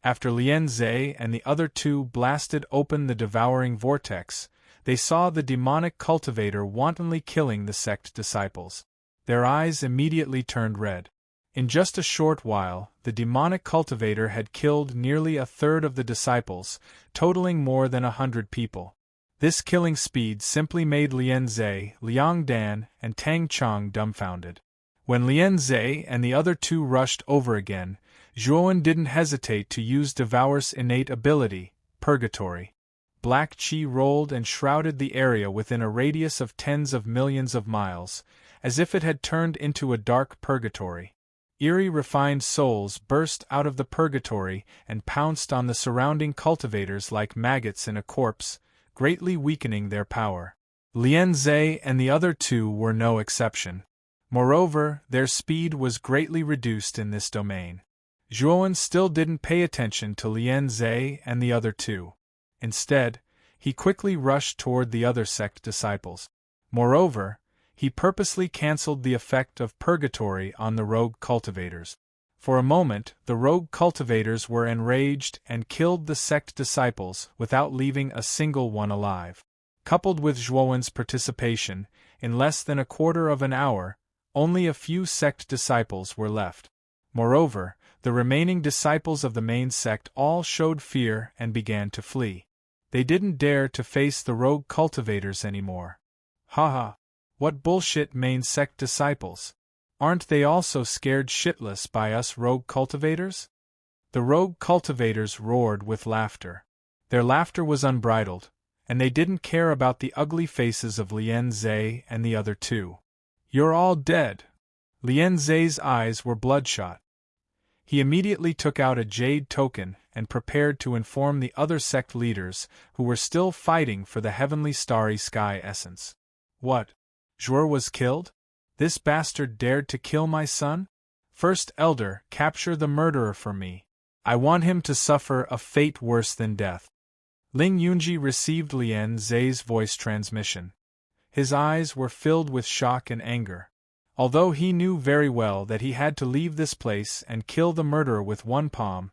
After Lien Zhe and the other two blasted open the devouring vortex, they saw the demonic cultivator wantonly killing the sect disciples. Their eyes immediately turned red. In just a short while, the demonic cultivator had killed nearly a third of the disciples, totaling more than 100 people. This killing speed simply made Lien Zhe, Liang Dan, and Tang Chong dumbfounded. When Lien Zhe and the other two rushed over again, Zhuowen didn't hesitate to use Devour's innate ability, Purgatory. Black Qi rolled and shrouded the area within a radius of tens of millions of miles, as if it had turned into a dark purgatory. Eerie refined souls burst out of the purgatory and pounced on the surrounding cultivators like maggots in a corpse, greatly weakening their power. Lien Zhe and the other two were no exception. Moreover, their speed was greatly reduced in this domain. Zhuowen still didn't pay attention to Lien Zhe and the other two. Instead, he quickly rushed toward the other sect disciples. Moreover, he purposely cancelled the effect of purgatory on the rogue cultivators. For a moment, the rogue cultivators were enraged and killed the sect disciples without leaving a single one alive. Coupled with Zhuowen's participation, in less than a quarter of an hour, only a few sect disciples were left. Moreover, the remaining disciples of the main sect all showed fear and began to flee. They didn't dare to face the rogue cultivators anymore. Haha! What bullshit, main sect disciples! Aren't they also scared shitless by us rogue cultivators? The rogue cultivators roared with laughter. Their laughter was unbridled, and they didn't care about the ugly faces of Lien Zhe and the other two. You're all dead! Lien Zhe's eyes were bloodshot. He immediately took out a jade token and prepared to inform the other sect leaders who were still fighting for the heavenly starry sky essence. What? Zhuor was killed? This bastard dared to kill my son? First Elder, capture the murderer for me. I want him to suffer a fate worse than death. Ling Yunji received Lien Zhe's voice transmission. His eyes were filled with shock and anger. Although he knew very well that he had to leave this place and kill the murderer with one palm,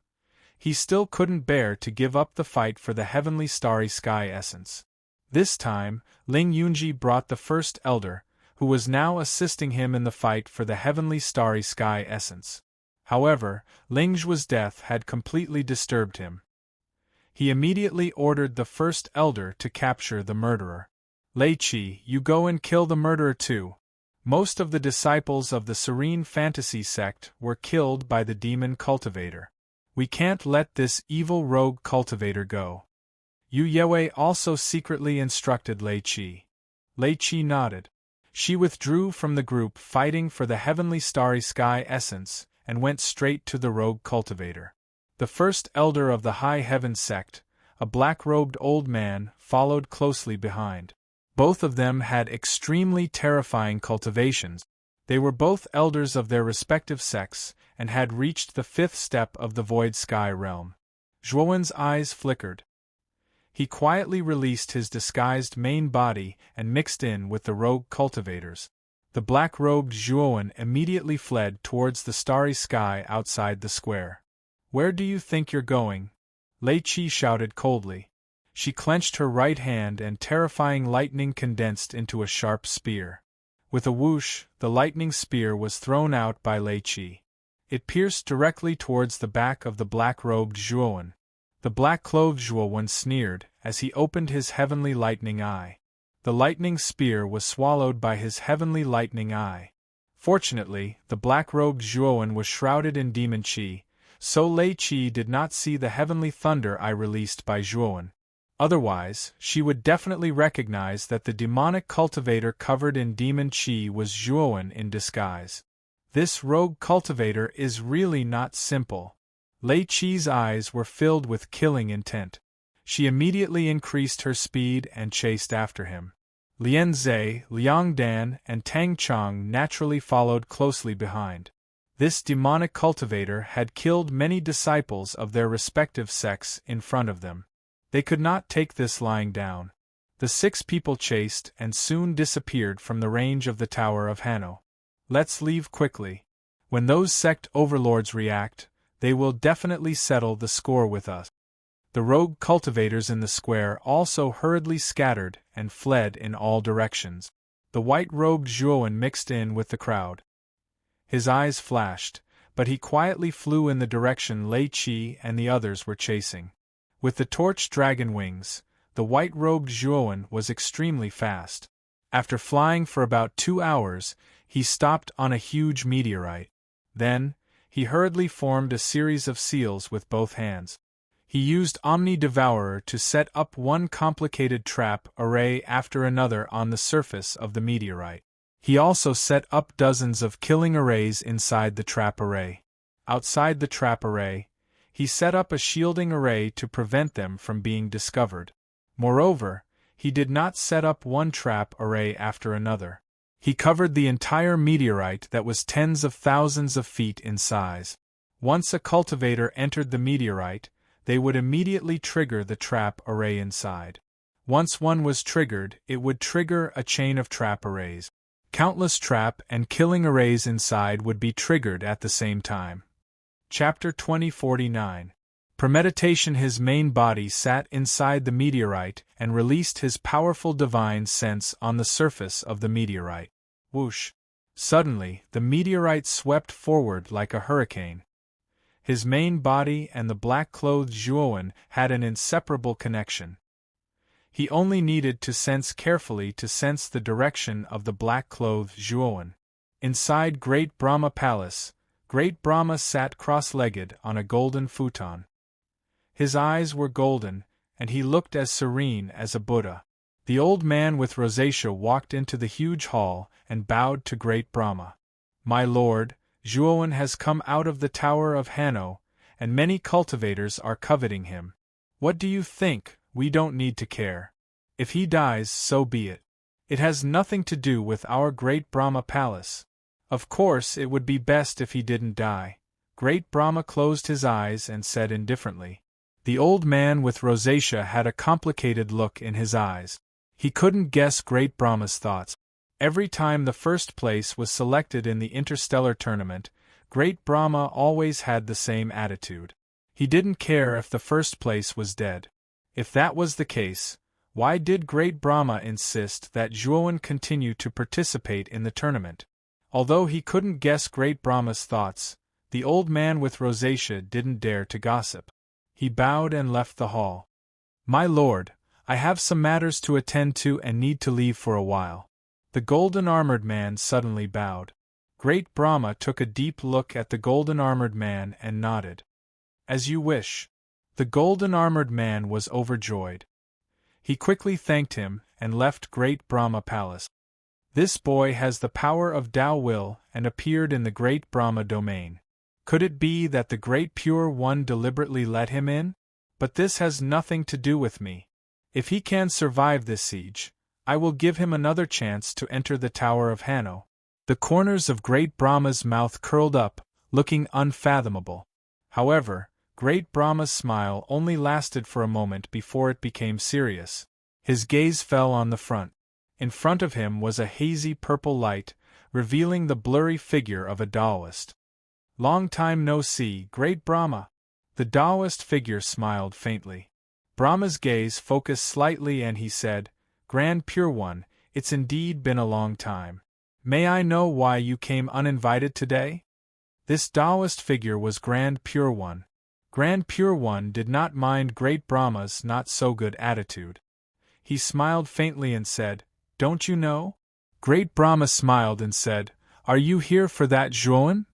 he still couldn't bear to give up the fight for the heavenly starry sky essence. This time, Ling Yunji brought the first elder, who was now assisting him in the fight for the heavenly starry sky essence. However, Ling Zhuo's death had completely disturbed him. He immediately ordered the first elder to capture the murderer. Lei Qi, you go and kill the murderer too. Most of the disciples of the Serene Fantasy sect were killed by the demon cultivator. We can't let this evil rogue cultivator go. Yu Yewei also secretly instructed Lei Qi. Lei Qi nodded. She withdrew from the group fighting for the heavenly starry sky essence and went straight to the rogue cultivator. The first elder of the High Heaven sect, a black-robed old man, followed closely behind. Both of them had extremely terrifying cultivations. They were both elders of their respective sects and had reached the 5th step of the Void Sky realm. Zhuowen's eyes flickered. He quietly released his disguised main body and mixed in with the rogue cultivators. The black-robed Zhuowen immediately fled towards the starry sky outside the square. Where do you think you're going? Lei Qi shouted coldly. She clenched her right hand and terrifying lightning condensed into a sharp spear. With a whoosh, the lightning spear was thrown out by Lei Qi. It pierced directly towards the back of the black-robed Zhuowen. The black-clothed Zhuowen sneered as he opened his heavenly lightning eye. The lightning spear was swallowed by his heavenly lightning eye. Fortunately, the black-robed Zhuowen was shrouded in demon qi, so Lei Qi did not see the heavenly thunder eye released by Zhuowen. Otherwise, she would definitely recognize that the demonic cultivator covered in demon qi was Zhuowen in disguise. This rogue cultivator is really not simple. Lei Qi's eyes were filled with killing intent. She immediately increased her speed and chased after him. Lien Zhe, Liang Dan, and Tang Chong naturally followed closely behind. This demonic cultivator had killed many disciples of their respective sects in front of them. They could not take this lying down. The 6 people chased and soon disappeared from the range of the Tower of Hanno. Let's leave quickly. When those sect overlords react, they will definitely settle the score with us. The rogue cultivators in the square also hurriedly scattered and fled in all directions. The white-robed Zhuowen mixed in with the crowd. His eyes flashed, but he quietly flew in the direction Lei Qi and the others were chasing. With the torch dragon wings, the white-robed Zhuowen was extremely fast. After flying for about 2 hours, he stopped on a huge meteorite. Then, he hurriedly formed a series of seals with both hands. He used Omni Devourer to set up one complicated trap array after another on the surface of the meteorite. He also set up dozens of killing arrays inside the trap array. Outside the trap array, he set up a shielding array to prevent them from being discovered. Moreover, he did not set up one trap array after another. He covered the entire meteorite that was tens of thousands of feet in size. Once a cultivator entered the meteorite, they would immediately trigger the trap array inside. Once one was triggered, it would trigger a chain of trap arrays. Countless trap and killing arrays inside would be triggered at the same time. Chapter 2049. Premeditation. His main body sat inside the meteorite and released his powerful divine sense on the surface of the meteorite. Whoosh! Suddenly, the meteorite swept forward like a hurricane. His main body and the black-clothed Zhuowen had an inseparable connection. He only needed to sense carefully to sense the direction of the black-clothed Zhuowen. Inside Great Brahma Palace, Great Brahma sat cross-legged on a golden futon. His eyes were golden, and he looked as serene as a Buddha. The old man with rosacea walked into the huge hall and bowed to Great Brahma. "My lord, Zhuowen has come out of the Tower of Hanno, and many cultivators are coveting him. What do you think? We don't need to care. If he dies, so be it. It has nothing to do with our Great Brahma Palace. Of course, it would be best if he didn't die." Great Brahma closed his eyes and said indifferently. The old man with rosacea had a complicated look in his eyes. He couldn't guess Great Brahma's thoughts. Every time the first place was selected in the interstellar tournament, Great Brahma always had the same attitude. He didn't care if the first place was dead. If that was the case, why did Great Brahma insist that Zhuowen continue to participate in the tournament? Although he couldn't guess Great Brahma's thoughts, the old man with rosacea didn't dare to gossip. He bowed and left the hall. "My lord, I have some matters to attend to and need to leave for a while." The golden-armored man suddenly bowed. Great Brahma took a deep look at the golden-armored man and nodded. "As you wish." The golden-armored man was overjoyed. He quickly thanked him and left Great Brahma Palace. This boy has the power of Tao Will and appeared in the Great Brahma domain. Could it be that the Great Pure One deliberately let him in? But this has nothing to do with me. If he can survive this siege, I will give him another chance to enter the Tower of Hanno. The corners of Great Brahma's mouth curled up, looking unfathomable. However, Great Brahma's smile only lasted for a moment before it became serious. His gaze fell on the front. In front of him was a hazy purple light, revealing the blurry figure of a Taoist. "Long time no see, Great Brahma." The Taoist figure smiled faintly. Brahma's gaze focused slightly and he said, "Grand Pure One, it's indeed been a long time. May I know why you came uninvited today?" This Taoist figure was Grand Pure One. Grand Pure One did not mind Great Brahma's not-so-good attitude. He smiled faintly and said, "Don't you know?" Great Brahma smiled and said, "Are you here for that Zhuowen?"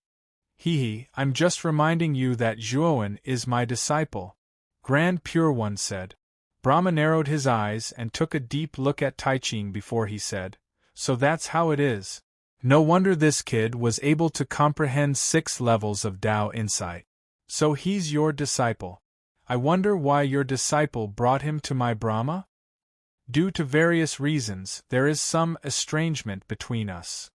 "Hee, I'm just reminding you that Zhuowen is my disciple," Grand Pure One said. Brahma narrowed his eyes and took a deep look at Taiching before he said, "So that's how it is. No wonder this kid was able to comprehend 6 levels of Tao insight. So he's your disciple. I wonder why your disciple brought him to my Brahma? Due to various reasons, there is some estrangement between us.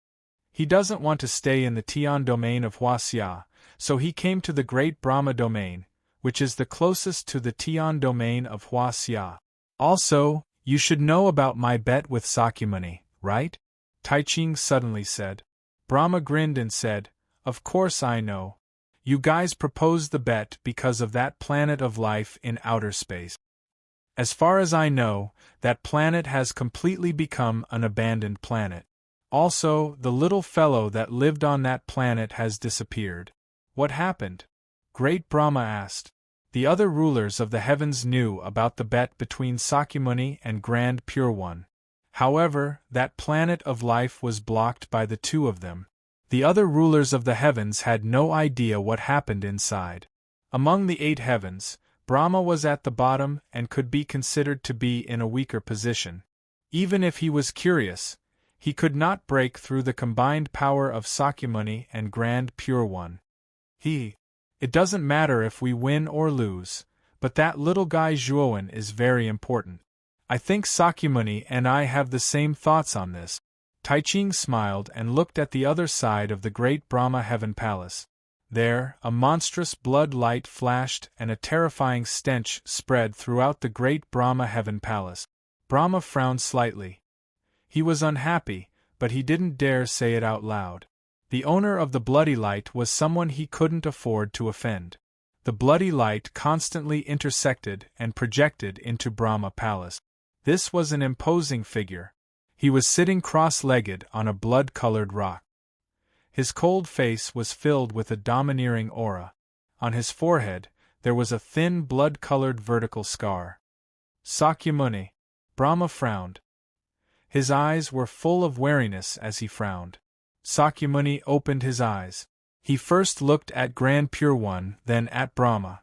He doesn't want to stay in the Tian domain of Huaxia, so he came to the Great Brahma domain, which is the closest to the Tian domain of Huaxia. Also, you should know about my bet with Sakyamuni, right? Taiching suddenly said. Brahma grinned and said, Of course I know. You guys proposed the bet because of that planet of life in outer space. As far as I know, that planet has completely become an abandoned planet. Also, the little fellow that lived on that planet has disappeared. What happened? Great Brahma asked. The other rulers of the heavens knew about the bet between Sakyamuni and Grand Pure One. However, that planet of life was blocked by the two of them. The other rulers of the heavens had no idea what happened inside. Among the 8 heavens, Brahma was at the bottom and could be considered to be in a weaker position. Even if he was curious, he could not break through the combined power of Sakyamuni and Grand Pure One. It doesn't matter if we win or lose, but that little guy Zhuowen is very important. I think Sakyamuni and I have the same thoughts on this. Taiching smiled and looked at the other side of the great Brahma Heaven Palace. There, a monstrous blood light flashed and a terrifying stench spread throughout the great Brahma Heaven Palace. Brahma frowned slightly. He was unhappy, but he didn't dare say it out loud. The owner of the bloody light was someone he couldn't afford to offend. The bloody light constantly intersected and projected into Brahma Palace. This was an imposing figure. He was sitting cross-legged on a blood-colored rock. His cold face was filled with a domineering aura. On his forehead, there was a thin blood-colored vertical scar. Sakyamuni. Brahma frowned. His eyes were full of wariness as he frowned. Sakyamuni opened his eyes. He first looked at Grand Pure One, then at Brahma.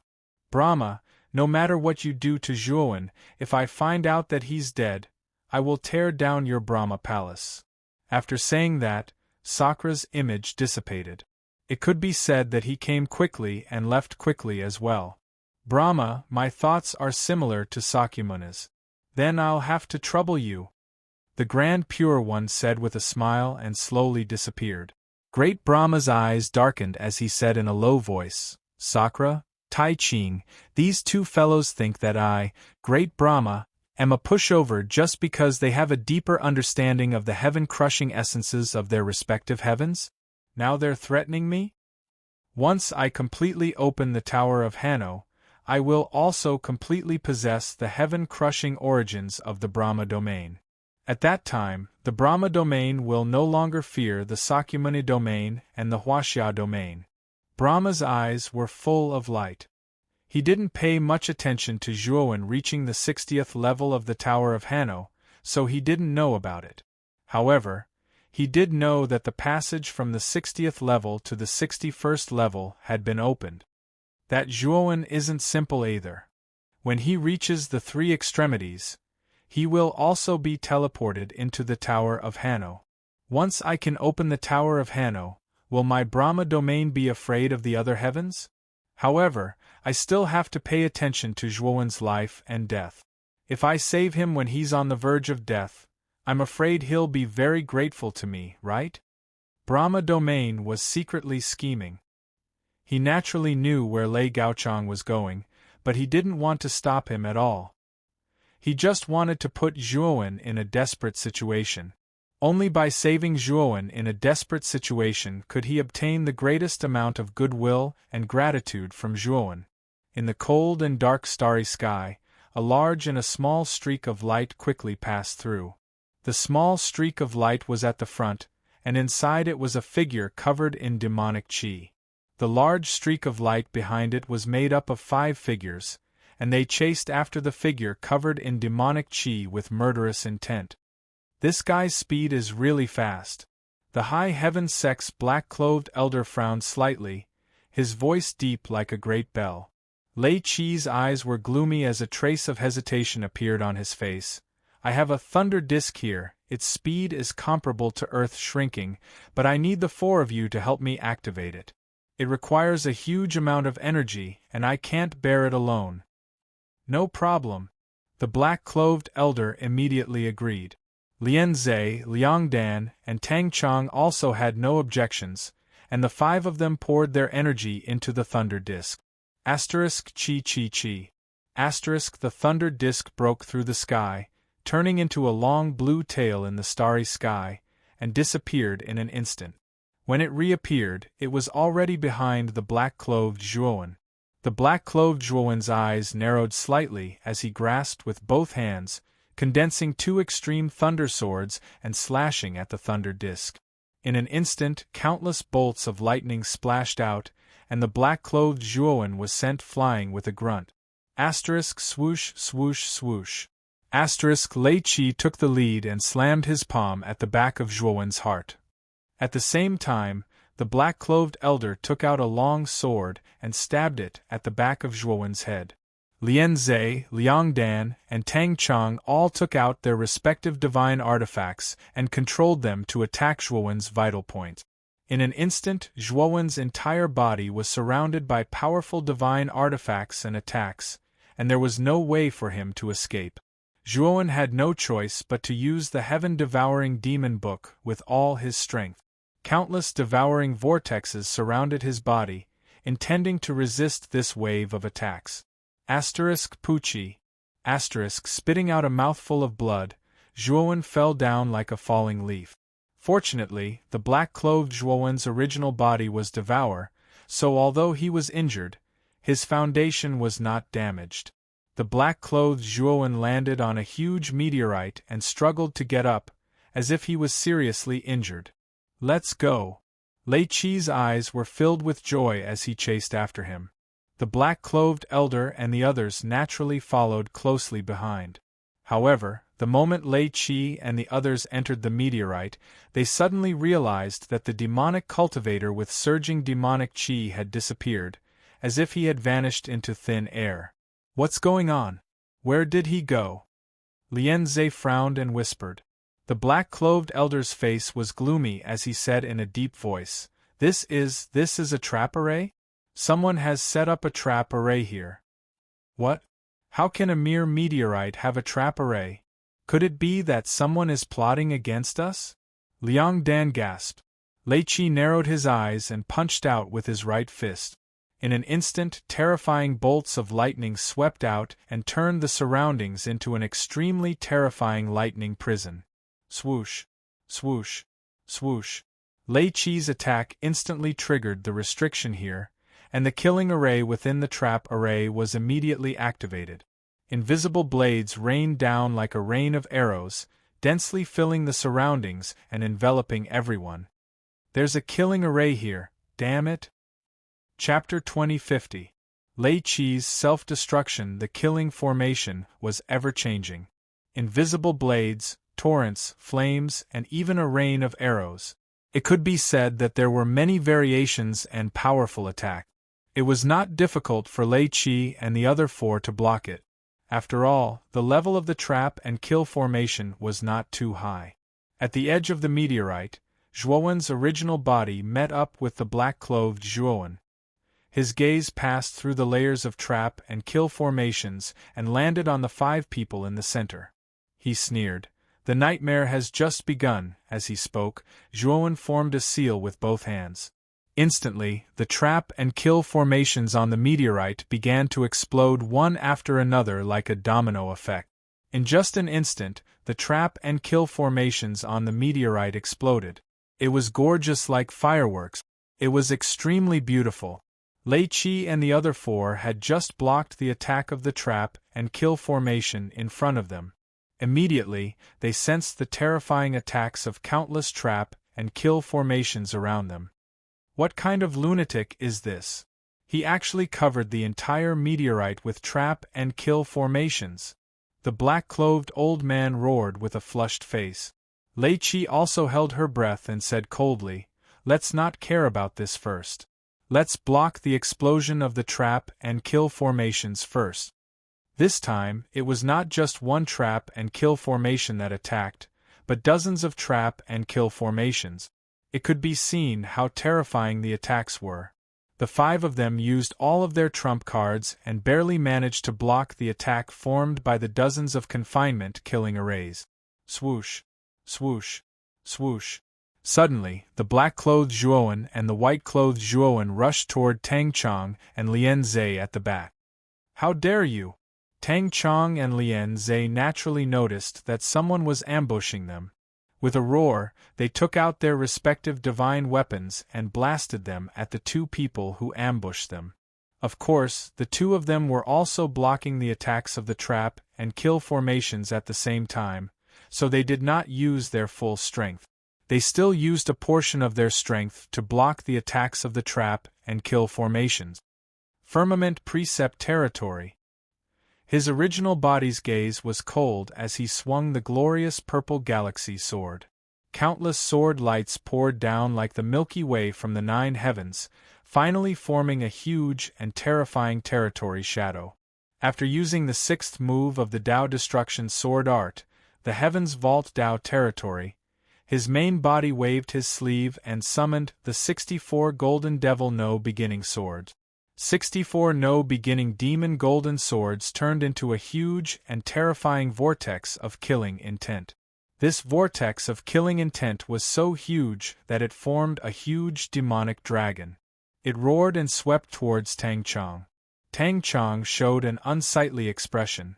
Brahma, no matter what you do to Zhuowen, if I find out that he's dead, I will tear down your Brahma Palace. After saying that, Sakra's image dissipated. It could be said that he came quickly and left quickly as well. Brahma, my thoughts are similar to Sakyamuni's. Then I'll have to trouble you. The Grand Pure One said with a smile and slowly disappeared. Great Brahma's eyes darkened as he said in a low voice, Sakra, Taiching, these two fellows think that I, Great Brahma, am a pushover just because they have a deeper understanding of the heaven-crushing essences of their respective heavens? Now they're threatening me? Once I completely open the Tower of Hanno, I will also completely possess the heaven-crushing origins of the Brahma domain. At that time, the Brahma domain will no longer fear the Sakyamuni domain and the Huaxia domain. Brahma's eyes were full of light. He didn't pay much attention to Zhuowen reaching the 60th level of the Tower of Hanno, so he didn't know about it. However, he did know that the passage from the 60th level to the 61st level had been opened. That Zhuowen isn't simple either. When he reaches the 3 extremities, he will also be teleported into the Tower of Hanno. Once I can open the Tower of Hanno, will my Brahma domain be afraid of the other heavens? However, I still have to pay attention to Zhuowen's life and death. If I save him when he's on the verge of death, I'm afraid he'll be very grateful to me, right? Brahma domain was secretly scheming. He naturally knew where Lei Gaochang was going, but he didn't want to stop him at all. He just wanted to put Zhuowen in a desperate situation. Only by saving Zhuowen in a desperate situation could he obtain the greatest amount of goodwill and gratitude from Zhuowen. In the cold and dark starry sky, a large and a small streak of light quickly passed through. The small streak of light was at the front, and inside it was a figure covered in demonic qi. The large streak of light behind it was made up of 5 figures, and they chased after the figure covered in demonic qi with murderous intent. This guy's speed is really fast. The high heaven sex black-clothed elder frowned slightly, his voice deep like a great bell. Lei Qi's eyes were gloomy as a trace of hesitation appeared on his face. I have a thunder disk here, its speed is comparable to Earth shrinking, but I need the 4 of you to help me activate it. It requires a huge amount of energy, and I can't bear it alone. No problem. The black-clothed elder immediately agreed. Lian Zhe, Liang Dan, and Tang Chong also had no objections, and the 5 of them poured their energy into the thunder disk. Asterisk chi chi chi. Asterisk the thunder disk broke through the sky, turning into a long blue tail in the starry sky, and disappeared in an instant. When it reappeared, it was already behind the black-clothed Zhuowen. The black-clothed Zhuowen's eyes narrowed slightly as he grasped with both hands, condensing two extreme thunder swords and slashing at the thunder disk. In an instant, countless bolts of lightning splashed out, and the black-clothed Zhuowen was sent flying with a grunt. Asterisk swoosh swoosh swoosh. Asterisk Lei Qi took the lead and slammed his palm at the back of Zhuowen's heart. At the same time, the black-clothed elder took out a long sword and stabbed it at the back of Zhuowen's head. Lian Zhe, Liang Dan, and Tang Chong all took out their respective divine artifacts and controlled them to attack Zhuowen's vital point. In an instant, Zhuowen's entire body was surrounded by powerful divine artifacts and attacks, and there was no way for him to escape. Zhuowen had no choice but to use the heaven-devouring demon book with all his strength. Countless devouring vortexes surrounded his body, intending to resist this wave of attacks. Asterisk Pucci. Asterisk spitting out a mouthful of blood, Zhuowen fell down like a falling leaf. Fortunately, the black-clothed Zhuowen's original body was devour, so although he was injured, his foundation was not damaged. The black-clothed Zhuowen landed on a huge meteorite and struggled to get up, as if he was seriously injured. "Let's go." Lei Qi's eyes were filled with joy as he chased after him. The black-clothed elder and the others naturally followed closely behind. However, the moment Lei Qi and the others entered the meteorite, they suddenly realized that the demonic cultivator with surging demonic qi had disappeared, as if he had vanished into thin air. "What's going on? Where did he go?" Lian Zhe frowned and whispered. The black-clothed elder's face was gloomy as he said in a deep voice, This is a trap array? Someone has set up a trap array here." "What? How can a mere meteorite have a trap array? Could it be that someone is plotting against us?" Liang Dan gasped. Lei Qi narrowed his eyes and punched out with his right fist. In an instant, terrifying bolts of lightning swept out and turned the surroundings into an extremely terrifying lightning prison. Swoosh, swoosh, swoosh. Lei Qi's attack instantly triggered the restriction here, and the killing array within the trap array was immediately activated. Invisible blades rained down like a rain of arrows, densely filling the surroundings and enveloping everyone. "There's a killing array here, damn it!" Chapter 2050. Lei Qi's self-destruction. The killing formation was ever-changing. Invisible blades, torrents, flames, and even a rain of arrows. It could be said that there were many variations and powerful attacks. It was not difficult for Lei Qi and the other four to block it. After all, the level of the trap and kill formation was not too high. At the edge of the meteorite, Zhuowen's original body met up with the black-clothed Zhuowen. His gaze passed through the layers of trap and kill formations and landed on the 5 people in the center. He sneered. "The nightmare has just begun." As he spoke, Zhuowen formed a seal with both hands. Instantly, the trap and kill formations on the meteorite began to explode one after another like a domino effect. In just an instant, the trap and kill formations on the meteorite exploded. It was gorgeous like fireworks. It was extremely beautiful. Lei Qi and the other 4 had just blocked the attack of the trap and kill formation in front of them. Immediately, they sensed the terrifying attacks of countless trap and kill formations around them. What kind of lunatic is this? He actually covered the entire meteorite with trap and kill formations. The black-clothed old man roared with a flushed face. Lei Qi also held her breath and said coldly, "Let's not care about this first. Let's block the explosion of the trap and kill formations first." This time, it was not just one trap and kill formation that attacked, but dozens of trap and kill formations. It could be seen how terrifying the attacks were. The 5 of them used all of their trump cards and barely managed to block the attack formed by the dozens of confinement killing arrays. Swoosh, swoosh, swoosh. Suddenly, the black-clothed Zhuowen and the white-clothed Zhuowen rushed toward Tang Chong and Lian Zhe at the back. "How dare you!" Tang Chong and Lian Zhe naturally noticed that someone was ambushing them. With a roar, they took out their respective divine weapons and blasted them at the two people who ambushed them. Of course, the two of them were also blocking the attacks of the trap and kill formations at the same time, so they did not use their full strength. They still used a portion of their strength to block the attacks of the trap and kill formations. Firmament Precept Territory. His original body's gaze was cold as he swung the glorious purple galaxy sword. Countless sword lights poured down like the Milky Way from the 9 heavens, finally forming a huge and terrifying territory shadow. After using the 6th move of the Tao Destruction Sword Art, the Heavens Vault Tao Territory, his main body waved his sleeve and summoned the 64 Golden Devil No Beginning Swords. 64 No Beginning Demon Golden Swords turned into a huge and terrifying vortex of killing intent. This vortex of killing intent was so huge that it formed a huge demonic dragon. It roared and swept towards Tang Chong. Tang Chong showed an unsightly expression.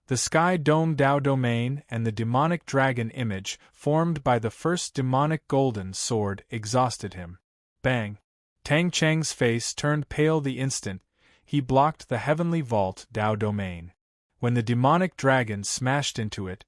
The Sky Dome Tao Domain and the demonic dragon image formed by the first demonic golden sword exhausted him. Bang! Tang Chang's face turned pale the instant he blocked the heavenly vault Tao Domain. When the demonic dragon smashed into it,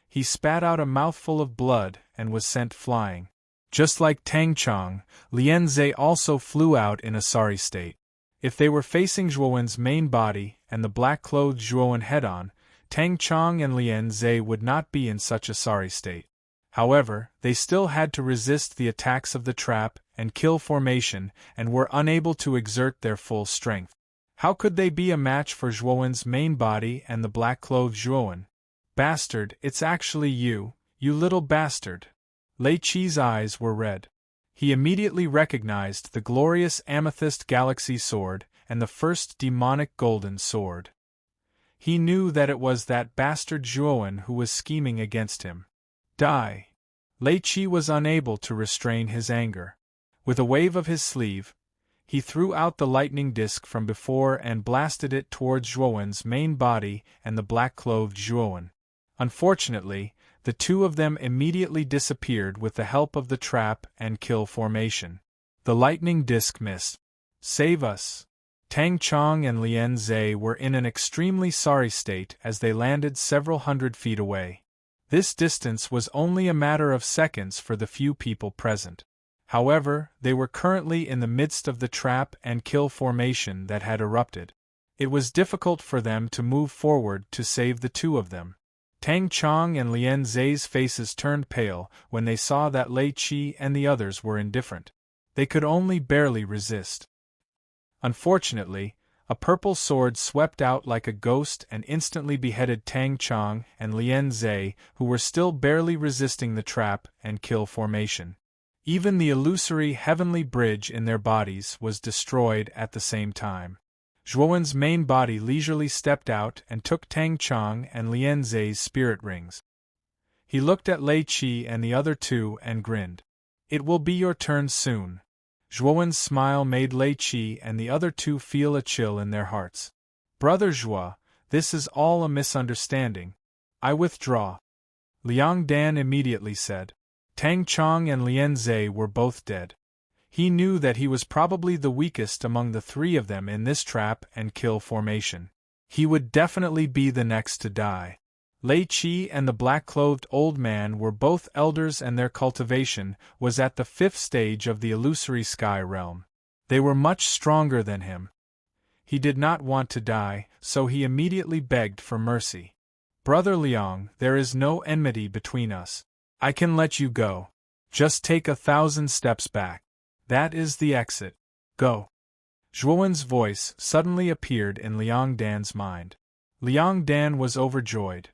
he spat out a mouthful of blood and was sent flying. Just like Tang Chong, Lian Zhe also flew out in a sorry state. If they were facing Zhuowen's main body and the black-clothed Zhuowen head-on, Tang Chong and Lian Zhe would not be in such a sorry state. However, they still had to resist the attacks of the trap and kill formation and were unable to exert their full strength. How could they be a match for Zhuowen's main body and the black-clothed Zhuowen? "Bastard, it's actually you, you little bastard." Lei Qi's eyes were red. He immediately recognized the glorious amethyst galaxy sword and the first demonic golden sword. He knew that it was that bastard Zhuowen who was scheming against him. Die! Lei Qi was unable to restrain his anger. With a wave of his sleeve, he threw out the lightning disk from before and blasted it towards Zhuowen's main body and the black-clothed Zhuowen. Unfortunately, the two of them immediately disappeared with the help of the trap and kill formation. The lightning disk missed. "Save us!" Tang Chong and Lian Zhe were in an extremely sorry state as they landed several hundred feet away. This distance was only a matter of seconds for the few people present. However, they were currently in the midst of the trap and kill formation that had erupted. It was difficult for them to move forward to save the two of them. Tang Chong and Lian Zhe's faces turned pale when they saw that Lei Qi and the others were indifferent. They could only barely resist. Unfortunately, a purple sword swept out like a ghost and instantly beheaded Tang Chong and Lian Zhe, who were still barely resisting the trap and kill formation. Even the illusory heavenly bridge in their bodies was destroyed at the same time. Zhuowen's main body leisurely stepped out and took Tang Chong and Lian Zhe's spirit rings. He looked at Lei Qi and the other two and grinned. "It will be your turn soon." Zhuowen's smile made Lei Qi and the other two feel a chill in their hearts. "Brother Zhuo, this is all a misunderstanding. I withdraw." Liang Dan immediately said. Tang Chong and Lian Zhe were both dead. He knew that he was probably the weakest among the three of them in this trap and kill formation. He would definitely be the next to die. Lei Qi and the black-clothed old man were both elders and their cultivation was at the 5th stage of the illusory sky realm. They were much stronger than him. He did not want to die, so he immediately begged for mercy. "Brother Liang, there is no enmity between us. I can let you go. Just take 1,000 steps back. That is the exit. Go." Zhuowen's voice suddenly appeared in Liang Dan's mind. Liang Dan was overjoyed.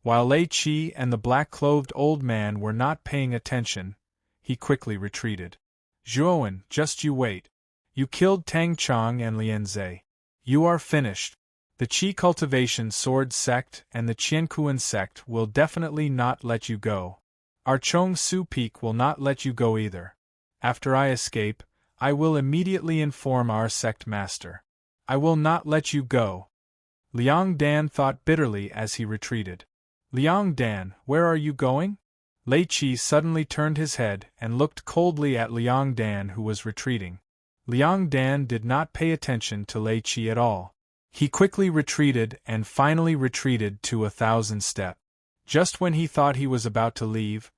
While Lei Qi and the black-clothed old man were not paying attention, he quickly retreated. "Zhuowen, just you wait. You killed Tang Chong and Lian Zhe. You are finished. The Qi Cultivation Sword Sect and the Qiankuan Sect will definitely not let you go. Our Chong Su Peak will not let you go either. After I escape, I will immediately inform our sect master. I will not let you go. Liang Dan thought bitterly as he retreated. Liang Dan, where are you going? Lei Qi suddenly turned his head and looked coldly at Liang Dan, who was retreating. Liang Dan did not pay attention to Lei Qi at all. He quickly retreated and finally retreated to 1,000 steps. Just when he thought he was about to leave,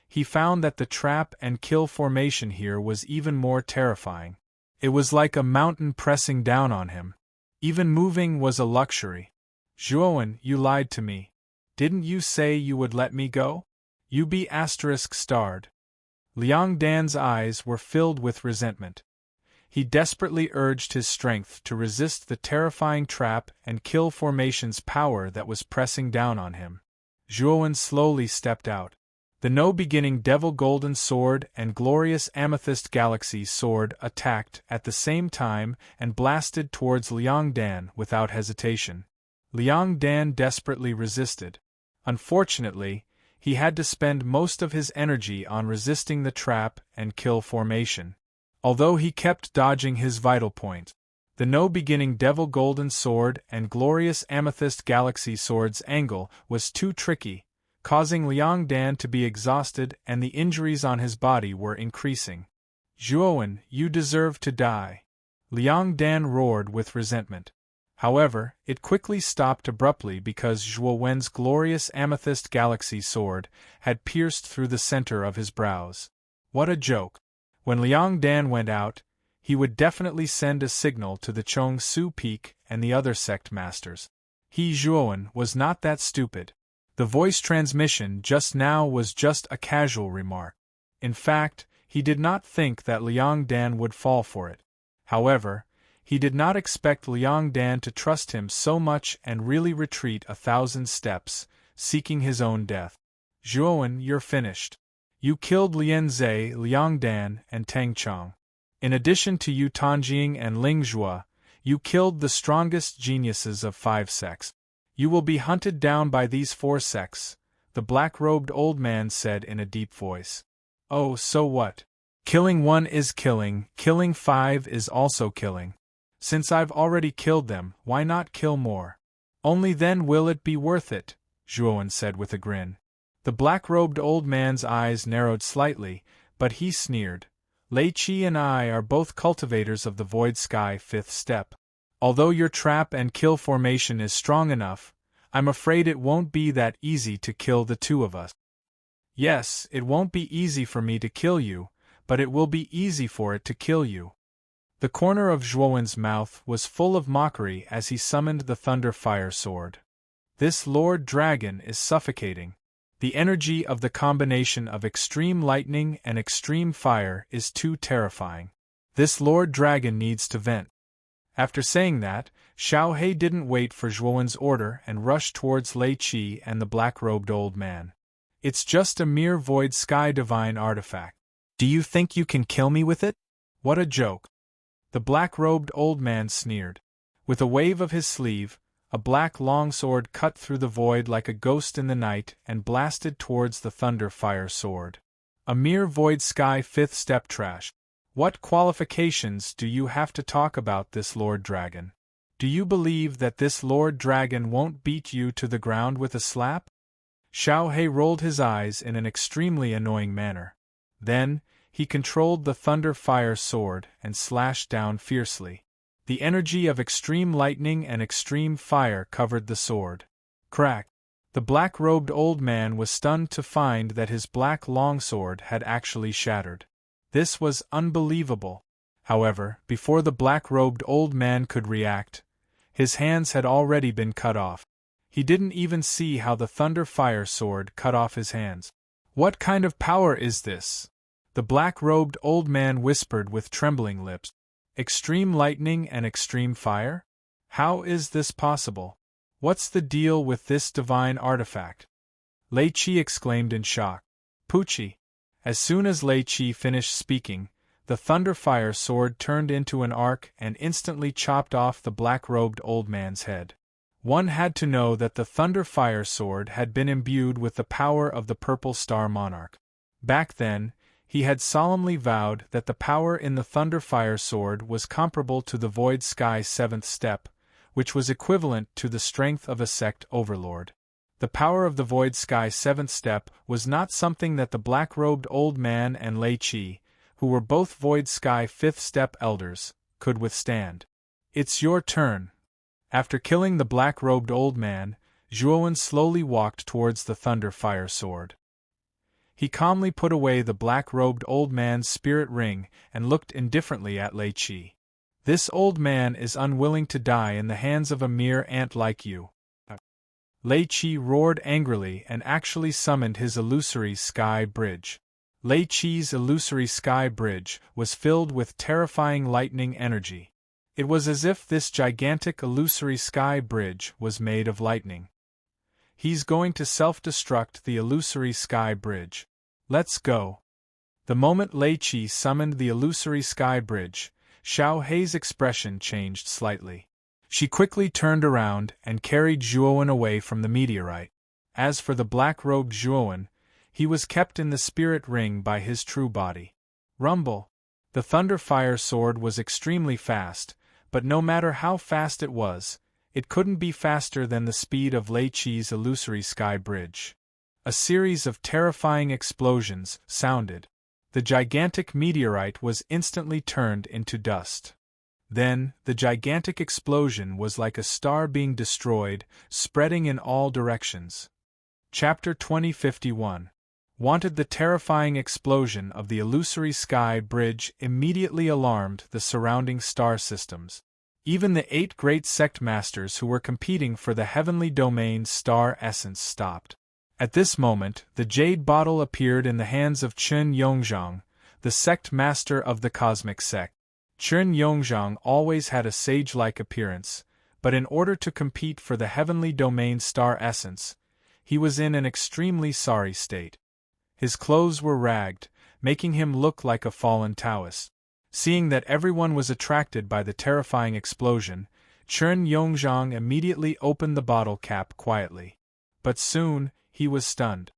he found that the trap and kill formation here was even more terrifying. It was like a mountain pressing down on him. Even moving was a luxury. Zhuowen, you lied to me. Didn't you say you would let me go? You be ****. Liang Dan's eyes were filled with resentment. He desperately urged his strength to resist the terrifying trap and kill formation's power that was pressing down on him. Zhuowen slowly stepped out. The no-beginning Devil Golden Sword and Glorious Amethyst Galaxy Sword attacked at the same time and blasted towards Liang Dan without hesitation. Liang Dan desperately resisted. Unfortunately, he had to spend most of his energy on resisting the trap and kill formation. Although he kept dodging his vital point, the no-beginning Devil Golden Sword and Glorious Amethyst Galaxy Sword's angle was too tricky, causing Liang Dan to be exhausted, and the injuries on his body were increasing. Zhuowen, you deserve to die. Liang Dan roared with resentment. However, it quickly stopped abruptly because Zhuowen's Glorious Amethyst Galaxy Sword had pierced through the center of his brows. What a joke! When Liang Dan went out, he would definitely send a signal to the Chong Su Peak and the other sect masters. He, Zhuowen, was not that stupid. The voice transmission just now was just a casual remark. In fact, he did not think that Liang Dan would fall for it. However, he did not expect Liang Dan to trust him so much and really retreat 1,000 steps, seeking his own death. Zhuowen, you're finished. You killed Lian Zhe, Liang Dan, and Tang Chong. In addition to Yu Tanjing and Ling Zhua, you killed the strongest geniuses of 5 sects. You will be hunted down by these 4 sects, the black-robed old man said in a deep voice. Oh, so what? Killing 1 is killing 5 is also killing. Since I've already killed them, why not kill more? Only then will it be worth it, Zhuowen said with a grin. The black-robed old man's eyes narrowed slightly, but he sneered. Lei Qi and I are both cultivators of the Void Sky 5th step. Although your trap and kill formation is strong enough, I'm afraid it won't be that easy to kill the 2 of us. Yes, it won't be easy for me to kill you, but it will be easy for it to kill you. The corner of Zhuowen's mouth was full of mockery as he summoned the Thunder Fire Sword. This Lord Dragon is suffocating. The energy of the combination of extreme lightning and extreme fire is too terrifying. This Lord Dragon needs to vent. After saying that, Xiao He didn't wait for Zhuowen's order and rushed towards Lei Qi and the black-robed old man. It's just a mere Void Sky divine artifact. Do you think you can kill me with it? What a joke. The black-robed old man sneered. With a wave of his sleeve, a black longsword cut through the void like a ghost in the night and blasted towards the Thunder Fire Sword. A mere Void Sky 5th step trash. What qualifications do you have to talk about this Lord Dragon? Do you believe that this Lord Dragon won't beat you to the ground with a slap? Xiao He rolled his eyes in an extremely annoying manner. Then, he controlled the Thunder Fire Sword and slashed down fiercely. The energy of extreme lightning and extreme fire covered the sword. Crack! The black-robed old man was stunned to find that his black longsword had actually shattered. This was unbelievable. However, before the black-robed old man could react, his hands had already been cut off. He didn't even see how the Thunder Fire Sword cut off his hands. What kind of power is this? The black-robed old man whispered with trembling lips. Extreme lightning and extreme fire? How is this possible? What's the deal with this divine artifact? Lei Qi exclaimed in shock. Pucci! As soon as Lei Qi finished speaking, the Thunder Fire Sword turned into an arc and instantly chopped off the black-robed old man's head. One had to know that the Thunder Fire Sword had been imbued with the power of the Purple Star Monarch. Back then, he had solemnly vowed that the power in the Thunderfire sword was comparable to the Void Sky 7th step, which was equivalent to the strength of a sect overlord. The power of the Void Sky 7th step was not something that the black-robed old man and Lei Qi, who were both Void Sky 5th step elders, could withstand. It's your turn. After killing the black-robed old man, Zhuowen slowly walked towards the Thunderfire sword. He calmly put away the black-robed old man's spirit ring and looked indifferently at Lei Qi. This old man is unwilling to die in the hands of a mere ant like you. Lei Qi roared angrily and actually summoned his illusory sky bridge. Lei Qi's illusory sky bridge was filled with terrifying lightning energy. It was as if this gigantic illusory sky bridge was made of lightning. He's going to self-destruct the illusory sky bridge. Let's go. The moment Lei Qi summoned the illusory sky bridge, Xiao Hei's expression changed slightly. She quickly turned around and carried Zhuowen away from the meteorite. As for the black-robed Zhuowen, he was kept in the spirit ring by his true body. Rumble! The Thunderfire sword was extremely fast, but no matter how fast it was, it couldn't be faster than the speed of Lei Qi's illusory sky bridge. A series of terrifying explosions sounded. The gigantic meteorite was instantly turned into dust. Then, the gigantic explosion was like a star being destroyed, spreading in all directions. Chapter 2051 Wanted. The terrifying explosion of the illusory sky bridge immediately alarmed the surrounding star systems. Even the 8 great sect masters who were competing for the heavenly domain's star essence stopped. At this moment, the jade bottle appeared in the hands of Chen Yongzhang, the sect master of the cosmic sect. Chen Yongzhang always had a sage-like appearance, but in order to compete for the heavenly domain's star essence, he was in an extremely sorry state. His clothes were ragged, making him look like a fallen Taoist. Seeing that everyone was attracted by the terrifying explosion, Chen Yongzhang immediately opened the bottle cap quietly. But soon, he was stunned.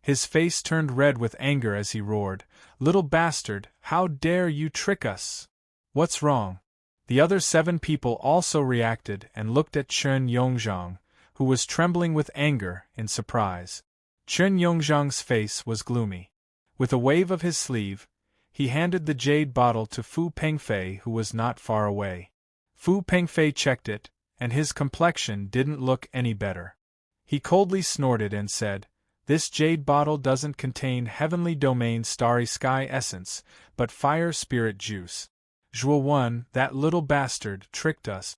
His face turned red with anger as he roared, "Little bastard, how dare you trick us? What's wrong?" The other 7 people also reacted and looked at Chen Yongzhang, who was trembling with anger and surprise. Chen Yongzhang's face was gloomy. With a wave of his sleeve, he handed the jade bottle to Fu Pengfei, who was not far away. Fu Pengfei checked it, and his complexion didn't look any better. He coldly snorted and said, "This jade bottle doesn't contain heavenly domain starry sky essence, but fire spirit juice. Zhuowen, that little bastard, tricked us."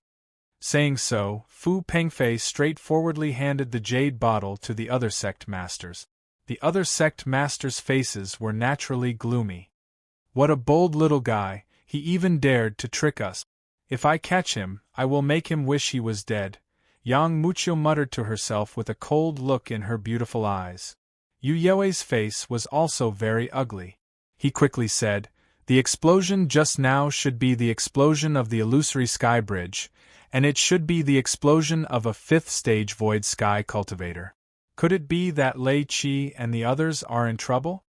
Saying so, Fu Pengfei straightforwardly handed the jade bottle to the other sect masters. The other sect masters' faces were naturally gloomy. "What a bold little guy, he even dared to trick us. If I catch him, I will make him wish he was dead," Yang Muqiu muttered to herself with a cold look in her beautiful eyes. Yu Yue's face was also very ugly. He quickly said, "The explosion just now should be the explosion of the illusory sky bridge, and it should be the explosion of a 5th stage void sky cultivator. Could it be that Lei Qi and the others are in trouble?"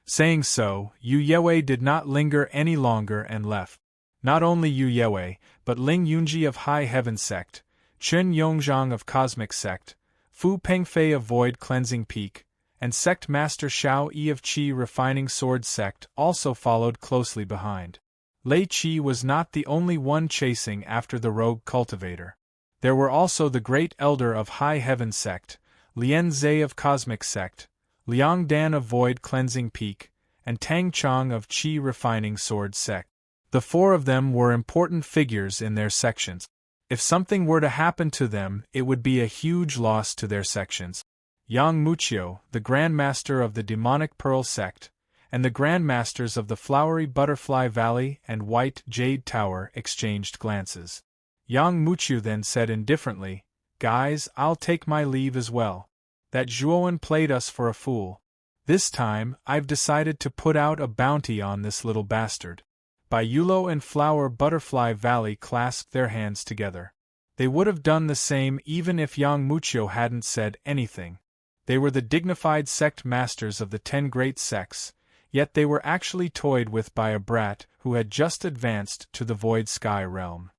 Saying so, Yu Yue did not linger any longer and left. Not only Yu Yue, but Ling Yunji of High Heaven Sect, Chen Yongzhang of Cosmic Sect, Fu Pengfei of Void Cleansing Peak, and Sect Master Xiao Yi of Qi Refining Sword Sect also followed closely behind. Lei Qi was not the only one chasing after the rogue cultivator. There were also the Great Elder of High Heaven Sect, Lian Zhe of Cosmic Sect, Liang Dan of Void Cleansing Peak, and Tang Chong of Qi Refining Sword Sect. The 4 of them were important figures in their sections. If something were to happen to them, it would be a huge loss to their sections. Yang Muqiu, the Grandmaster of the Demonic Pearl Sect, and the Grandmasters of the Flowery Butterfly Valley and White Jade Tower exchanged glances. Yang Muqiu then said indifferently, "Guys, I'll take my leave as well. That Zhuowen played us for a fool. This time, I've decided to put out a bounty on this little bastard." Bai Yulo and Flower Butterfly Valley clasped their hands together. They would have done the same even if Yang Muqiu hadn't said anything. They were the dignified sect masters of the 10 great sects, yet they were actually toyed with by a brat who had just advanced to the void sky realm.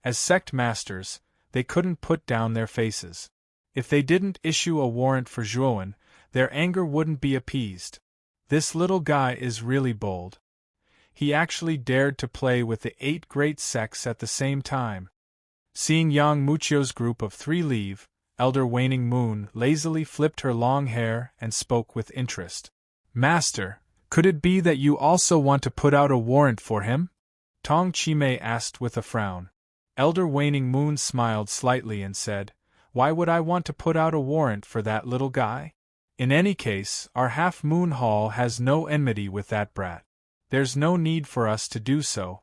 As sect masters, they couldn't put down their faces. If they didn't issue a warrant for Zhuowen, their anger wouldn't be appeased. This little guy is really bold. He actually dared to play with the 8 great sects at the same time. Seeing Yang Muchio's group of 3 leave, Elder Waning Moon lazily flipped her long hair and spoke with interest. Master, could it be that you also want to put out a warrant for him? Tong Chimei asked with a frown. Elder Waning Moon smiled slightly and said, Why would I want to put out a warrant for that little guy? In any case, our half-moon hall has no enmity with that brat. There's no need for us to do so.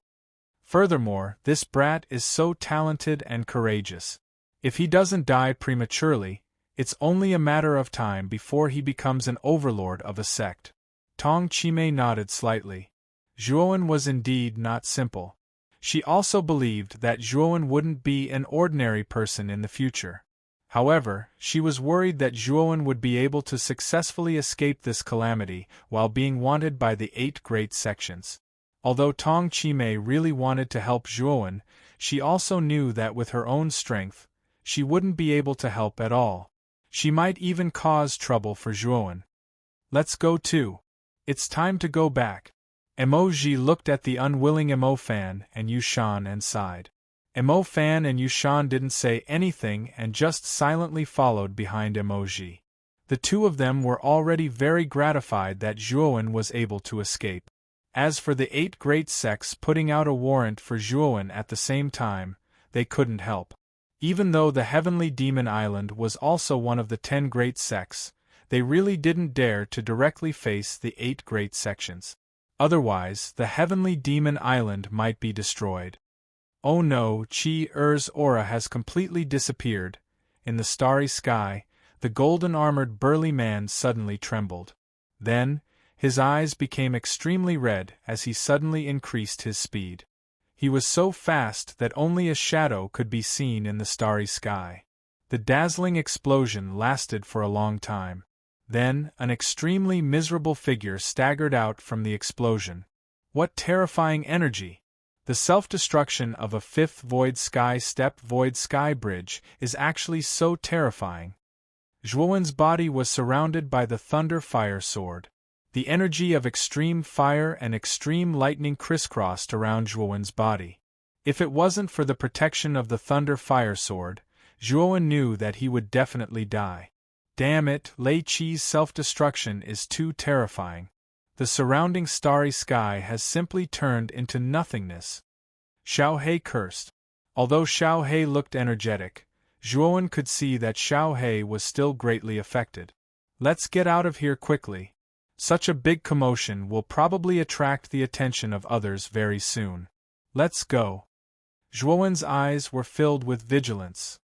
Furthermore, this brat is so talented and courageous. If he doesn't die prematurely, it's only a matter of time before he becomes an overlord of a sect. Tong Chimei nodded slightly. Zhuowen was indeed not simple. She also believed that Zhuowen wouldn't be an ordinary person in the future. However, she was worried that Zhuowen would be able to successfully escape this calamity while being wanted by the 8 great sections. Although Tong Chimei really wanted to help Zhuowen, she also knew that with her own strength, she wouldn't be able to help at all. She might even cause trouble for Zhuowen. Let's go too. It's time to go back. Emoji looked at the unwilling Emo Fan and Yushan and sighed. Emo Fan and Yushan didn't say anything and just silently followed behind Emoji. The two of them were already very gratified that Zhuowen was able to escape. As for the 8 great sects putting out a warrant for Zhuowen at the same time, they couldn't help. Even though the Heavenly Demon Island was also one of the 10 great sects, they really didn't dare to directly face the 8 great sections. Otherwise, the Heavenly Demon Island might be destroyed. Oh no, Chi-Er's aura has completely disappeared. In the starry sky, the golden-armored burly man suddenly trembled. Then, his eyes became extremely red as he suddenly increased his speed. He was so fast that only a shadow could be seen in the starry sky. The dazzling explosion lasted for a long time. Then, an extremely miserable figure staggered out from the explosion. What terrifying energy! The self-destruction of a 5th Void Sky Step Void Sky Bridge is actually so terrifying. Zhuowen's body was surrounded by the Thunder Fire Sword. The energy of extreme fire and extreme lightning crisscrossed around Zhuowen's body. If it wasn't for the protection of the Thunder Fire Sword, Zhuowen knew that he would definitely die. Damn it, Lei Qi's self-destruction is too terrifying. The surrounding starry sky has simply turned into nothingness. Xiao He cursed. Although Xiao He looked energetic, Zhuowen could see that Xiao He was still greatly affected. Let's get out of here quickly. Such a big commotion will probably attract the attention of others very soon. Let's go. Zhuowen's eyes were filled with vigilance.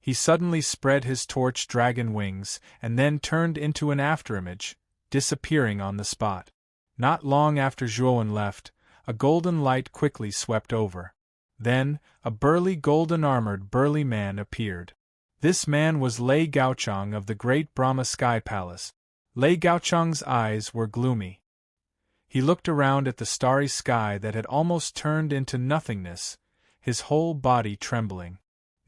He suddenly spread his torch dragon wings and then turned into an afterimage, disappearing on the spot. Not long after Zhuowen left, a golden light quickly swept over. Then, a burly golden-armored burly man appeared. This man was Lei Gaochang of the Great Brahma Sky Palace. Lei Gaochang's eyes were gloomy. He looked around at the starry sky that had almost turned into nothingness, his whole body trembling.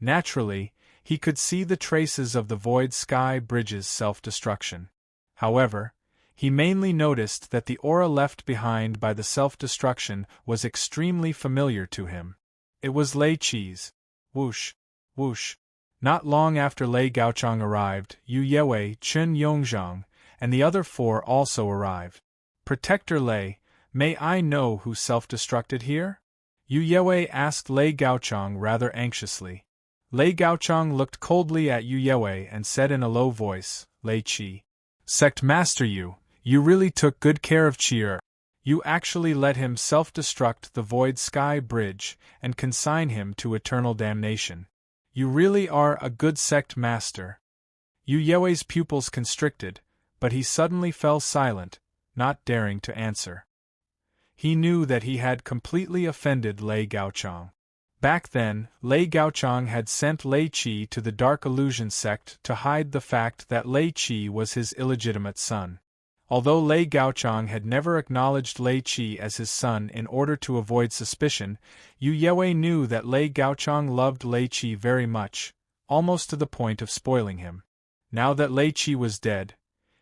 Naturally, he could see the traces of the Void Sky Bridge's self-destruction. However, he mainly noticed that the aura left behind by the self-destruction was extremely familiar to him. It was Lei Qi's. Whoosh, whoosh. Not long after Lei Gaochang arrived, Yu Yewei, Chen Yongzhang, and the other 4 also arrived. Protector Lei, may I know who self-destructed here? Yu Yewei asked Lei Gaochang rather anxiously. Lei Gaochang looked coldly at Yu Yewei and said in a low voice, Lei Qi. Sect Master Yu, you really took good care of Qi. You actually let him self-destruct the Void Sky Bridge and consign him to eternal damnation. You really are a good sect master. Yu Yewei's pupils constricted, but he suddenly fell silent, not daring to answer. He knew that he had completely offended Lei Gaochang. Back then, Lei Gaochang had sent Lei Qi to the Dark Illusion sect to hide the fact that Lei Qi was his illegitimate son. Although Lei Gaochang had never acknowledged Lei Qi as his son in order to avoid suspicion, Yu Yue knew that Lei Gaochang loved Lei Qi very much, almost to the point of spoiling him. Now that Lei Qi was dead,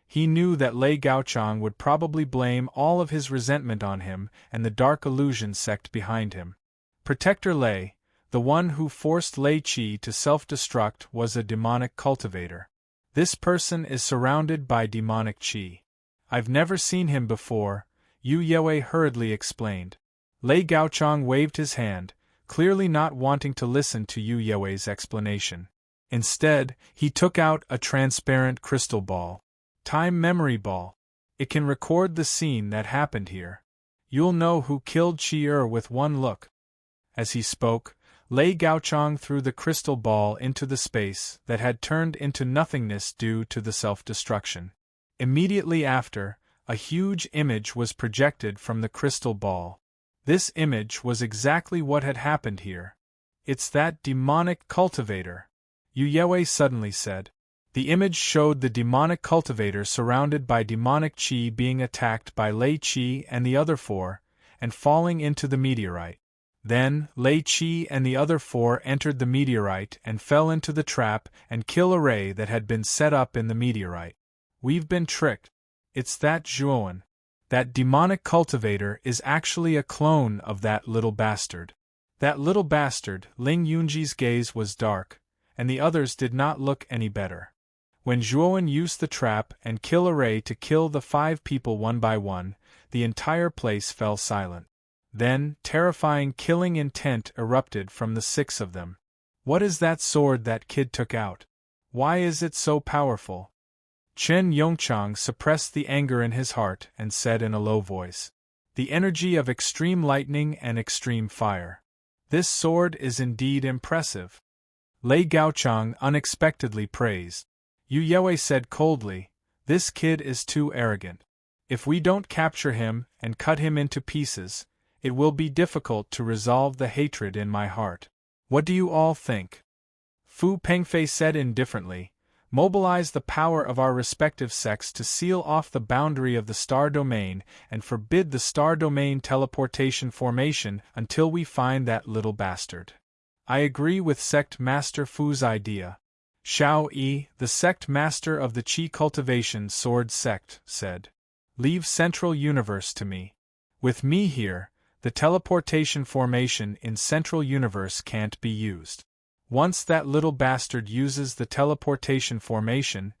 he knew that Lei Gaochang would probably blame all of his resentment on him and the Dark Illusion sect behind him. Protector Lei, the one who forced Lei Qi to self-destruct, was a demonic cultivator. This person is surrounded by demonic qi. I've never seen him before, Yu Yue hurriedly explained. Lei Gaochang waved his hand, clearly not wanting to listen to Yu Yue's explanation. Instead, he took out a transparent crystal ball. Time memory ball. It can record the scene that happened here. You'll know who killed Qi with one look. As he spoke, Lei Gaochang threw the crystal ball into the space that had turned into nothingness due to the self-destruction. Immediately after, a huge image was projected from the crystal ball. This image was exactly what had happened here. It's that demonic cultivator, Yu Yue suddenly said. The image showed the demonic cultivator surrounded by demonic qi being attacked by Lei Qi and the other four, and falling into the meteorite. Then, Lei Qi and the other four entered the meteorite and fell into the trap and kill array that had been set up in the meteorite. We've been tricked. It's that Zhuowen. That demonic cultivator is actually a clone of that little bastard. That little bastard. Ling Yunji's gaze was dark, and the others did not look any better. When Zhuowen used the trap and kill array to kill the 5 people one by one, the entire place fell silent. Then, terrifying killing intent erupted from the 6 of them. What is that sword that kid took out? Why is it so powerful? Chen Yongchang suppressed the anger in his heart and said in a low voice, "The energy of extreme lightning and extreme fire. This sword is indeed impressive." Lei Gaochang unexpectedly praised. Yu Yue said coldly, "This kid is too arrogant. If we don't capture him and cut him into pieces, it will be difficult to resolve the hatred in my heart. What do you all think?" Fu Pengfei said indifferently, "Mobilize the power of our respective sects to seal off the boundary of the star domain and forbid the star domain teleportation formation until we find that little bastard." I agree with Sect Master Fu's idea. Xiao Yi, the sect master of the Qi Cultivation Sword Sect, said. "Leave Central Universe to me. With me here, the teleportation formation in Central Universe can't be used. Once that little bastard uses the teleportation formation,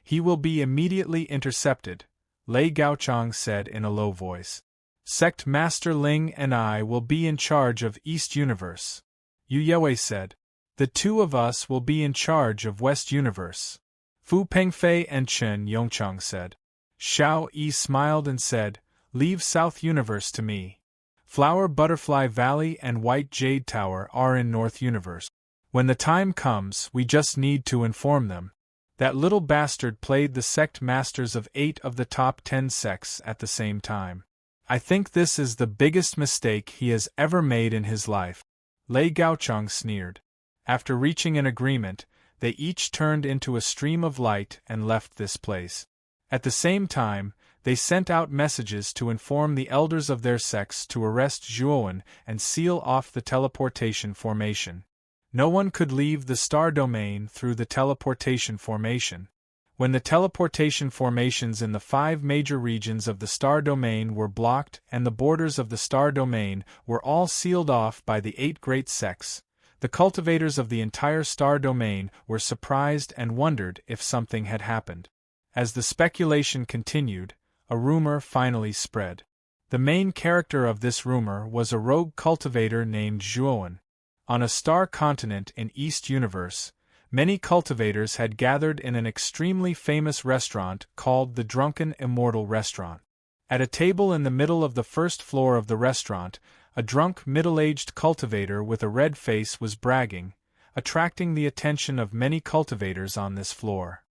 he will be immediately intercepted," Lei Gaochang said in a low voice. "Sect Master Ling and I will be in charge of East Universe," Yu Yue said. "The 2 of us will be in charge of West Universe," Fu Pengfei and Chen Yongchang said. Xiao Yi smiled and said, "Leave South Universe to me. Flower Butterfly Valley and White Jade Tower are in North Universe. When the time comes, we just need to inform them." That little bastard played the sect masters of 8 of the top 10 sects at the same time. "I think this is the biggest mistake he has ever made in his life," Lei Gaochang sneered. After reaching an agreement, they each turned into a stream of light and left this place. At the same time, they sent out messages to inform the elders of their sects to arrest Zhuowen and seal off the teleportation formation. No one could leave the star domain through the teleportation formation. When the teleportation formations in the 5 major regions of the star domain were blocked and the borders of the star domain were all sealed off by the 8 great sects, the cultivators of the entire star domain were surprised and wondered if something had happened. As the speculation continued, a rumor finally spread. The main character of this rumor was a rogue cultivator named Zhuowen. On a star continent in East Universe, many cultivators had gathered in an extremely famous restaurant called the Drunken Immortal Restaurant. At a table in the middle of the first floor of the restaurant, a drunk middle-aged cultivator with a red face was bragging, attracting the attention of many cultivators on this floor.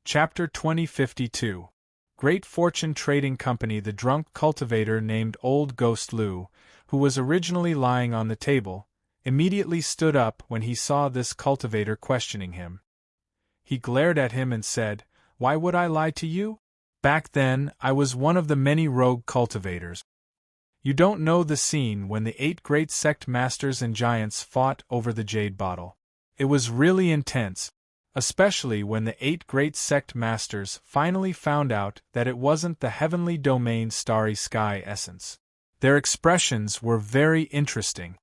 Chapter 2052. Great Fortune Trading Company. The drunk cultivator named Old Ghost Lu, who was originally lying on the table, immediately stood up when he saw this cultivator questioning him. He glared at him and said, "Why would I lie to you? Back then, I was one of the many rogue cultivators. You don't know the scene when the 8 great sect masters and giants fought over the jade bottle. It was really intense, especially when the 8 great sect masters finally found out that it wasn't the heavenly domain starry sky essence. Their expressions were very interesting.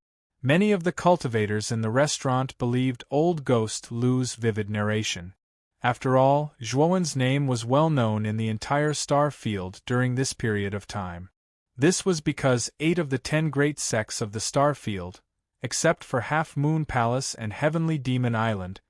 Many of the cultivators in the restaurant believed Old Ghost Lou's vivid narration. After all, Zhuowen's name was well known in the entire star field during this period of time. This was because 8 of the 10 great sects of the star field, except for Half Moon Palace and Heavenly Demon Island,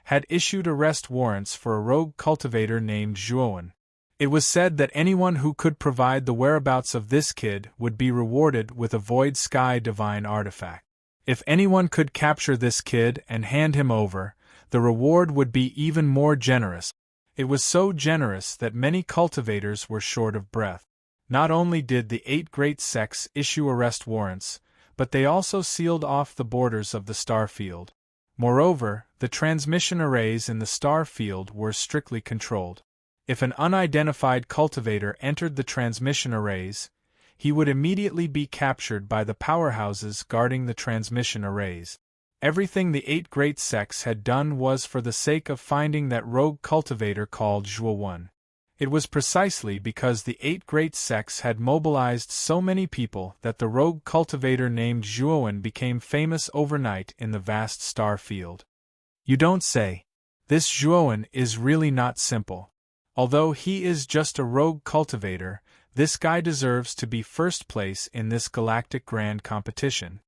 had issued arrest warrants for a rogue cultivator named Zhuowen. It was said that anyone who could provide the whereabouts of this kid would be rewarded with a Void Sky Divine artifact. If anyone could capture this kid and hand him over, the reward would be even more generous. It was so generous that many cultivators were short of breath. Not only did the 8 great sects issue arrest warrants, but they also sealed off the borders of the star field. Moreover, the transmission arrays in the star field were strictly controlled. If an unidentified cultivator entered the transmission arrays, he would immediately be captured by the powerhouses guarding the transmission arrays. Everything the 8 great sects had done was for the sake of finding that rogue cultivator called Zhuowen. It was precisely because the 8 great sects had mobilized so many people that the rogue cultivator named Zhuowen became famous overnight in the vast star field. You don't say. This Zhuowen is really not simple. Although he is just a rogue cultivator, this guy deserves to be first place in this galactic grand competition.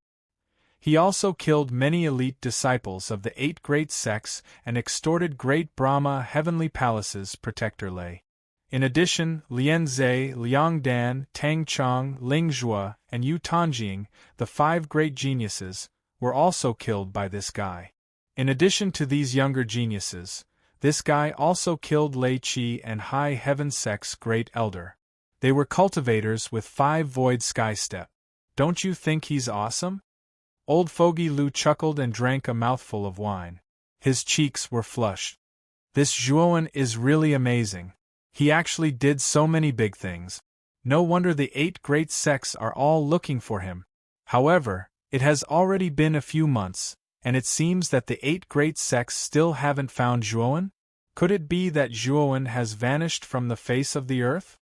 He also killed many elite disciples of the 8 great sects and extorted Great Brahma Heavenly Palace's protector Lei. In addition, Lian Zhe, Liang Dan, Tang Chong, Ling Zhua, and Yu Tanjing, the 5 great geniuses, were also killed by this guy. In addition to these younger geniuses, this guy also killed Lei Qi and High Heaven Sect's Great Elder. They were cultivators with 5 Void Sky Step. Don't you think he's awesome? Old Fogey Lu chuckled and drank a mouthful of wine. His cheeks were flushed. This Zhuowen is really amazing. He actually did so many big things. No wonder the 8 great sects are all looking for him. However, it has already been a few months, and it seems that the 8 great sects still haven't found Zhuowen? Could it be that Zhuowen has vanished from the face of the earth?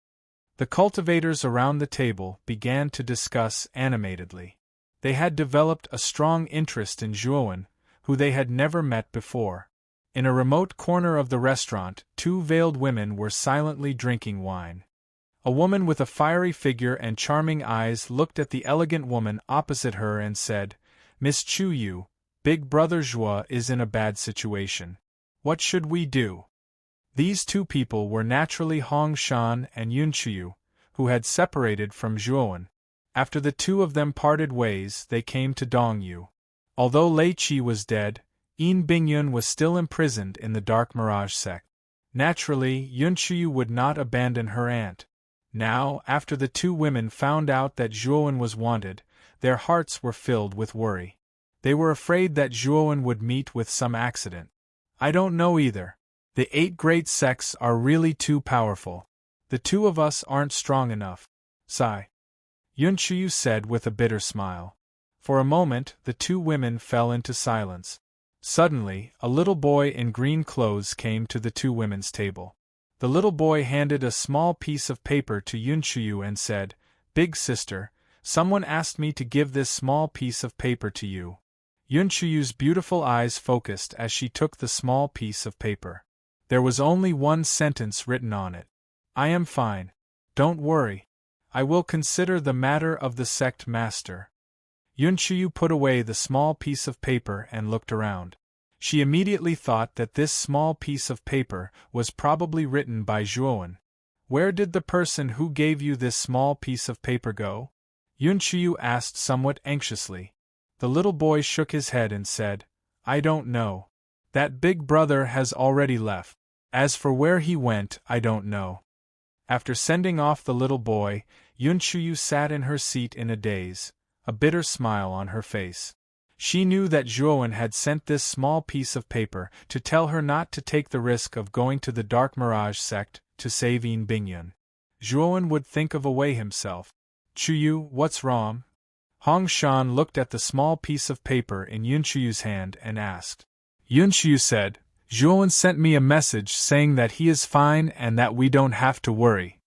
The cultivators around the table began to discuss animatedly. They had developed a strong interest in Zhuowen, who they had never met before. In a remote corner of the restaurant, 2 veiled women were silently drinking wine. A woman with a fiery figure and charming eyes looked at the elegant woman opposite her and said, "Miss Chu Yu, Big Brother Zhua is in a bad situation. What should we do?" These 2 people were naturally Hong Shan and Yun Chuyu, who had separated from Zhuowen. After the 2 of them parted ways, they came to Dong Yu. Although Lei Qi was dead, Yin Bingyun was still imprisoned in the Dark Mirage sect. Naturally, Yun Chuyu would not abandon her aunt. Now, after the 2 women found out that Zhuowen was wanted, their hearts were filled with worry. They were afraid that Zhuowen would meet with some accident. I don't know either. The 8 great sects are really too powerful. The 2 of us aren't strong enough. Sigh. Yun Chuyu said with a bitter smile. For a moment, the 2 women fell into silence. Suddenly, a little boy in green clothes came to the 2 women's table. The little boy handed a small piece of paper to Yun Chuyu and said, "Big sister, someone asked me to give this small piece of paper to you." Yun Chuyu's beautiful eyes focused as she took the small piece of paper. There was only one sentence written on it. "I am fine. Don't worry. I will consider the matter of the sect master." Yun Chuyu put away the small piece of paper and looked around. She immediately thought that this small piece of paper was probably written by Zhuowen. "Where did the person who gave you this small piece of paper go?" Yun Chuyu asked somewhat anxiously. The little boy shook his head and said, "I don't know. That big brother has already left. As for where he went, I don't know." After sending off the little boy, Yun Chuyu sat in her seat in a daze, a bitter smile on her face. She knew that Zhuowen had sent this small piece of paper to tell her not to take the risk of going to the Dark Mirage sect to save Yin Bingyun. Zhuowen would think of a way himself. Chuyu, what's wrong? Hong Shan looked at the small piece of paper in Yunchuyu's hand and asked. Yunchuyu said, Zhuowen sent me a message saying that he is fine and that we don't have to worry.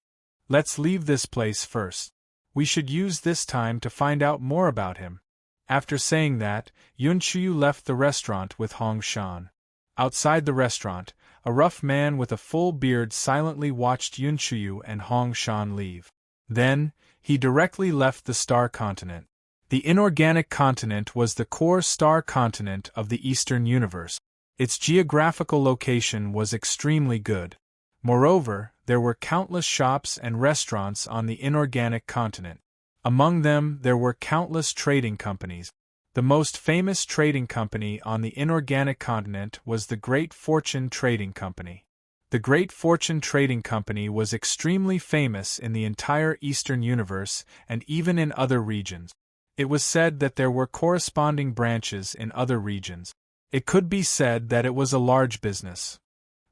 Let's leave this place first. We should use this time to find out more about him. After saying that, Yunchuyu left the restaurant with Hong Shan. Outside the restaurant, a rough man with a full beard silently watched Yunchuyu and Hong Shan leave. Then, he directly left the star continent. The inorganic continent was the core star continent of the Eastern universe. Its geographical location was extremely good. Moreover, there were countless shops and restaurants on the inorganic continent. Among them, there were countless trading companies. The most famous trading company on the inorganic continent was the Great Fortune Trading Company. The Great Fortune Trading Company was extremely famous in the entire Eastern universe and even in other regions. It was said that there were corresponding branches in other regions. It could be said that it was a large business.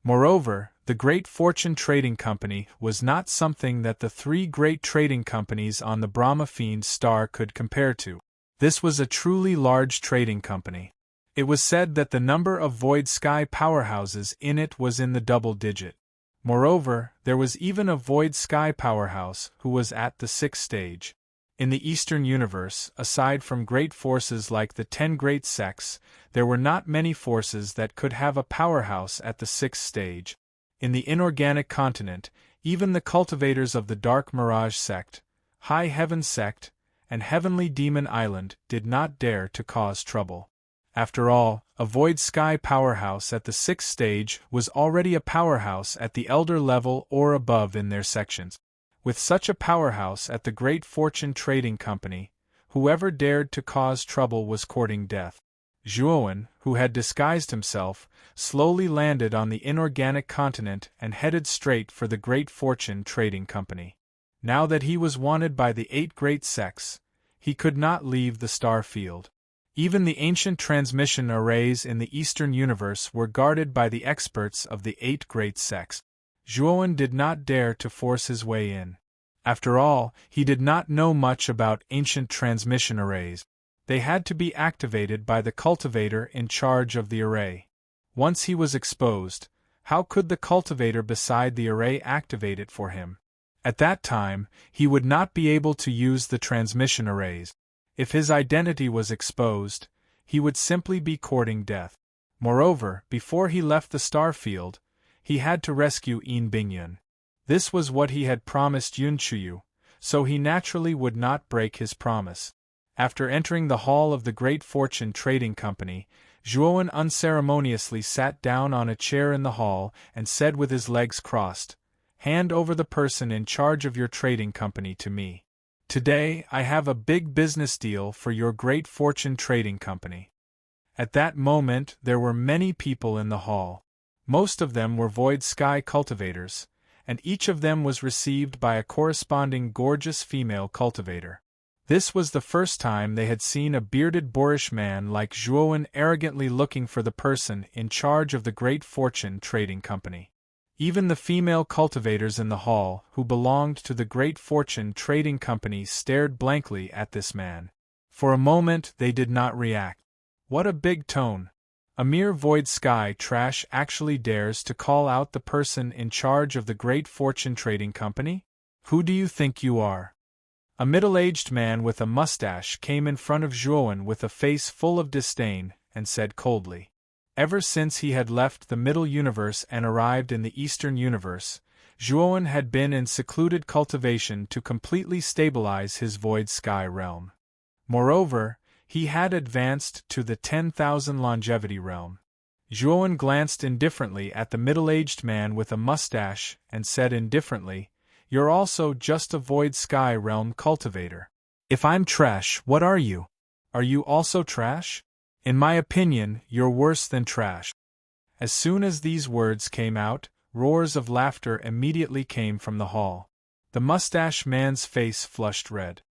Moreover, the Great Fortune Trading Company was not something that the three great trading companies on the Brahma Fiend star could compare to. This was a truly large trading company. It was said that the number of Void Sky powerhouses in it was in the double digit. Moreover, there was even a Void Sky powerhouse who was at the 6th stage. In the Eastern universe, aside from great forces like the 10 great sects, there were not many forces that could have a powerhouse at the 6th stage. In the inorganic continent, even the cultivators of the Dark Mirage sect, High Heaven sect, and Heavenly Demon Island did not dare to cause trouble. After all, a Void Sky powerhouse at the 6th stage was already a powerhouse at the Elder level or above in their sections. With such a powerhouse at the Great Fortune Trading Company, whoever dared to cause trouble was courting death. Zhuowen, who had disguised himself, slowly landed on the inorganic continent and headed straight for the Great Fortune Trading Company. Now that he was wanted by the 8 great sects, he could not leave the star field. Even the ancient transmission arrays in the Eastern universe were guarded by the experts of the 8 great sects. Zhuowen did not dare to force his way in. After all, he did not know much about ancient transmission arrays. They had to be activated by the cultivator in charge of the array. Once he was exposed, how could the cultivator beside the array activate it for him? At that time, he would not be able to use the transmission arrays. If his identity was exposed, he would simply be courting death. Moreover, before he left the star field, he had to rescue Yin Bingyun. This was what he had promised Yunchuyu, so he naturally would not break his promise. After entering the hall of the Great Fortune Trading Company, Zhuowen unceremoniously sat down on a chair in the hall and said with his legs crossed, "Hand over the person in charge of your trading company to me. Today I have a big business deal for your Great Fortune Trading Company." At that moment there were many people in the hall. Most of them were Void Sky cultivators, and each of them was received by a corresponding gorgeous female cultivator. This was the first time they had seen a bearded boorish man like Zhuowen arrogantly looking for the person in charge of the Great Fortune Trading Company. Even the female cultivators in the hall who belonged to the Great Fortune Trading Company stared blankly at this man. For a moment they did not react. What a big tone! A mere Void Sky trash actually dares to call out the person in charge of the Great Fortune Trading Company? Who do you think you are? A middle-aged man with a mustache came in front of Zhuowen with a face full of disdain and said coldly. Ever since he had left the Middle Universe and arrived in the Eastern Universe, Zhuowen had been in secluded cultivation to completely stabilize his Void Sky realm. Moreover, he had advanced to the 10,000 longevity realm. Zhuowen glanced indifferently at the middle-aged man with a mustache and said indifferently, "You're also just a Void Sky realm cultivator. If I'm trash, what are you? Are you also trash? In my opinion, you're worse than trash." As soon as these words came out, roars of laughter immediately came from the hall. The mustache man's face flushed red.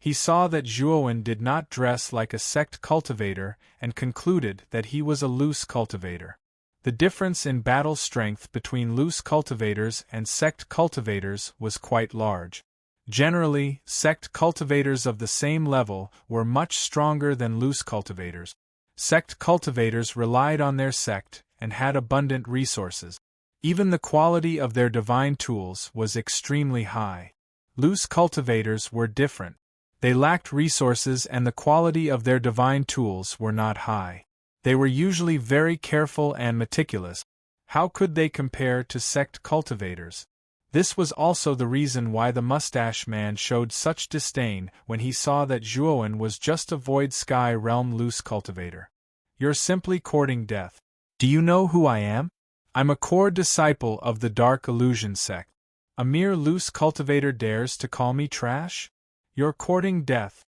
He saw that Zhuowen did not dress like a sect cultivator and concluded that he was a loose cultivator. The difference in battle strength between loose cultivators and sect cultivators was quite large. Generally, sect cultivators of the same level were much stronger than loose cultivators. Sect cultivators relied on their sect and had abundant resources. Even the quality of their divine tools was extremely high. Loose cultivators were different. They lacked resources and the quality of their divine tools were not high. They were usually very careful and meticulous. How could they compare to sect cultivators? This was also the reason why the mustache man showed such disdain when he saw that Zhuowen was just a void sky realm loose cultivator. You're simply courting death. Do you know who I am? I'm a core disciple of the Dark Illusion sect. A mere loose cultivator dares to call me trash? You're courting death.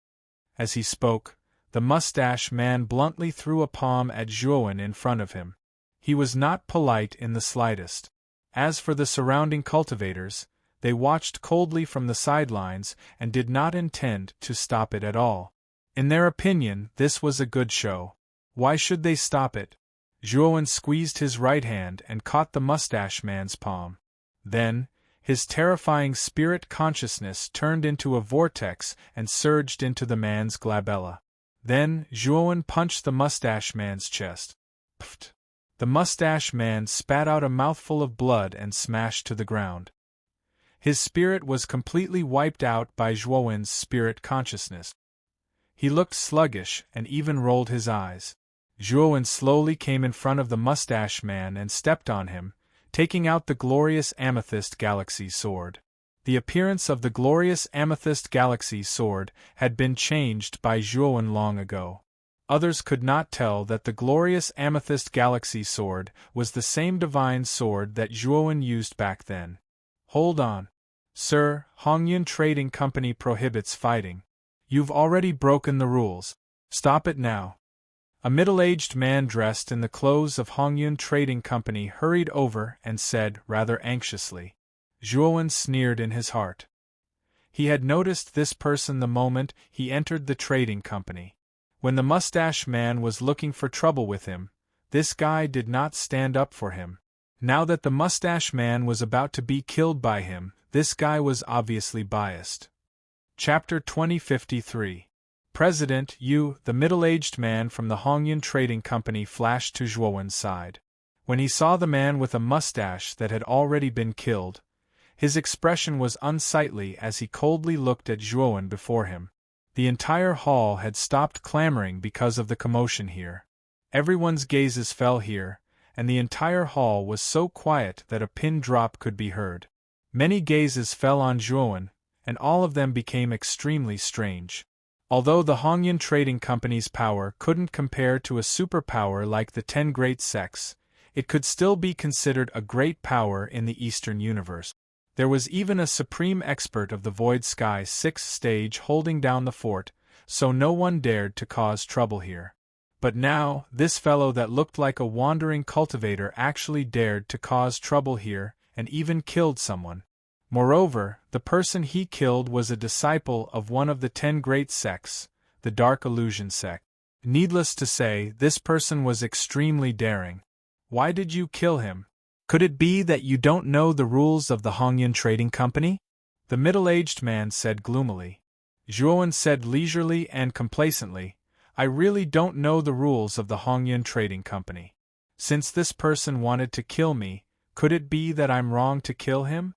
As he spoke, the mustache man bluntly threw a palm at Zhuowen in front of him. He was not polite in the slightest. As for the surrounding cultivators, they watched coldly from the sidelines and did not intend to stop it at all. In their opinion, this was a good show. Why should they stop it? Zhuowen squeezed his right hand and caught the mustache man's palm. Then, his terrifying spirit consciousness turned into a vortex and surged into the man's glabella. Then, Zhuowen punched the mustache man's chest. Pfft! The mustache man spat out a mouthful of blood and smashed to the ground. His spirit was completely wiped out by Zhuowen's spirit consciousness. He looked sluggish and even rolled his eyes. Zhuowen slowly came in front of the mustache man and stepped on him, taking out the glorious amethyst galaxy sword. The appearance of the glorious amethyst galaxy sword had been changed by Zhuowen long ago. Others could not tell that the glorious amethyst galaxy sword was the same divine sword that Zhuowen used back then. Hold on. Sir, Hongyun Trading Company prohibits fighting. You've already broken the rules. Stop it now. A middle-aged man dressed in the clothes of Hongyun Trading Company hurried over and said rather anxiously. Zhuowen sneered in his heart. He had noticed this person the moment he entered the trading company. When the mustache man was looking for trouble with him, this guy did not stand up for him. Now that the mustache man was about to be killed by him, this guy was obviously biased. Chapter 2053. President Yu, the middle-aged man from the Hongyun Trading Company, flashed to Zhuowen's side. When he saw the man with a mustache that had already been killed, his expression was unsightly as he coldly looked at Zhuowen before him. The entire hall had stopped clamoring because of the commotion here. Everyone's gazes fell here, and the entire hall was so quiet that a pin drop could be heard. Many gazes fell on Zhuowen, and all of them became extremely strange. Although the Hongyun Trading Company's power couldn't compare to a superpower like the 10 Great Sects, it could still be considered a great power in the Eastern Universe. There was even a supreme expert of the Void Sky 6th stage holding down the fort, so no one dared to cause trouble here. But now, this fellow that looked like a wandering cultivator actually dared to cause trouble here, and even killed someone. Moreover, the person he killed was a disciple of one of the 10 Great Sects, the Dark Illusion sect. Needless to say, this person was extremely daring. Why did you kill him? Could it be that you don't know the rules of the Hongyun Trading Company? The middle-aged man said gloomily. Zhuowen said leisurely and complacently, I really don't know the rules of the Hongyun Trading Company. Since this person wanted to kill me, could it be that I'm wrong to kill him?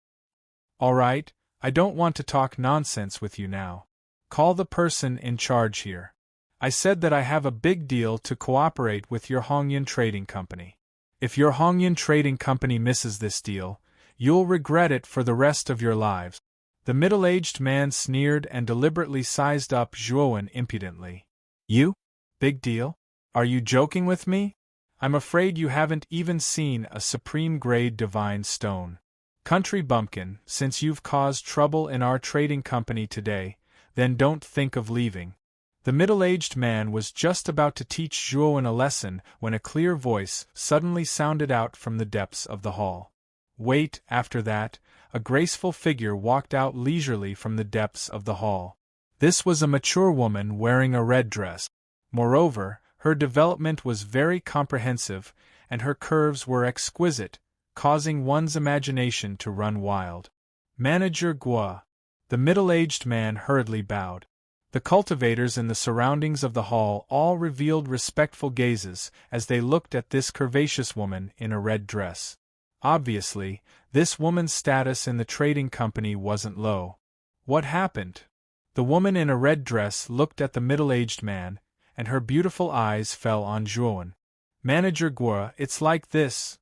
All right, I don't want to talk nonsense with you now. Call the person in charge here. I said that I have a big deal to cooperate with your Hongyun Trading Company. If your Hongyun Trading Company misses this deal, you'll regret it for the rest of your lives. The middle-aged man sneered and deliberately sized up Zhuowen impudently. You? Big deal? Are you joking with me? I'm afraid you haven't even seen a supreme-grade divine stone. Country bumpkin, since you've caused trouble in our trading company today, then don't think of leaving. The middle-aged man was just about to teach Zhuowen a lesson when a clear voice suddenly sounded out from the depths of the hall. Wait, after that, a graceful figure walked out leisurely from the depths of the hall. This was a mature woman wearing a red dress. Moreover, her development was very comprehensive, and her curves were exquisite, causing one's imagination to run wild. Manager Gua. The middle-aged man hurriedly bowed. The cultivators in the surroundings of the hall all revealed respectful gazes as they looked at this curvaceous woman in a red dress. Obviously, this woman's status in the trading company wasn't low. What happened? The woman in a red dress looked at the middle-aged man, and her beautiful eyes fell on Zhuowen. Manager Gua, it's like this.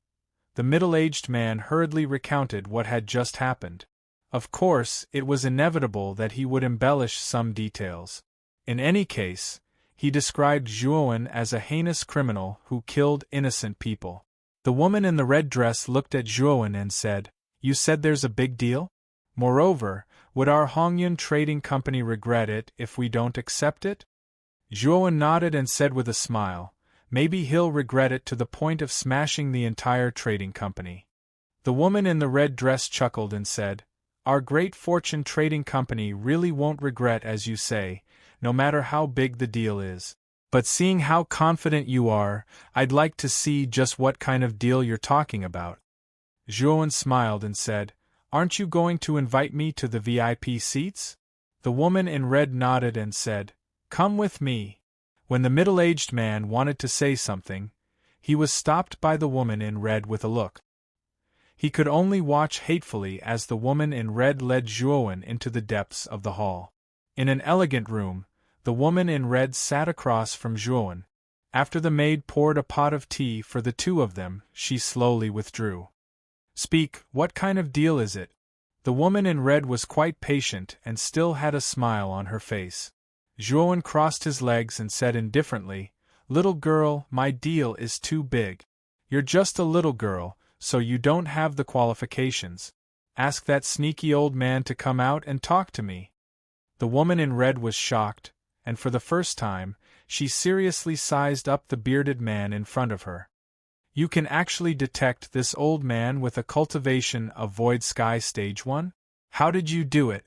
The middle-aged man hurriedly recounted what had just happened. Of course, it was inevitable that he would embellish some details. In any case, he described Zhuowen as a heinous criminal who killed innocent people. The woman in the red dress looked at Zhuowen and said, "You said there's a big deal? Moreover, would our Hongyun Trading Company regret it if we don't accept it?" Zhuowen nodded and said with a smile, "Maybe he'll regret it to the point of smashing the entire trading company." The woman in the red dress chuckled and said, "Our Great Fortune Trading Company really won't regret, as you say, no matter how big the deal is. But seeing how confident you are, I'd like to see just what kind of deal you're talking about." Zhuowen smiled and said, "Aren't you going to invite me to the VIP seats?" The woman in red nodded and said, "Come with me." When the middle-aged man wanted to say something, he was stopped by the woman in red with a look. He could only watch hatefully as the woman in red led Zhuowen into the depths of the hall. In an elegant room, the woman in red sat across from Zhuowen. After the maid poured a pot of tea for the two of them, she slowly withdrew. "Speak, what kind of deal is it?" The woman in red was quite patient and still had a smile on her face. Zhuowen crossed his legs and said indifferently, "Little girl, my deal is too big. You're just a little girl, so you don't have the qualifications. Ask that sneaky old man to come out and talk to me." The woman in red was shocked, and for the first time, she seriously sized up the bearded man in front of her. "You can actually detect this old man with a cultivation of Void Sky Stage 1? How did you do it?"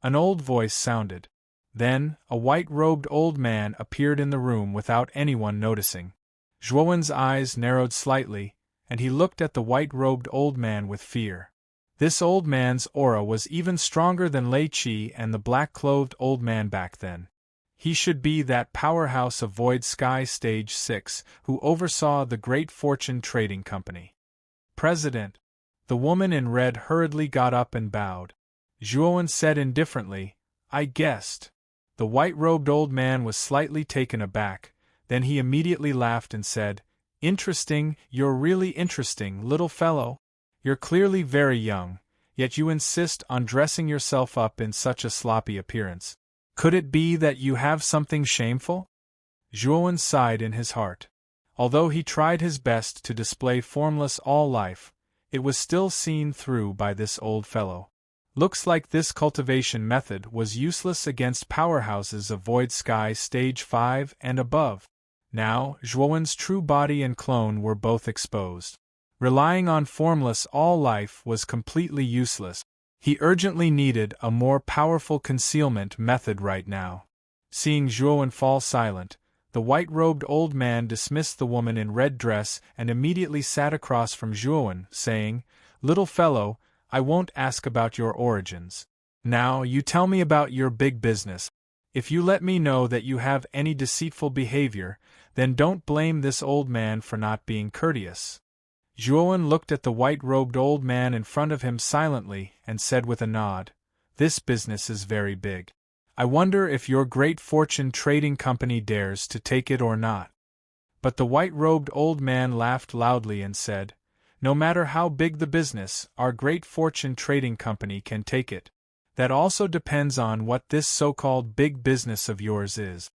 An old voice sounded. Then, a white-robed old man appeared in the room without anyone noticing. Zhuowen's eyes narrowed slightly, and he looked at the white-robed old man with fear. This old man's aura was even stronger than Lei Qi and the black-clothed old man back then. He should be that powerhouse of Void Sky Stage 6 who oversaw the Great Fortune Trading Company. "President." The woman in red hurriedly got up and bowed. Zhuowen said indifferently, "I guessed." The white-robed old man was slightly taken aback, then he immediately laughed and said, "Interesting, you're really interesting, little fellow. You're clearly very young, yet you insist on dressing yourself up in such a sloppy appearance. Could it be that you have something shameful?" Zhuowen sighed in his heart. Although he tried his best to display formless all life, it was still seen through by this old fellow. Looks like this cultivation method was useless against powerhouses of Void Sky Stage 5 and above. Now, Zhuowen's true body and clone were both exposed. Relying on formless all life was completely useless. He urgently needed a more powerful concealment method right now. Seeing Zhuowen fall silent, the white-robed old man dismissed the woman in red dress and immediately sat across from Zhuowen, saying, "Little fellow, I won't ask about your origins. Now you tell me about your big business. If you let me know that you have any deceitful behavior, then don't blame this old man for not being courteous." Zhuowen looked at the white-robed old man in front of him silently and said with a nod, "This business is very big. I wonder if your Great Fortune Trading Company dares to take it or not." But the white-robed old man laughed loudly and said, "No matter how big the business, our Great Fortune Trading Company can take it. That also depends on what this so-called big business of yours is."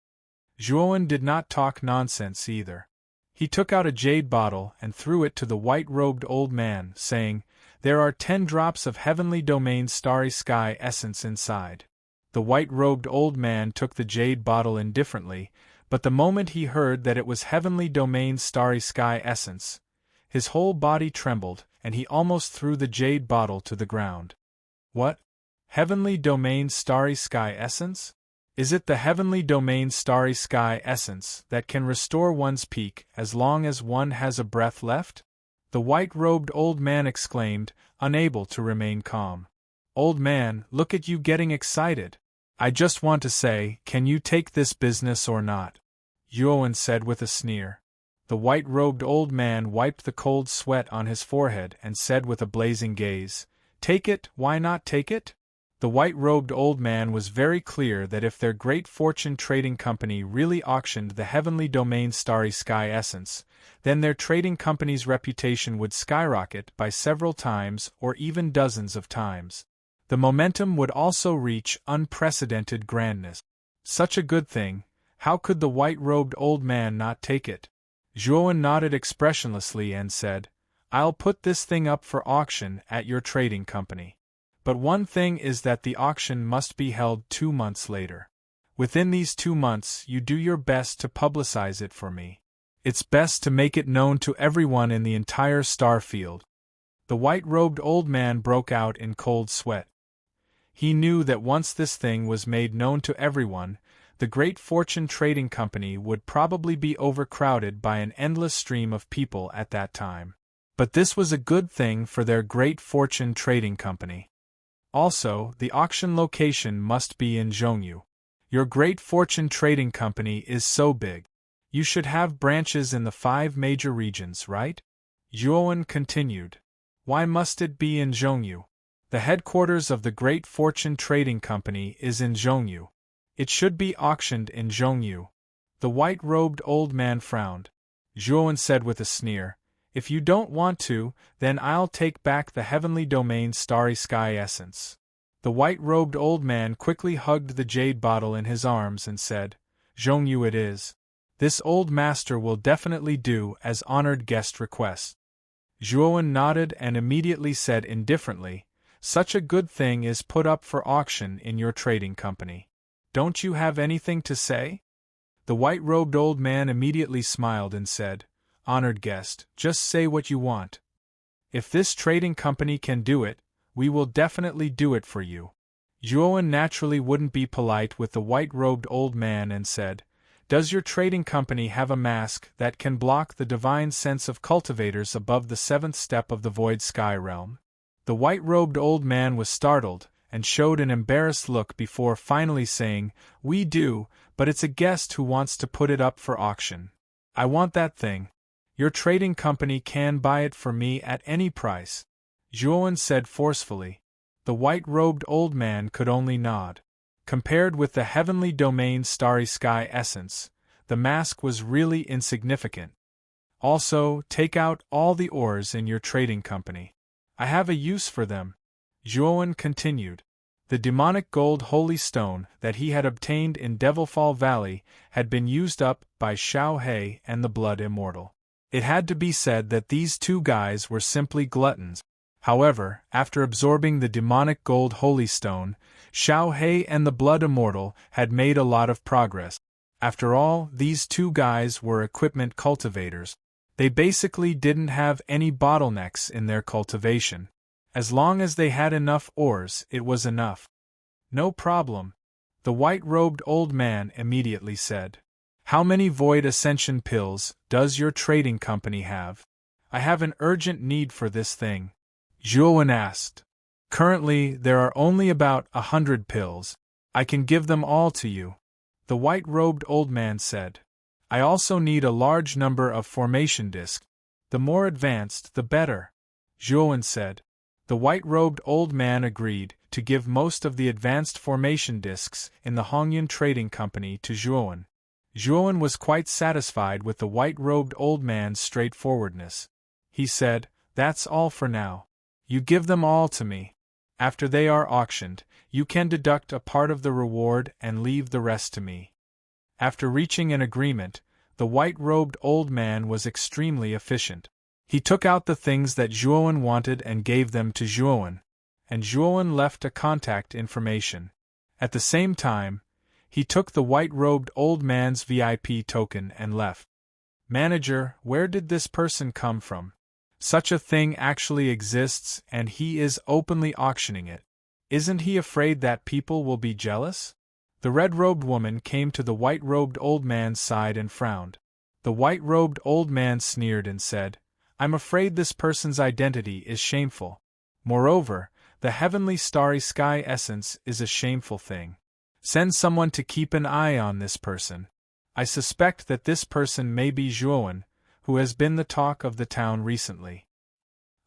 Zhuowen did not talk nonsense either. He took out a jade bottle and threw it to the white-robed old man, saying, "There are 10 drops of Heavenly Domain Starry Sky essence inside." The white-robed old man took the jade bottle indifferently, but the moment he heard that it was Heavenly Domain Starry Sky essence, his whole body trembled, and he almost threw the jade bottle to the ground. "What? Heavenly Domain Starry Sky essence?" Is it the heavenly domain starry sky essence that can restore one's peak as long as one has a breath left? The white-robed old man exclaimed, unable to remain calm. Old man, look at you getting excited. I just want to say, can you take this business or not? Zhuowen said with a sneer. The white-robed old man wiped the cold sweat on his forehead and said with a blazing gaze, Take it, why not take it? The white-robed old man was very clear that if their great fortune trading company really auctioned the heavenly domain starry sky essence, then their trading company's reputation would skyrocket by several times or even dozens of times. The momentum would also reach unprecedented grandness. Such a good thing, how could the white-robed old man not take it? Zhuowen nodded expressionlessly and said, I'll put this thing up for auction at your trading company. But one thing is that the auction must be held 2 months later. Within these 2 months you do your best to publicize it for me. It's best to make it known to everyone in the entire star field. The white-robed old man broke out in cold sweat. He knew that once this thing was made known to everyone, the great fortune trading company would probably be overcrowded by an endless stream of people at that time. But this was a good thing for their great fortune trading company. Also, the auction location must be in Zhongyu. Your great fortune trading company is so big. You should have branches in the 5 major regions, right? Zhuowen continued. Why must it be in Zhongyu? The headquarters of the great fortune trading company is in Zhongyu. It should be auctioned in Zhongyu. The white-robed old man frowned. Zhuowen said with a sneer, If you don't want to, then I'll take back the heavenly domain starry sky essence. The white-robed old man quickly hugged the jade bottle in his arms and said, Zhongyu it is. This old master will definitely do as honored guest requests. Zhuowen nodded and immediately said indifferently, Such a good thing is put up for auction in your trading company. Don't you have anything to say? The white-robed old man immediately smiled and said, Honored guest, just say what you want. If this trading company can do it, we will definitely do it for you. Zhuowen naturally wouldn't be polite with the white-robed old man and said, Does your trading company have a mask that can block the divine sense of cultivators above the 7th step of the void sky realm? The white-robed old man was startled and showed an embarrassed look before finally saying, We do, but it's a guest who wants to put it up for auction. I want that thing. Your trading company can buy it for me at any price. Zhuowen said forcefully. The white-robed old man could only nod. Compared with the heavenly domain starry sky essence, the mask was really insignificant. Also, take out all the ores in your trading company. I have a use for them. Zhuowen continued. The demonic gold holy stone that he had obtained in Devilfall Valley had been used up by Xiao He and the Blood Immortal. It had to be said that these 2 guys were simply gluttons. However, after absorbing the demonic gold holy stone, Xiao He and the Blood Immortal had made a lot of progress. After all, these 2 guys were equipment cultivators. They basically didn't have any bottlenecks in their cultivation. As long as they had enough ores, it was enough. No problem. The white-robed old man immediately said. How many Void Ascension pills does your trading company have? I have an urgent need for this thing. Zhuowen asked. Currently, there are only about 100 pills. I can give them all to you. The white-robed old man said. I also need a large number of formation discs. The more advanced, the better. Zhuowen said. The white-robed old man agreed to give most of the advanced formation discs in the Hongyun Trading Company to Zhuowen. Zhuowen was quite satisfied with the white-robed old man's straightforwardness. He said, That's all for now. You give them all to me. After they are auctioned, you can deduct a part of the reward and leave the rest to me. After reaching an agreement, the white-robed old man was extremely efficient. He took out the things that Zhuowen wanted and gave them to Zhuowen, and Zhuowen left a contact information. At the same time, he took the white-robed old man's VIP token and left. Manager, where did this person come from? Such a thing actually exists and he is openly auctioning it. Isn't he afraid that people will be jealous? The The red-robed woman came to the white-robed old man's side and frowned. The white-robed old man sneered and said, "I'm afraid this person's identity is shameful. Moreover, the heavenly starry sky essence is a shameful thing. Send someone to keep an eye on this person. I suspect that this person may be Zhuowen, who has been the talk of the town recently."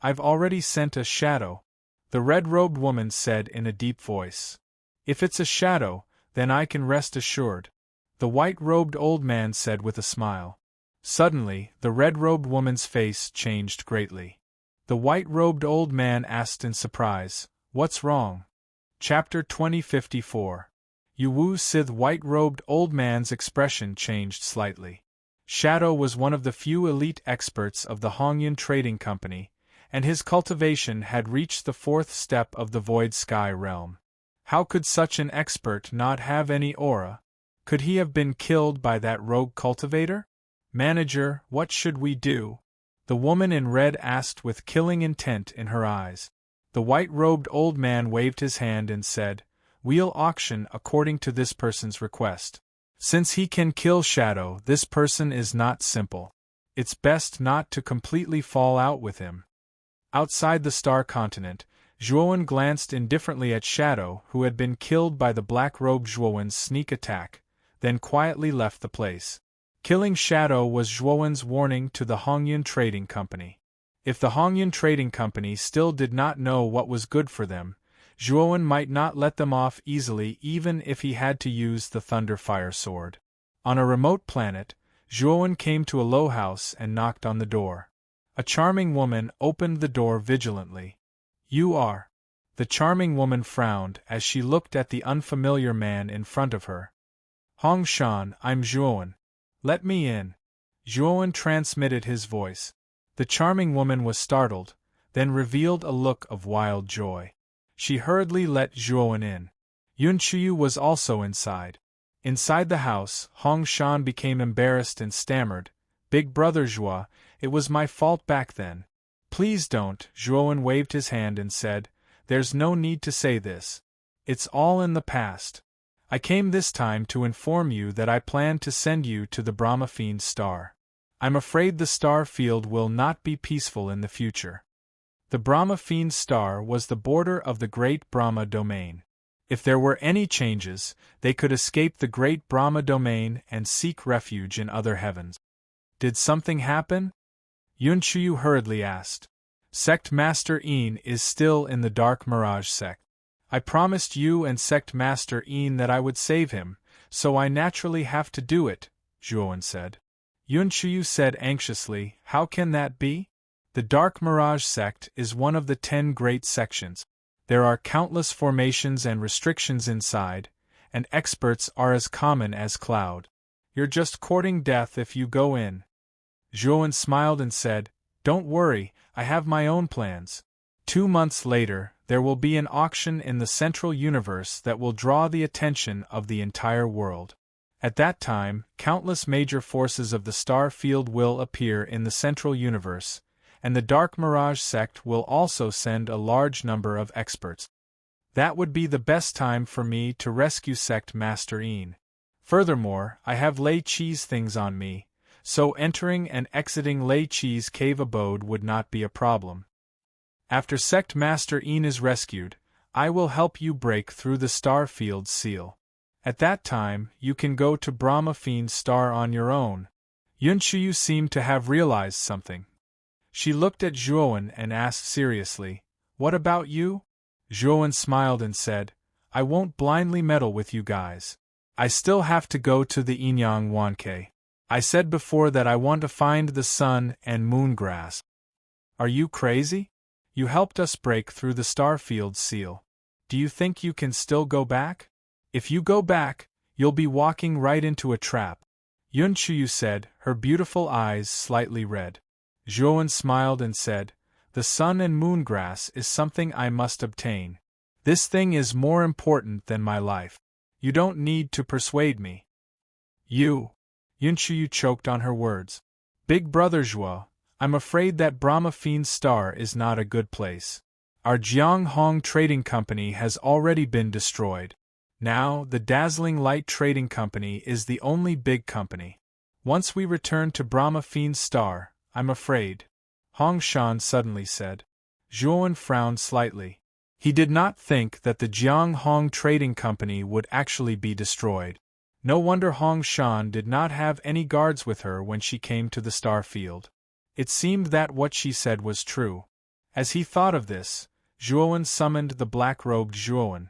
"I've already sent a shadow," the red-robed woman said in a deep voice. "If it's a shadow, then I can rest assured," the white-robed old man said with a smile. Suddenly, the red-robed woman's face changed greatly. The white-robed old man asked in surprise, "What's wrong?" Chapter 2054. Yu Wu Sith white-robed old man's expression changed slightly. Shadow was one of the few elite experts of the Hongyun Trading Company, and his cultivation had reached the fourth step of the Void Sky realm. How could such an expert not have any aura? Could he have been killed by that rogue cultivator? "Manager, what should we do?" the woman in red asked with killing intent in her eyes. The white-robed old man waved his hand and said, "We'll auction according to this person's request. Since he can kill Shadow, this person is not simple. It's best not to completely fall out with him." Outside the Star Continent, Zhuowen glanced indifferently at Shadow, who had been killed by the black-robed Zhuowen's sneak attack, then quietly left the place. Killing Shadow was Zhuowen's warning to the Hongyun Trading Company. If the Hongyun Trading Company still did not know what was good for them, Zhuowen might not let them off easily even if he had to use the Thunderfire Sword. On a remote planet, Zhuowen came to a low house and knocked on the door. A charming woman opened the door vigilantly. "You are?" The charming woman frowned as she looked at the unfamiliar man in front of her. "Hong Shan, I'm Zhuowen. Let me in." Zhuowen transmitted his voice. The charming woman was startled, then revealed a look of wild joy. She hurriedly let Zhuowen in. Yun Chuyu was also inside. Inside the house, Hong Shan became embarrassed and stammered, "Big brother Zhua, it was my fault back then." "Please don't," Zhuowen waved his hand and said, "there's no need to say this. It's all in the past. I came this time to inform you that I plan to send you to the Brahma Fiend star. I'm afraid the star field will not be peaceful in the future." The Brahma Fiend star was the border of the Great Brahma domain. If there were any changes, they could escape the Great Brahma domain and seek refuge in other heavens. "Did something happen?" Yun Chuyu hurriedly asked. "Sect Master Yin is still in the Dark Mirage sect. I promised you and Sect Master Yin that I would save him, so I naturally have to do it," Zhuowen said. Yun Chuyu said anxiously, "How can that be?" "The Dark Mirage sect is one of the 10 great sections. There are countless formations and restrictions inside, and experts are as common as cloud. You're just courting death if you go in." Zhuowen smiled and said, "Don't worry, I have my own plans. 2 months later, there will be an auction in the Central Universe that will draw the attention of the entire world. At that time, countless major forces of the star field will appear in the Central Universe, and the Dark Mirage sect will also send a large number of experts. That would be the best time for me to rescue Sect Master Yin. Furthermore, I have Lei Chi's things on me, so entering and exiting Lei Chi's cave abode would not be a problem. After Sect Master Yin is rescued, I will help you break through the star field's seal. At that time, you can go to Brahma Fiend's star on your own." Yun Chuyu seemed to have realized something. She looked at Zhuowen and asked seriously, "What about you?" Zhuowen smiled and said, "I won't blindly meddle with you guys. I still have to go to the Inyang Wanke. I said before that I want to find the sun and moon grass." "Are you crazy? You helped us break through the starfield seal. Do you think you can still go back? If you go back, you'll be walking right into a trap," Yun Chuyu said, her beautiful eyes slightly red. Zhuowen smiled and said, "The sun and moon grass is something I must obtain. This thing is more important than my life. You don't need to persuade me." "You..." Yun Chuyu choked on her words. "Big brother Zhua, I'm afraid that Brahma Fiend's star is not a good place. Our Jiang Hong Trading Company has already been destroyed. Now, the Dazzling Light Trading Company is the only big company. Once we return to Brahma Fiend's star, I'm afraid, Hong Shan suddenly said. Zhuowen frowned slightly. He did not think that the Jiang Hong Trading Company would actually be destroyed. No wonder Hong Shan did not have any guards with her when she came to the star field. It seemed that what she said was true. As he thought of this, Zhuowen summoned the black-robed Zhuowen.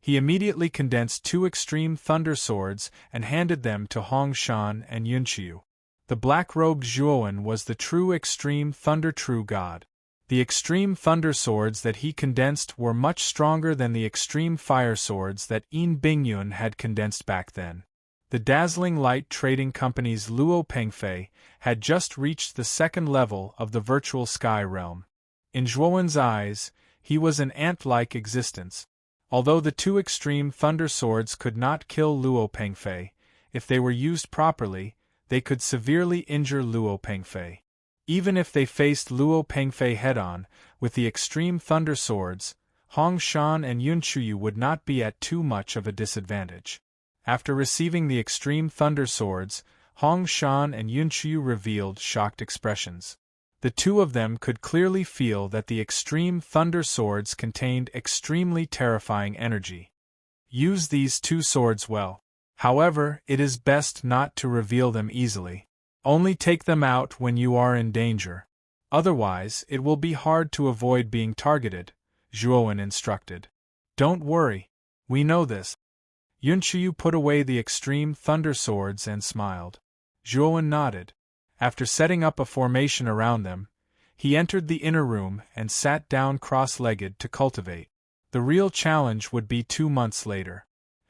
He immediately condensed 2 extreme thunder swords and handed them to Hong Shan and Yunqiu. The black-robed Zhuowen was the true extreme thunder true god. The extreme thunder swords that he condensed were much stronger than the extreme fire swords that Yin Bingyun had condensed back then. The Dazzling Light Trading Company's Luo Pengfei had just reached the 2nd level of the virtual sky realm. In Zhuowen's eyes, he was an ant-like existence. Although the 2 extreme thunder swords could not kill Luo Pengfei, if they were used properly, they could severely injure Luo Pengfei. Even if they faced Luo Pengfei head-on, with the extreme thunder swords, Hong Shan and Yunqiu would not be at too much of a disadvantage. After receiving the extreme thunder swords, Hong Shan and Yunqiu revealed shocked expressions. The 2 of them could clearly feel that the extreme thunder swords contained extremely terrifying energy. Use these 2 swords well. However, it is best not to reveal them easily. Only take them out when you are in danger. Otherwise, it will be hard to avoid being targeted, Zhuowen instructed. Don't worry. We know this. Yunqiu put away the extreme thunder swords and smiled. Zhuowen nodded. After setting up a formation around them, he entered the inner room and sat down cross-legged to cultivate. The real challenge would be 2 months later.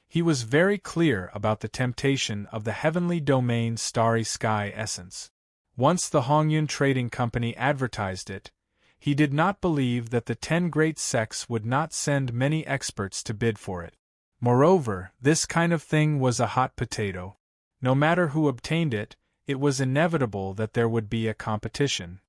He was very clear about the temptation of the heavenly domain starry sky essence. Once the Hongyun Trading Company advertised it, he did not believe that the 10 great sects would not send many experts to bid for it. Moreover, this kind of thing was a hot potato. No matter who obtained it, it was inevitable that there would be a competition.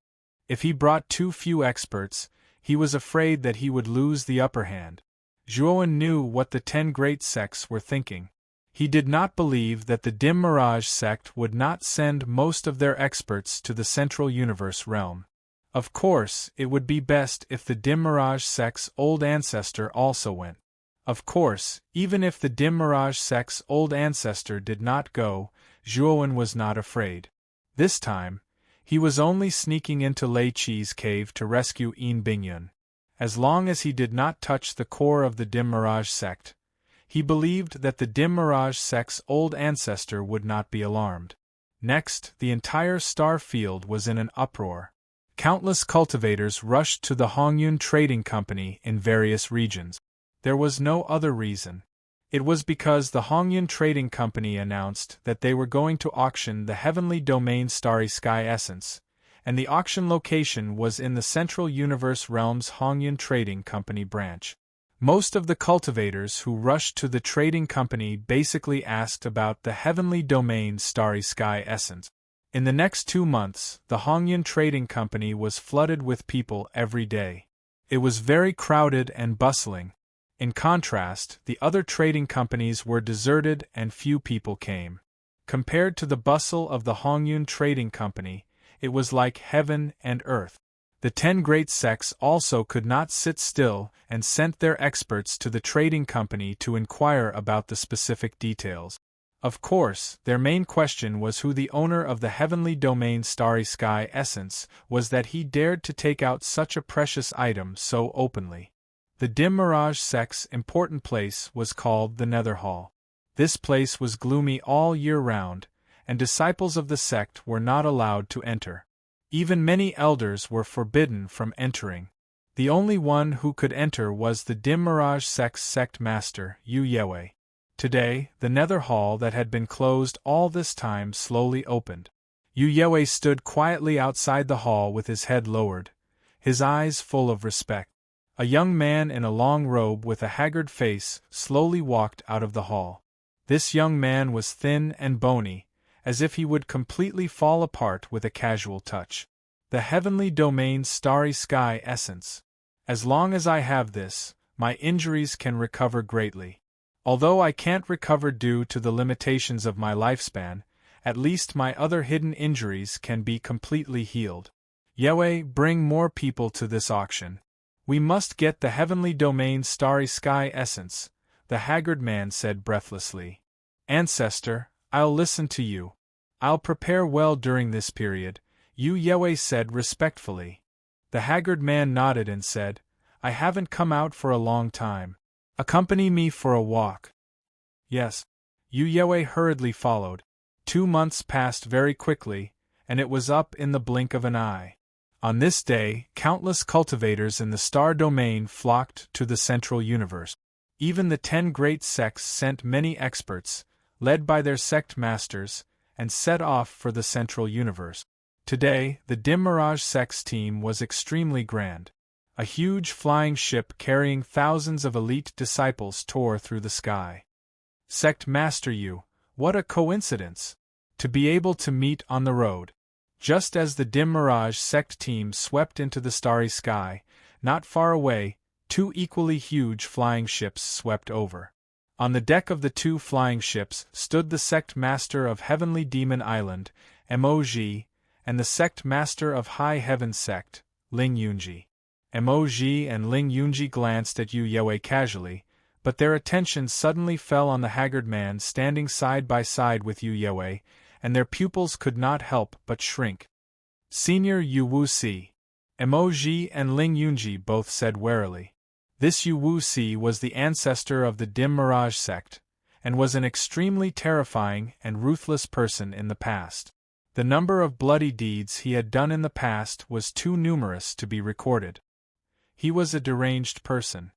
If he brought too few experts, he was afraid that he would lose the upper hand. Zhuowen knew what the 10 great sects were thinking. He did not believe that the Dim Mirage sect would not send most of their experts to the Central Universe realm. Of course, it would be best if the Dim Mirage sect's old ancestor also went. Of course, even if the Dim Mirage sect's old ancestor did not go, Zhuowen was not afraid. This time, he was only sneaking into Lei Qi's cave to rescue Yin Bingyun. As long as he did not touch the core of the Dim Mirage sect, he believed that the Dim Mirage sect's old ancestor would not be alarmed. Next, the entire star field was in an uproar. Countless cultivators rushed to the Hongyun Trading Company in various regions. There was no other reason. It was because the Hongyun Trading Company announced that they were going to auction the Heavenly Domain Starry Sky Essence, and the auction location was in the Central Universe Realm's Hongyun Trading Company branch. Most of the cultivators who rushed to the trading company basically asked about the Heavenly Domain Starry Sky Essence. In the next 2 months, the Hongyun Trading Company was flooded with people every day. It was very crowded and bustling. In contrast, the other trading companies were deserted and few people came. Compared to the bustle of the Hongyun Trading Company, it was like heaven and earth. The 10 great sects also could not sit still and sent their experts to the trading company to inquire about the specific details. Of course, their main question was who the owner of the Heavenly Domain Starry Sky Essence was, that he dared to take out such a precious item so openly. The Dim Mirage sect's important place was called the Nether Hall. This place was gloomy all year round, and disciples of the sect were not allowed to enter. Even many elders were forbidden from entering. The only one who could enter was the Dim Mirage sect's sect master, Yu Yewei. Today, the Nether Hall that had been closed all this time slowly opened. Yu Yewei stood quietly outside the hall with his head lowered, his eyes full of respect. A young man in a long robe with a haggard face slowly walked out of the hall. This young man was thin and bony, as if he would completely fall apart with a casual touch. The Heavenly Domain Starry Sky Essence. As long as I have this, my injuries can recover greatly. Although I can't recover due to the limitations of my lifespan, at least my other hidden injuries can be completely healed. Yewei, bring more people to this auction. We must get the heavenly domain starry sky essence, the haggard man said breathlessly. Ancestor, I'll listen to you. I'll prepare well during this period, Yewei said respectfully. The haggard man nodded and said, I haven't come out for a long time. Accompany me for a walk. Yes. Yewei hurriedly followed. 2 months passed very quickly, and it was up in the blink of an eye. On this day, countless cultivators in the star domain flocked to the central universe. Even the 10 great sects sent many experts, led by their sect masters, and set off for the central universe. Today, the Dim Mirage sect's team was extremely grand. A huge flying ship carrying thousands of elite disciples tore through the sky. Sect Master Yu, what a coincidence! To be able to meet on the road. Just as the Dim Mirage sect team swept into the starry sky, not far away, 2 equally huge flying ships swept over. On the deck of the 2 flying ships stood the sect master of Heavenly Demon Island, Mog, and the sect master of High Heaven sect, Ling Yunji. Mog and Ling Yunji glanced at Yewei casually, but their attention suddenly fell on the haggard man standing side by side with Yewei, and their pupils could not help but shrink. Senior Yu Wuxi. Mog and Ling Yunji both said warily. This Yu Wuxi was the ancestor of the Dim Mirage sect, and was an extremely terrifying and ruthless person in the past. The number of bloody deeds he had done in the past was too numerous to be recorded. He was a deranged person.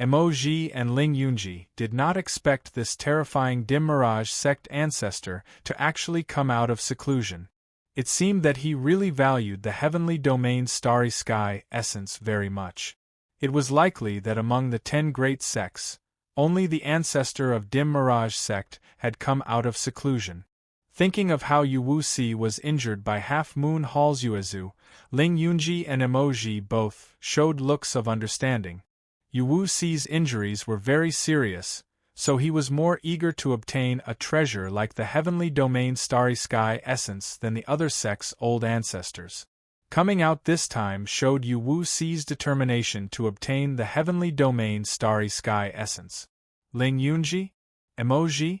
Mog and Ling Yunji did not expect this terrifying Dim Mirage sect ancestor to actually come out of seclusion. It seemed that he really valued the heavenly domain starry sky essence very much. It was likely that among the 10 great sects, only the ancestor of Dim Mirage sect had come out of seclusion. Thinking of how Yu Wuxi was injured by Half Moon Hall's Yuezu, Ling Yunji and Mog both showed looks of understanding. Yu Wuxi's injuries were very serious, so he was more eager to obtain a treasure like the heavenly domain starry sky essence than the other sect's old ancestors. Coming out this time showed Yu Wuxi's determination to obtain the heavenly domain starry sky essence. Ling Yunji? Mog?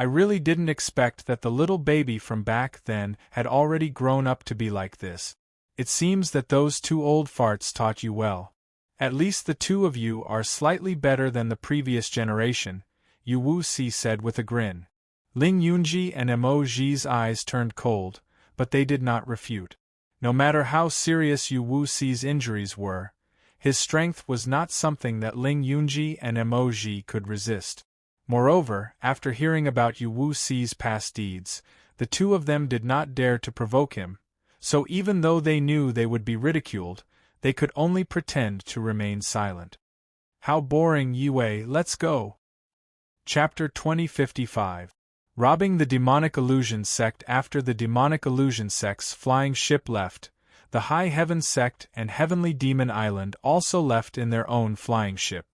I really didn't expect that the little baby from back then had already grown up to be like this. It seems that those 2 old farts taught you well. At least the 2 of you are slightly better than the previous generation, Yu Wuxi said with a grin. Ling Yunji and Mog's eyes turned cold, but they did not refute. No matter how serious Yu Wuxi's injuries were, his strength was not something that Ling Yunji and Mog could resist. Moreover, after hearing about Yu Wuxi's past deeds, the 2 of them did not dare to provoke him, so even though they knew they would be ridiculed, they could only pretend to remain silent. How boring, Yewei, let's go! Chapter 2055. Robbing the Demonic Illusion Sect. After the Demonic Illusion Sect's flying ship left, the High Heaven Sect and Heavenly Demon Island also left in their own flying ship.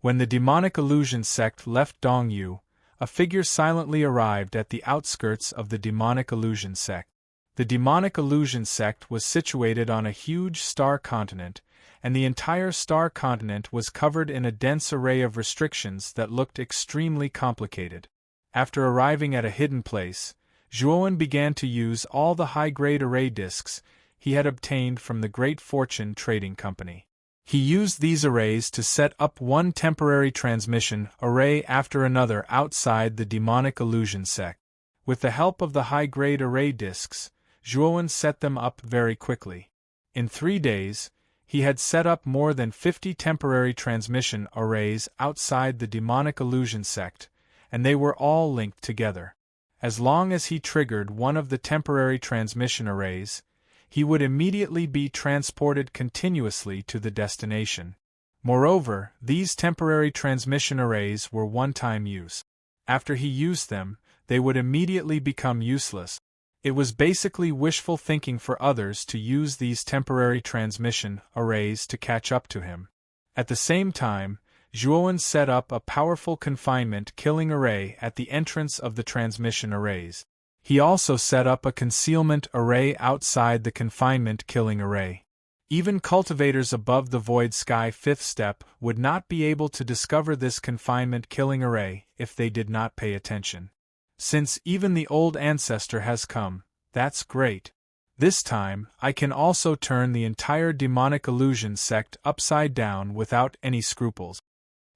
When the Demonic Illusion Sect left Dongyu, a figure silently arrived at the outskirts of the Demonic Illusion Sect. The Demonic Illusion Sect was situated on a huge star continent, and the entire star continent was covered in a dense array of restrictions that looked extremely complicated. After arriving at a hidden place, Zhuowen began to use all the high-grade array discs he had obtained from the Great Fortune Trading Company. He used these arrays to set up one temporary transmission array after another outside the Demonic Illusion Sect. With the help of the high-grade array discs, Zhuowen set them up very quickly. In 3 days, he had set up more than 50 temporary transmission arrays outside the Demonic Illusion Sect, and they were all linked together. As long as he triggered one of the temporary transmission arrays, he would immediately be transported continuously to the destination. Moreover, these temporary transmission arrays were one-time use. After he used them, they would immediately become useless. It was basically wishful thinking for others to use these temporary transmission arrays to catch up to him. At the same time, Zhuowen set up a powerful confinement-killing array at the entrance of the transmission arrays. He also set up a concealment array outside the confinement-killing array. Even cultivators above the Void Sky 5th step would not be able to discover this confinement-killing array if they did not pay attention. Since even the old ancestor has come, that's great. This time, I can also turn the entire demonic illusion sect upside down without any scruples.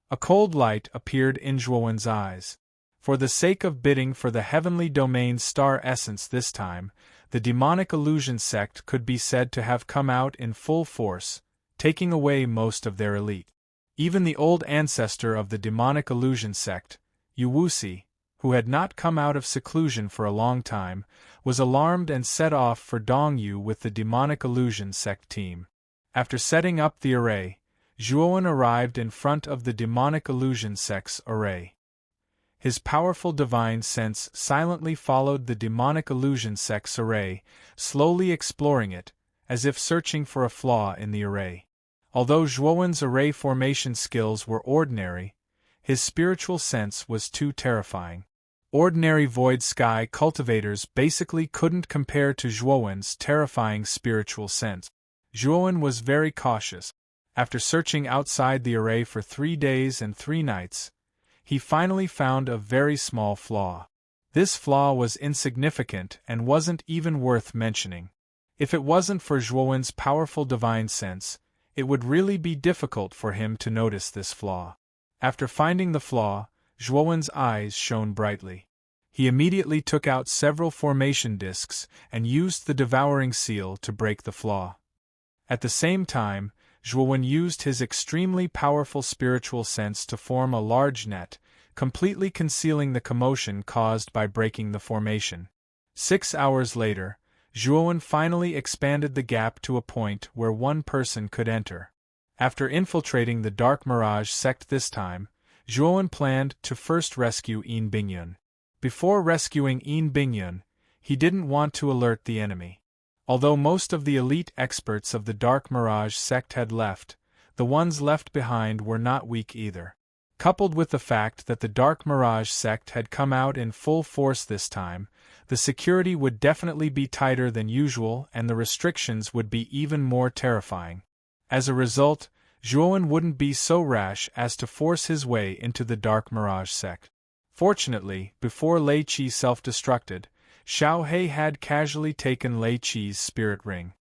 A cold light appeared in Zhuowen's eyes. For the sake of bidding for the heavenly domain's star essence this time, the demonic illusion sect could be said to have come out in full force, taking away most of their elite. Even the old ancestor of the demonic illusion sect, Yu Wuxi, who had not come out of seclusion for a long time, was alarmed and set off for Dongyu with the demonic illusion sect team. After setting up the array, Zhuowen arrived in front of the demonic illusion sect's array. His powerful divine sense silently followed the demonic illusion sect's array, slowly exploring it, as if searching for a flaw in the array. Although Zhuowen's array formation skills were ordinary, his spiritual sense was too terrifying. Ordinary Void Sky cultivators basically couldn't compare to Zhuowen's terrifying spiritual sense. Zhuowen was very cautious. After searching outside the array for 3 days and 3 nights, he finally found a very small flaw. This flaw was insignificant and wasn't even worth mentioning. If it wasn't for Zhuowen's powerful divine sense, it would really be difficult for him to notice this flaw. After finding the flaw, Zhuowen's eyes shone brightly. He immediately took out several formation discs and used the devouring seal to break the flaw. At the same time, Zhuowen used his extremely powerful spiritual sense to form a large net, completely concealing the commotion caused by breaking the formation. 6 hours later, Zhuowen finally expanded the gap to a point where one person could enter. After infiltrating the Dark Mirage sect this time, Zhuowen planned to first rescue Yin Bingyun. Before rescuing Yin Bingyun, he didn't want to alert the enemy. Although most of the elite experts of the Dark Mirage sect had left, the ones left behind were not weak either. Coupled with the fact that the Dark Mirage sect had come out in full force this time, the security would definitely be tighter than usual and the restrictions would be even more terrifying. As a result, Zhuowen wouldn't be so rash as to force his way into the Dark Mirage sect. Fortunately, before Lei Qi self-destructed, Xiao He had casually taken Lei Qi's spirit ring.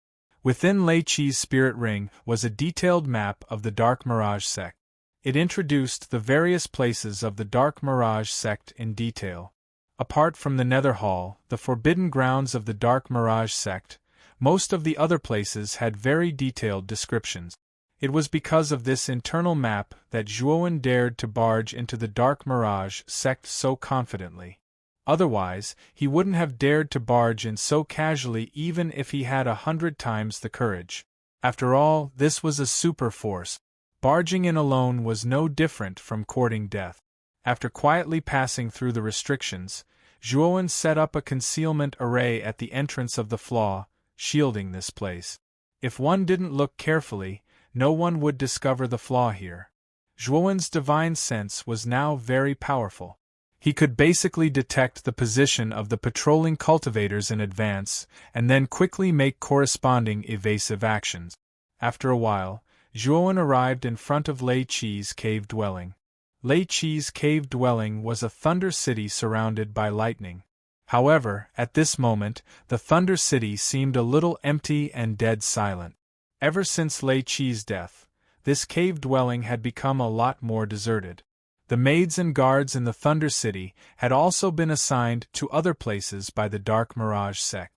Within Lei Qi's spirit ring was a detailed map of the Dark Mirage sect. It introduced the various places of the Dark Mirage sect in detail. Apart from the Nether Hall, the forbidden grounds of the Dark Mirage sect, most of the other places had very detailed descriptions. It was because of this internal map that Zhuowen dared to barge into the Dark Mirage sect so confidently. Otherwise, he wouldn't have dared to barge in so casually even if he had 100 times the courage. After all, this was a super force. Barging in alone was no different from courting death. After quietly passing through the restrictions, Zhuowen set up a concealment array at the entrance of the flaw, shielding this place. If one didn't look carefully, no one would discover the flaw here. Zhuowen's divine sense was now very powerful. He could basically detect the position of the patrolling cultivators in advance, and then quickly make corresponding evasive actions. After a while, Zhuowen arrived in front of Lei Qi's cave dwelling. Lei Qi's cave dwelling was a thunder city surrounded by lightning. However, at this moment, the thunder city seemed a little empty and dead silent. Ever since Lei Qi's death, this cave dwelling had become a lot more deserted. The maids and guards in the Thunder City had also been assigned to other places by the Dark Mirage sect.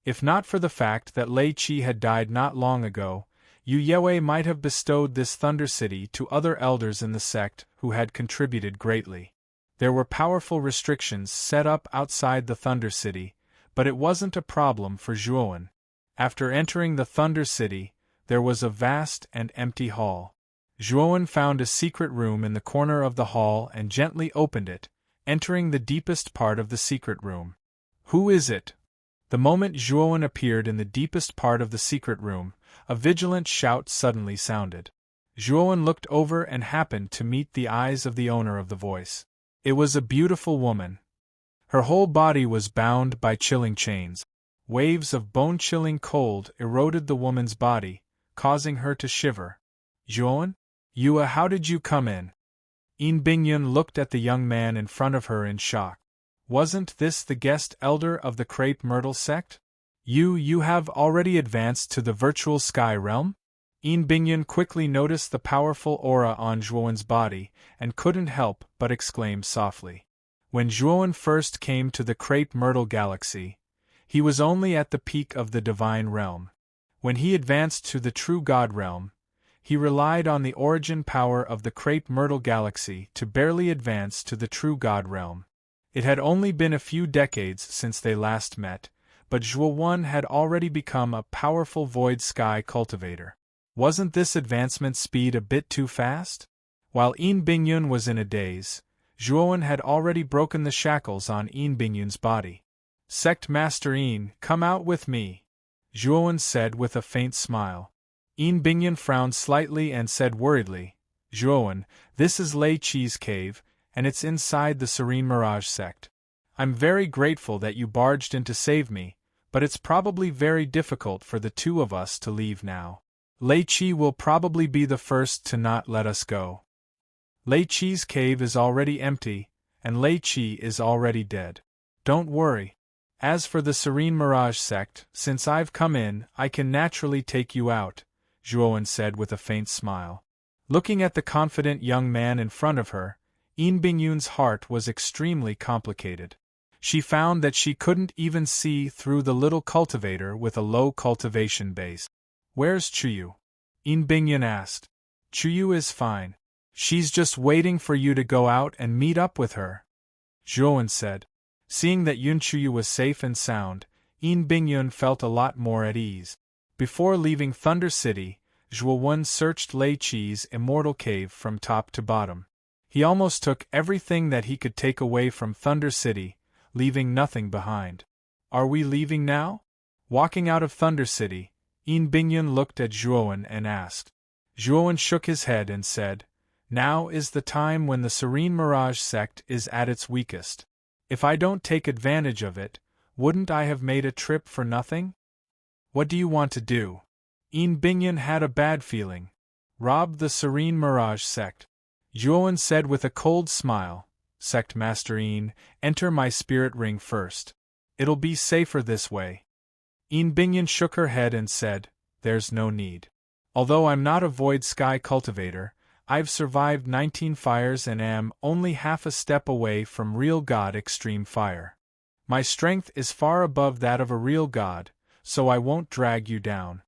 If not for the fact that Lei Qi had died not long ago, Yu Yue might have bestowed this Thunder City to other elders in the sect who had contributed greatly. There were powerful restrictions set up outside the Thunder City, but it wasn't a problem for Zhuowen. After entering the Thunder City, there was a vast and empty hall. Zhuowen found a secret room in the corner of the hall and gently opened it, entering the deepest part of the secret room. "Who is it?" The moment Zhuowen appeared in the deepest part of the secret room, a vigilant shout suddenly sounded. Zhuowen looked over and happened to meet the eyes of the owner of the voice. It was a beautiful woman. Her whole body was bound by chilling chains. Waves of bone-chilling cold eroded the woman's body, causing her to shiver. Zhuowen? Yua, how did you come in? Yin Bingyun looked at the young man in front of her in shock. Wasn't this the guest elder of the Crepe Myrtle sect? You have already advanced to the virtual sky realm? Yin Bingyun quickly noticed the powerful aura on Zhuowen's body, and couldn't help but exclaim softly. When Zhuowen first came to the Crepe Myrtle galaxy, he was only at the peak of the divine realm. When he advanced to the true God realm, he relied on the origin power of the Crepe Myrtle galaxy to barely advance to the true God realm. It had only been a few decades since they last met, but Zhuowen had already become a powerful void sky cultivator. Wasn't this advancement speed a bit too fast? While Yin Bingyun was in a daze, Zhuowen had already broken the shackles on Yin Bingyun's body. Sect Master Yin, come out with me, Zhuowen said with a faint smile. Yin Bingyun frowned slightly and said worriedly, Zhuowen, this is Lei Qi's cave, and it's inside the Serene Mirage sect. I'm very grateful that you barged in to save me, but it's probably very difficult for the two of us to leave now. Lei Qi will probably be the first to not let us go. Lei Qi's cave is already empty, and Lei Qi is already dead. Don't worry. As for the Serene Mirage sect, since I've come in, I can naturally take you out, Zhuowen said with a faint smile. Looking at the confident young man in front of her, Yin Bingyun's heart was extremely complicated. She found that she couldn't even see through the little cultivator with a low cultivation base. Where's Chuyu? Yin Bingyun asked. Chuyu is fine. She's just waiting for you to go out and meet up with her, Zhuowen said. Seeing that Yun Chuyu was safe and sound, Yin Bingyun felt a lot more at ease. Before leaving Thunder City, Zhuowen searched Lei Qi's immortal cave from top to bottom. He almost took everything that he could take away from Thunder City, leaving nothing behind. Are we leaving now? Walking out of Thunder City, Yin Bingyun looked at Zhuowen and asked. Zhuowen shook his head and said, Now is the time when the Serene Mirage sect is at its weakest. If I don't take advantage of it, wouldn't I have made a trip for nothing? What do you want to do? Yin Bingyun had a bad feeling. Rob the Serene Mirage sect. Zhuowen said with a cold smile, Sect Master Yin, enter my spirit ring first. It'll be safer this way. Yin Bingyun shook her head and said, There's no need. Although I'm not a void sky cultivator, I've survived 19 fires and am only half a step away from real god extreme fire. My strength is far above that of a real god, so I won't drag you down.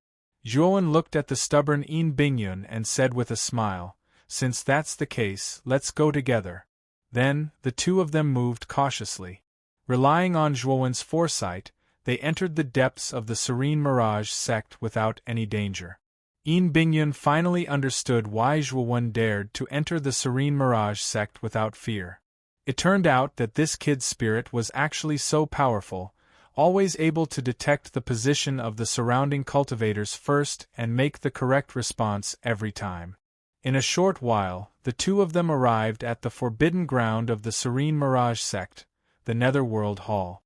Zhuowen looked at the stubborn Yin Bingyun and said with a smile, Since that's the case, let's go together. Then, the two of them moved cautiously. Relying on Zhuowen's foresight, they entered the depths of the Serene Mirage sect without any danger. Yin Bingyun finally understood why Zhuowen dared to enter the Serene Mirage sect without fear. It turned out that this kid's spirit was actually so powerful, always able to detect the position of the surrounding cultivators first and make the correct response every time. In a short while, the two of them arrived at the forbidden ground of the Serene Mirage sect, the Netherworld Hall.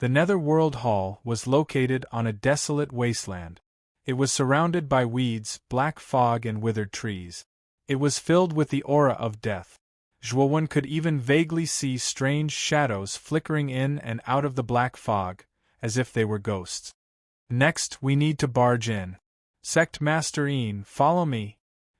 The Netherworld Hall was located on a desolate wasteland. It was surrounded by weeds, black fog and withered trees. It was filled with the aura of death. Zhuowen could even vaguely see strange shadows flickering in and out of the black fog, as if they were ghosts. Next, we need to barge in. Sect Master Yin, follow me,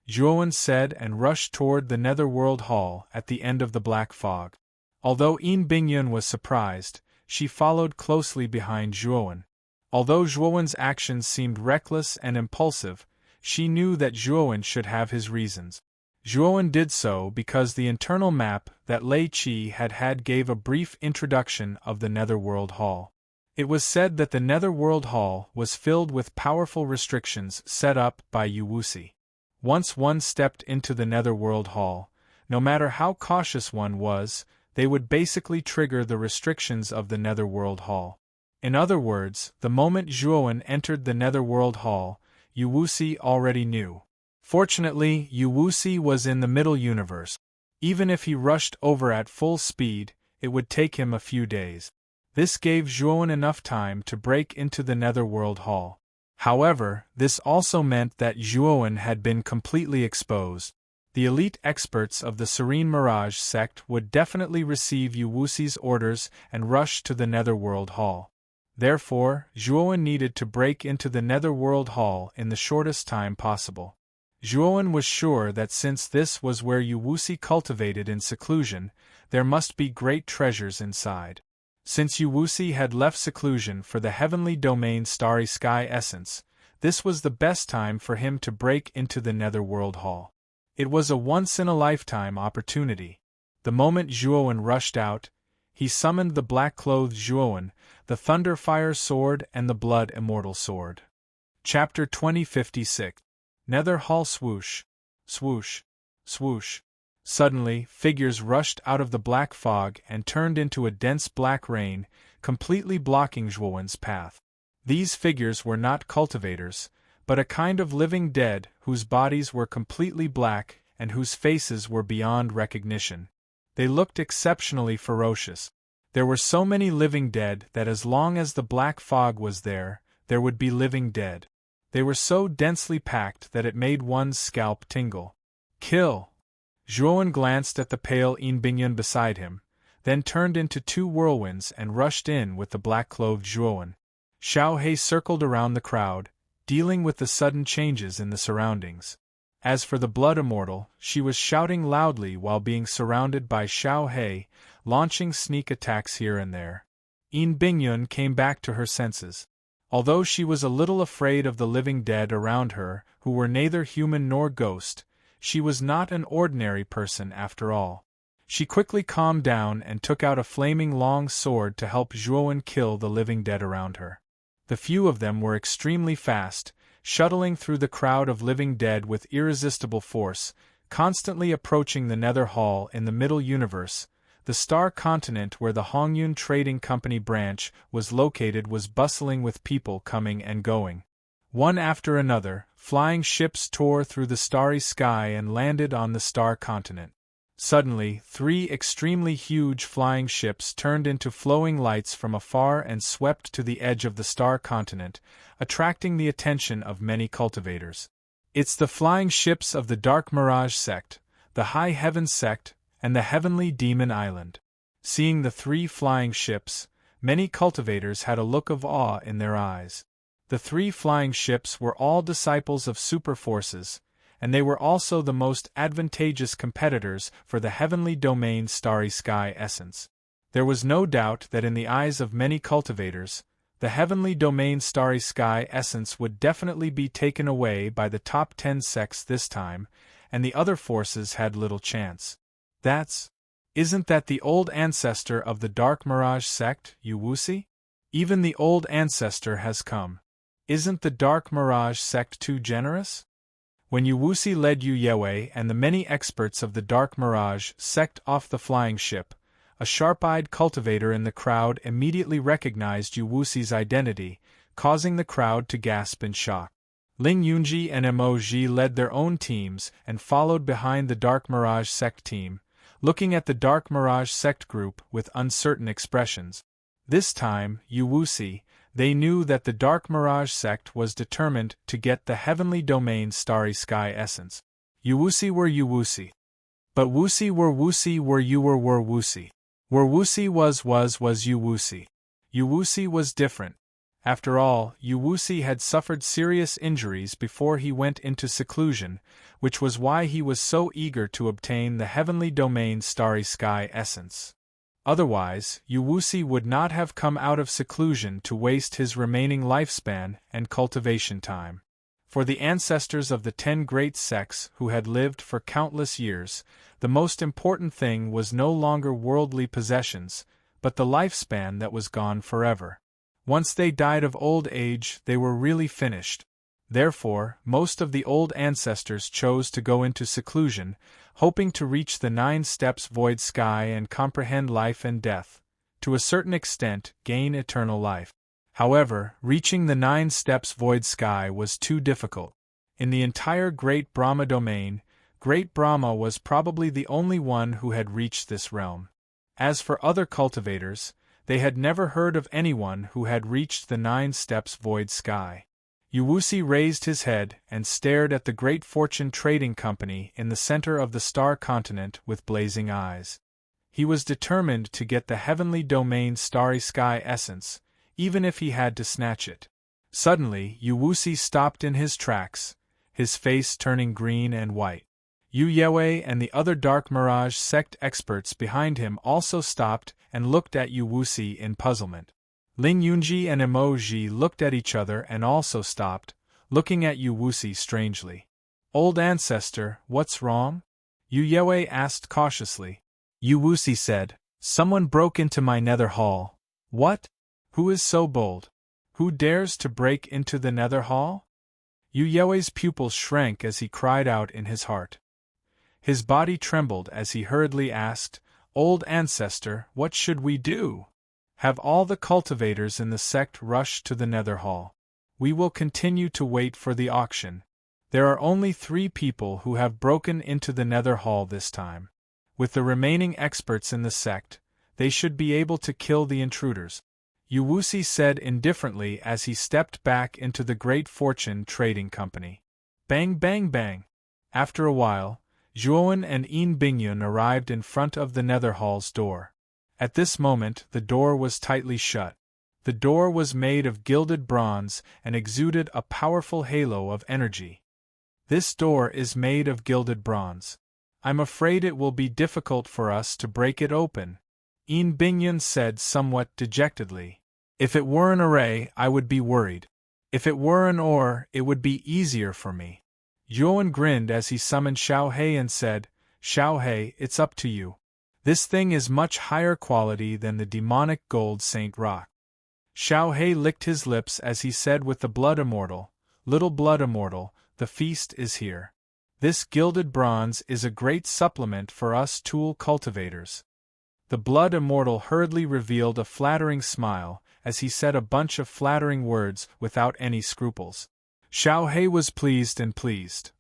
Zhuowen said and rushed toward the Netherworld Hall at the end of the black fog. Although Yin Bingyun was surprised, she followed closely behind Zhuowen. Although Zhuowen's actions seemed reckless and impulsive, she knew that Zhuowen should have his reasons. Zhuowen did so because the internal map that Lei Qi had gave a brief introduction of the Netherworld Hall. It was said that the Netherworld Hall was filled with powerful restrictions set up by Yuwusi. Once one stepped into the Netherworld Hall, no matter how cautious one was, they would basically trigger the restrictions of the Netherworld Hall. In other words, the moment Zhuowen entered the Netherworld Hall, Yuwusi already knew. Fortunately, Yuwusi was in the middle universe. Even if he rushed over at full speed, it would take him a few days. This gave Zhuowen enough time to break into the Netherworld Hall. However, this also meant that Zhuowen had been completely exposed. The elite experts of the Serene Mirage sect would definitely receive Yuwusi's orders and rush to the Netherworld Hall. Therefore, Zhuowen needed to break into the Netherworld Hall in the shortest time possible. Zhuowen was sure that since this was where Yuwusi cultivated in seclusion, there must be great treasures inside. Since Yuwusi had left seclusion for the heavenly domain Starry Sky Essence, this was the best time for him to break into the Netherworld Hall. It was a once-in-a-lifetime opportunity. The moment Zhuowen rushed out, he summoned the black-clothed Zhuowen, the Thunderfire Sword and the Blood Immortal Sword. Chapter 2056. Nether Hall. Swoosh, swoosh, swoosh. Suddenly, figures rushed out of the black fog and turned into a dense black rain, completely blocking Zhuowen's path. These figures were not cultivators, but a kind of living dead whose bodies were completely black and whose faces were beyond recognition. They looked exceptionally ferocious. There were so many living dead that as long as the black fog was there, there would be living dead. They were so densely packed that it made one's scalp tingle. Kill! Zhuowen glanced at the pale Yinbingyun beside him, then turned into two whirlwinds and rushed in with the black-clothed Zhuowen. Xiao He circled around the crowd, dealing with the sudden changes in the surroundings. As for the Blood Immortal, she was shouting loudly while being surrounded by Xiao He, launching sneak attacks here and there. Yinbingyun came back to her senses. Although she was a little afraid of the living dead around her, who were neither human nor ghost, she was not an ordinary person after all. She quickly calmed down and took out a flaming long sword to help Zhuowen kill the living dead around her. The few of them were extremely fast, shuttling through the crowd of living dead with irresistible force, constantly approaching the Nether Hall in the Middle Universe. The star continent where the Hongyun Trading Company branch was located was bustling with people coming and going. One after another, flying ships tore through the starry sky and landed on the star continent. Suddenly, 3 extremely huge flying ships turned into flowing lights from afar and swept to the edge of the star continent, attracting the attention of many cultivators. It's the flying ships of the Dark Mirage sect, the High Heaven sect, and the Heavenly Demon Island. Seeing the 3 flying ships, many cultivators had a look of awe in their eyes. The 3 flying ships were all disciples of super forces, and they were also the most advantageous competitors for the heavenly domain Starry Sky Essence. There was no doubt that in the eyes of many cultivators, the heavenly domain Starry Sky Essence would definitely be taken away by the top 10 sects this time, and the other forces had little chance. Isn't that the old ancestor of the Dark Mirage sect, Yuwusi? Even the old ancestor has come. Isn't the Dark Mirage sect too generous? When Yuwusi led Yu Yewei and the many experts of the Dark Mirage sect off the flying ship, a sharp-eyed cultivator in the crowd immediately recognized Yuwusi's identity, causing the crowd to gasp in shock. Ling Yunji and Mo Ji led their own teams and followed behind the Dark Mirage sect team, looking at the Dark Mirage sect group with uncertain expressions. This time, Yuwusi, they knew that the Dark Mirage sect was determined to get the heavenly domain Starry Sky Essence. Yuwusi were Yuwusi. But Wusi were Wusi were you were Wusi. Were Wusi was Yuwusi. Yuwusi was different. After all, Yuwusi had suffered serious injuries before he went into seclusion, which was why he was so eager to obtain the heavenly domain Starry Sky Essence. Otherwise, Yuwusi would not have come out of seclusion to waste his remaining lifespan and cultivation time. For the ancestors of the 10 great sects who had lived for countless years, the most important thing was no longer worldly possessions, but the lifespan that was gone forever. Once they died of old age, they were really finished. Therefore, most of the old ancestors chose to go into seclusion, hoping to reach the 9 steps void sky and comprehend life and death, to a certain extent, gain eternal life. However, reaching the 9 steps void sky was too difficult. In the entire Great Brahma domain, Great Brahma was probably the only one who had reached this realm. As for other cultivators, they had never heard of anyone who had reached the 9 steps void sky. Uwusi raised his head and stared at the Great Fortune Trading Company in the center of the star continent with blazing eyes. He was determined to get the heavenly domain starry sky essence, even if he had to snatch it. Suddenly, Uwusi stopped in his tracks, his face turning green and white. Yu and the other Dark Mirage sect experts behind him also stopped and looked at Uwusi in puzzlement. Ling Yunji and Emoji looked at each other and also stopped, looking at Uwusi strangely. "Old ancestor, what's wrong?" Yu asked cautiously. Uwusi said, "Someone broke into my nether hall." "What? Who is so bold? Who dares to break into the nether hall?" Yuye's pupils shrank as he cried out in his heart. His body trembled as he hurriedly asked, "Old ancestor, what should we do?" "Have all the cultivators in the sect rush to the nether hall. We will continue to wait for the auction. There are only 3 people who have broken into the nether hall this time. With the remaining experts in the sect, they should be able to kill the intruders," Uwusi said indifferently as he stepped back into the Great Fortune Trading Company. Bang bang bang! After a while, Zhuowen and Yin Bingyun arrived in front of the nether hall's door. At this moment the door was tightly shut. The door was made of gilded bronze and exuded a powerful halo of energy. "This door is made of gilded bronze. I'm afraid it will be difficult for us to break it open," Yin Bingyun said somewhat dejectedly. "If it were an array, I would be worried. If it were an ore, it would be easier for me." Zhuowen grinned as he summoned Xiaohei and said, "Xiaohei, it's up to you. This thing is much higher quality than the demonic gold Saint Rock." Xiaohei licked his lips as he said with the Blood Immortal, "Little Blood Immortal, the feast is here. This gilded bronze is a great supplement for us tool cultivators." The Blood Immortal hurriedly revealed a flattering smile as he said a bunch of flattering words without any scruples. Xiaohei was pleased and pleased.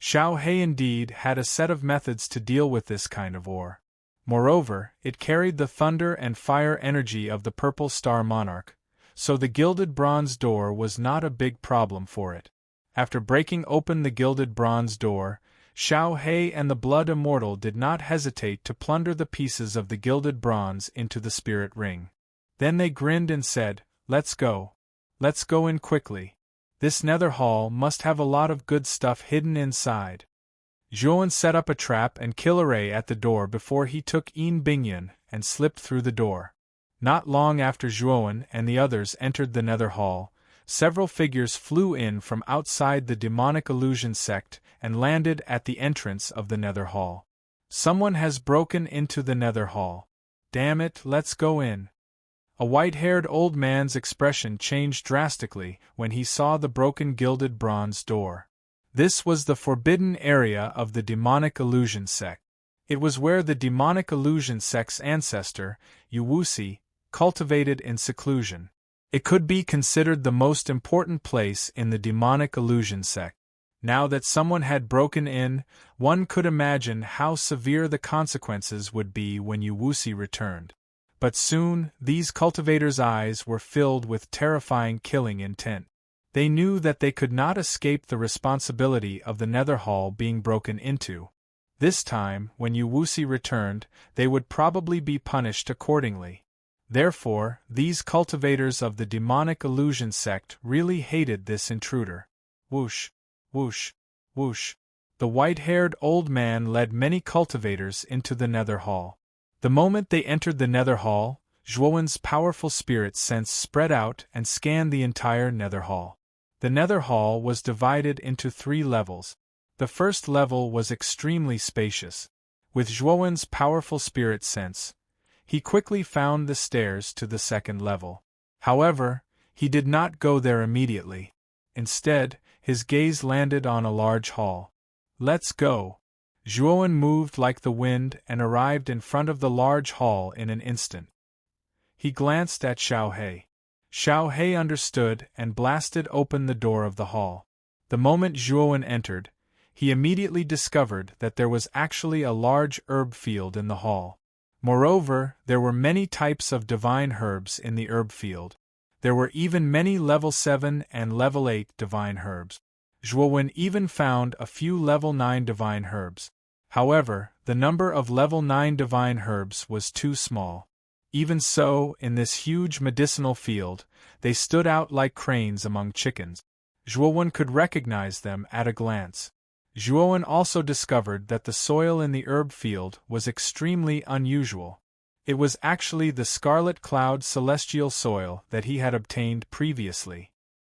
Xiaohei indeed had a set of methods to deal with this kind of ore. Moreover, it carried the thunder and fire energy of the Purple Star Monarch, so the gilded bronze door was not a big problem for it. After breaking open the gilded bronze door, Xiaohei and the Blood Immortal did not hesitate to plunder the pieces of the gilded bronze into the spirit ring. Then they grinned and said, "Let's go. Let's go in quickly. This nether hall must have a lot of good stuff hidden inside." Zhuowen set up a trap and killeray at the door before he took Yin Bingyun and slipped through the door. Not long after Zhuowen and the others entered the nether hall, several figures flew in from outside the demonic illusion sect and landed at the entrance of the nether hall. "Someone has broken into the nether hall. Damn it, let's go in." A white-haired old man's expression changed drastically when he saw the broken gilded bronze door. This was the forbidden area of the demonic illusion sect. It was where the demonic illusion sect's ancestor, Uwusi, cultivated in seclusion. It could be considered the most important place in the demonic illusion sect. Now that someone had broken in, one could imagine how severe the consequences would be when Uwusi returned. But soon, these cultivators' eyes were filled with terrifying killing intent. They knew that they could not escape the responsibility of the nether hall being broken into. This time, when Uwusi returned, they would probably be punished accordingly. Therefore, these cultivators of the demonic illusion sect really hated this intruder. Whoosh, whoosh, whoosh. The white-haired old man led many cultivators into the nether hall. The moment they entered the nether hall, Zhuowen's powerful spirit sense spread out and scanned the entire nether hall. The nether hall was divided into 3 levels. The first level was extremely spacious. With Zhuowen's powerful spirit sense, he quickly found the stairs to the second level. However, he did not go there immediately. Instead, his gaze landed on a large hall. "Let's go." Zhuowen moved like the wind and arrived in front of the large hall in an instant. He glanced at Xiaohei. Xiaohei understood and blasted open the door of the hall. The moment Zhuowen entered, he immediately discovered that there was actually a large herb field in the hall. Moreover, there were many types of divine herbs in the herb field. There were even many level 7 and level 8 divine herbs. Zhuowen even found a few level 9 divine herbs. However, the number of level 9 divine herbs was too small. Even so, in this huge medicinal field, they stood out like cranes among chickens. Zhuowen could recognize them at a glance. Zhuowen also discovered that the soil in the herb field was extremely unusual. It was actually the scarlet cloud celestial soil that he had obtained previously.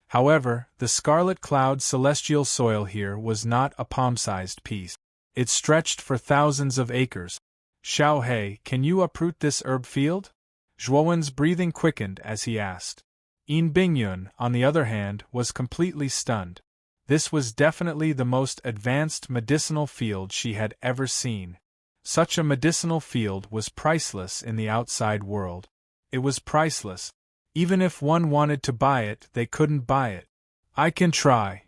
However, the scarlet cloud celestial soil here was not a palm-sized piece. It stretched for thousands of acres. "Xiao He, can you uproot this herb field?" Zhuowen's breathing quickened as he asked. Yin Bingyun, on the other hand, was completely stunned. This was definitely the most advanced medicinal field she had ever seen. Such a medicinal field was priceless in the outside world. It was priceless. Even if one wanted to buy it, they couldn't buy it. "I can try."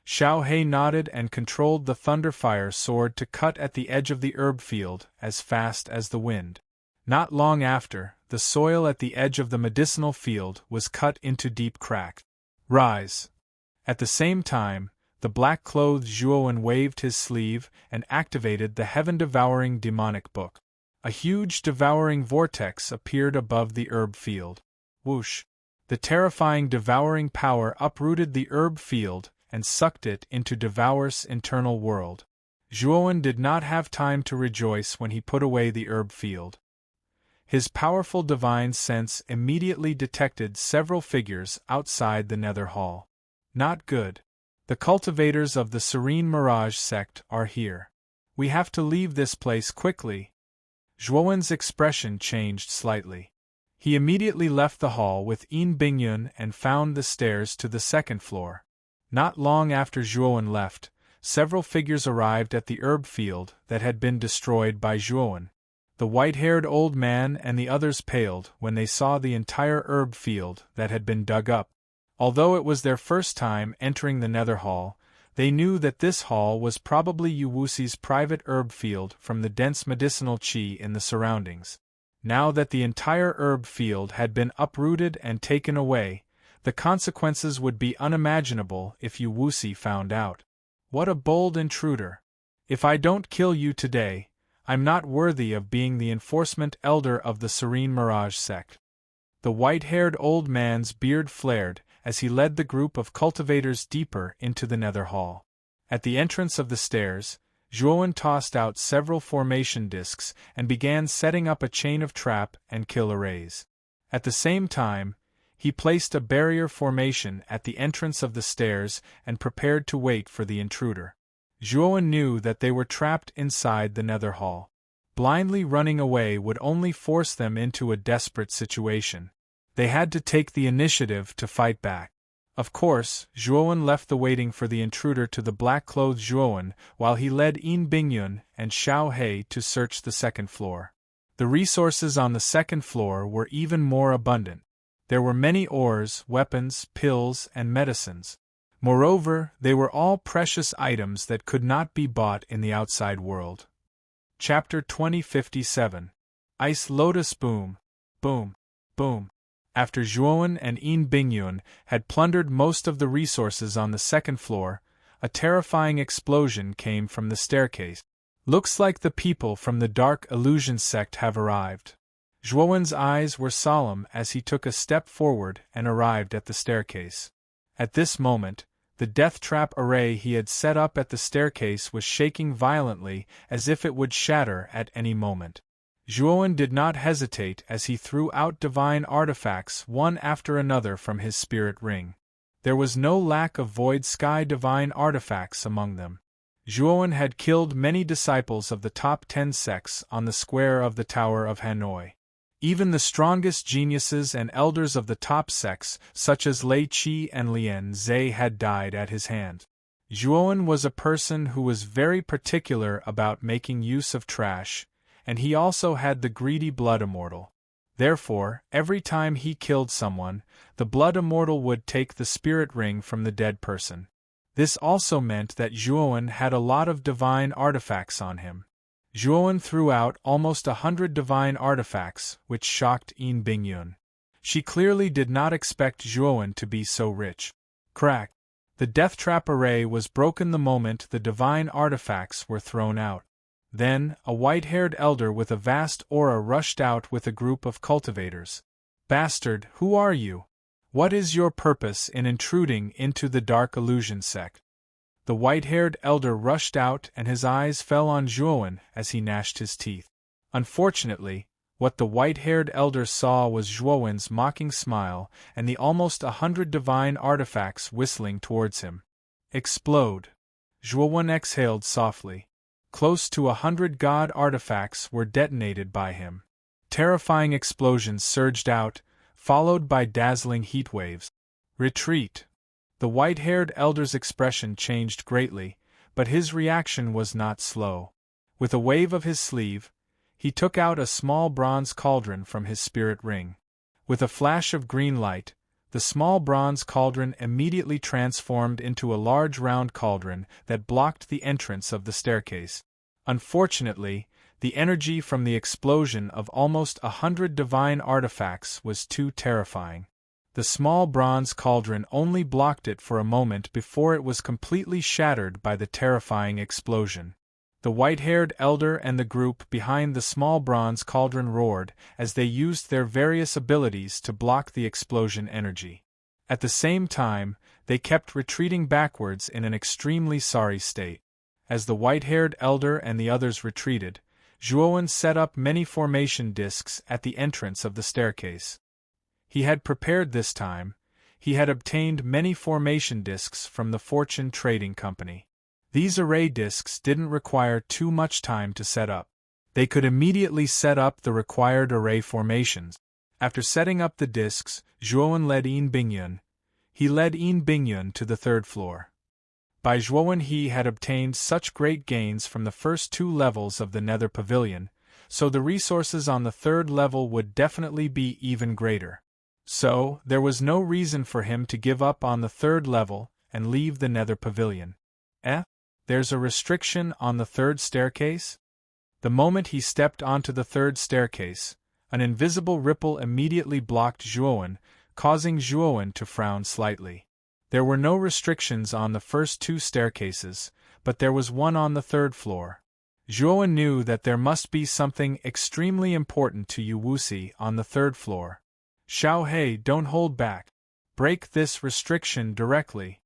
Xiao He nodded and controlled the Thunderfire sword to cut at the edge of the herb field as fast as the wind. Not long after, the soil at the edge of the medicinal field was cut into deep cracks. "Rise!" At the same time, the black-clothed Zhuowen waved his sleeve and activated the heaven-devouring demonic book. A huge devouring vortex appeared above the herb field. Whoosh! The terrifying devouring power uprooted the herb field and sucked it into Devour's internal world. Zhuowen did not have time to rejoice when he put away the herb field. His powerful divine sense immediately detected several figures outside the Nether Hall. Not good. The cultivators of the Serene Mirage sect are here. We have to leave this place quickly. Zhuowen's expression changed slightly. He immediately left the hall with Yin Bingyun and found the stairs to the second floor. Not long after Zhuowen left, several figures arrived at the herb field that had been destroyed by Zhuowen. The white-haired old man and the others paled when they saw the entire herb field that had been dug up. Although it was their first time entering the Nether Hall, they knew that this hall was probably Yu Wuxi's private herb field from the dense medicinal qi in the surroundings. Now that the entire herb field had been uprooted and taken away, the consequences would be unimaginable if Yu Wuxi found out. What a bold intruder! If I don't kill you today, I'm not worthy of being the enforcement elder of the Serene Mirage sect. The white-haired old man's beard flared as he led the group of cultivators deeper into the Nether Hall. At the entrance of the stairs, Zhuowen tossed out several formation discs and began setting up a chain of trap and kill arrays. At the same time, he placed a barrier formation at the entrance of the stairs and prepared to wait for the intruder. Zhuowen knew that they were trapped inside the Nether Hall. Blindly running away would only force them into a desperate situation. They had to take the initiative to fight back. Of course, Zhuowen left the waiting for the intruder to the black-clothed Zhuowen while he led Yin Bingyun and Xiao He to search the second floor. The resources on the second floor were even more abundant. There were many ores, weapons, pills, and medicines. Moreover, they were all precious items that could not be bought in the outside world. Chapter 2057. Ice Lotus Boom. Boom. Boom. After Zhuowen and Yin Bingyun had plundered most of the resources on the second floor, a terrifying explosion came from the staircase. "Looks like the people from the Dark Illusion sect have arrived." Zhuowen's eyes were solemn as he took a step forward and arrived at the staircase. At this moment, the death trap array he had set up at the staircase was shaking violently as if it would shatter at any moment. Zhuowen did not hesitate as he threw out divine artifacts one after another from his spirit ring. There was no lack of void sky divine artifacts among them. Zhuowen had killed many disciples of the top 10 sects on the square of the Tower of Hanoi. Even the strongest geniuses and elders of the top sects, such as Lei Qi and Lian Zhe, had died at his hand. Zhuowen was a person who was very particular about making use of trash, and he also had the greedy Blood Immortal. Therefore, every time he killed someone, the Blood Immortal would take the spirit ring from the dead person. This also meant that Zhuowen had a lot of divine artifacts on him. Zhuowen threw out almost 100 divine artifacts, which shocked Yin Bingyun. She clearly did not expect Zhuowen to be so rich. Crack! The death trap array was broken the moment the divine artifacts were thrown out. Then, a white-haired elder with a vast aura rushed out with a group of cultivators. Bastard, who are you? What is your purpose in intruding into the Dark Illusion sect? The white-haired elder rushed out and his eyes fell on Zhuowen as he gnashed his teeth. Unfortunately, what the white-haired elder saw was Zhuowen's mocking smile and the almost 100 divine artifacts whistling towards him. Explode! Zhuowen exhaled softly. Close to 100 god artifacts were detonated by him. Terrifying explosions surged out, followed by dazzling heat waves. Retreat! The white-haired elder's expression changed greatly, but his reaction was not slow. With a wave of his sleeve, he took out a small bronze cauldron from his spirit ring. With a flash of green light, the small bronze cauldron immediately transformed into a large round cauldron that blocked the entrance of the staircase. Unfortunately, the energy from the explosion of almost 100 divine artifacts was too terrifying. The small bronze cauldron only blocked it for a moment before it was completely shattered by the terrifying explosion. The white-haired elder and the group behind the small bronze cauldron roared as they used their various abilities to block the explosion energy. At the same time, they kept retreating backwards in an extremely sorry state. As the white-haired elder and the others retreated, Zhuowen set up many formation discs at the entrance of the staircase. He had prepared this time. He had obtained many formation discs from the Fortune Trading Company. These array discs didn't require too much time to set up. They could immediately set up the required array formations. After setting up the discs, Zhuowen led Yin Bingyun. He led Yin Bingyun to the third floor. By Zhuowen he had obtained such great gains from the first 2 levels of the Nether Pavilion, so the resources on the third level would definitely be even greater. So, there was no reason for him to give up on the third level and leave the Nether Pavilion. There's a restriction on the third staircase? The moment he stepped onto the third staircase, an invisible ripple immediately blocked Zhuowen, causing Zhuowen to frown slightly. There were no restrictions on the first 2 staircases, but there was one on the third floor. Zhuowen knew that there must be something extremely important to Yu Wuxi on the third floor. Xiaohe, don't hold back. Break this restriction directly.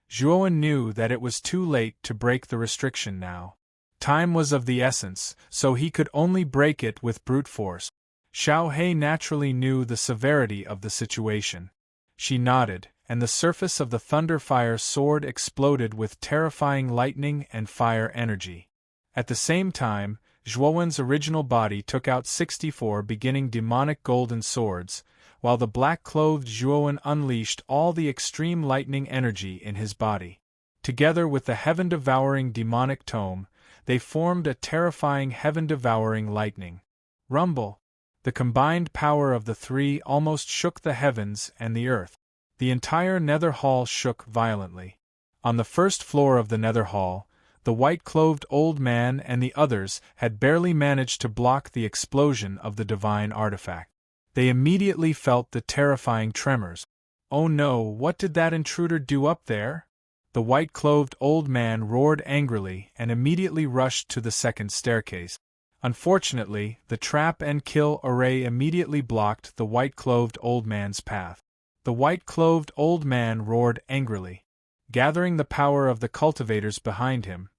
Zhuowen knew that it was too late to break the restriction now. Time was of the essence, so he could only break it with brute force. Xiaohe naturally knew the severity of the situation. She nodded, and the surface of the Thunderfire sword exploded with terrifying lightning and fire energy. At the same time, Zhuowen's original body took out 64 beginning demonic golden swords, while the black-clothed Zhuowen unleashed all the extreme lightning energy in his body. Together with the heaven-devouring demonic tome, they formed a terrifying heaven-devouring lightning. Rumble! The combined power of the 3 almost shook the heavens and the earth. The entire Nether Hall shook violently. On the first floor of the Nether Hall, the white-clothed old man and the others had barely managed to block the explosion of the divine artifact. They immediately felt the terrifying tremors. Oh no, what did that intruder do up there? The white-clothed old man roared angrily and immediately rushed to the second staircase. Unfortunately, the trap and kill array immediately blocked the white-clothed old man's path. The white-clothed old man roared angrily. Gathering the power of the cultivators behind him,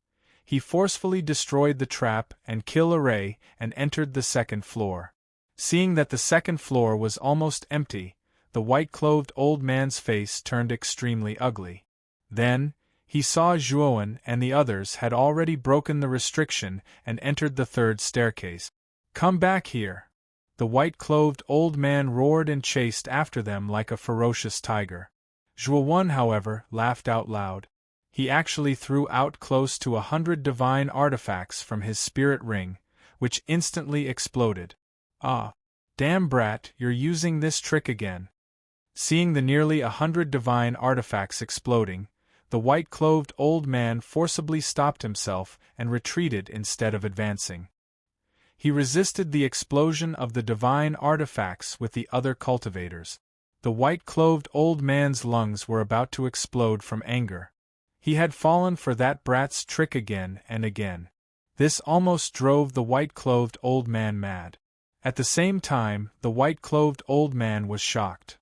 he forcefully destroyed the trap and kill array and entered the second floor. Seeing that the second floor was almost empty, the white-clothed old man's face turned extremely ugly. Then, he saw Zhuowen and the others had already broken the restriction and entered the third staircase. Come back here! The white-clothed old man roared and chased after them like a ferocious tiger. Zhuowen, however, laughed out loud. He actually threw out close to 100 divine artifacts from his spirit ring, which instantly exploded. Ah, damn brat, you're using this trick again. Seeing the nearly 100 divine artifacts exploding, the white-clothed old man forcibly stopped himself and retreated instead of advancing. He resisted the explosion of the divine artifacts with the other cultivators. The white-clothed old man's lungs were about to explode from anger. He had fallen for that brat's trick again and again. This almost drove the white-clothed old man mad. At the same time, the white-clothed old man was shocked.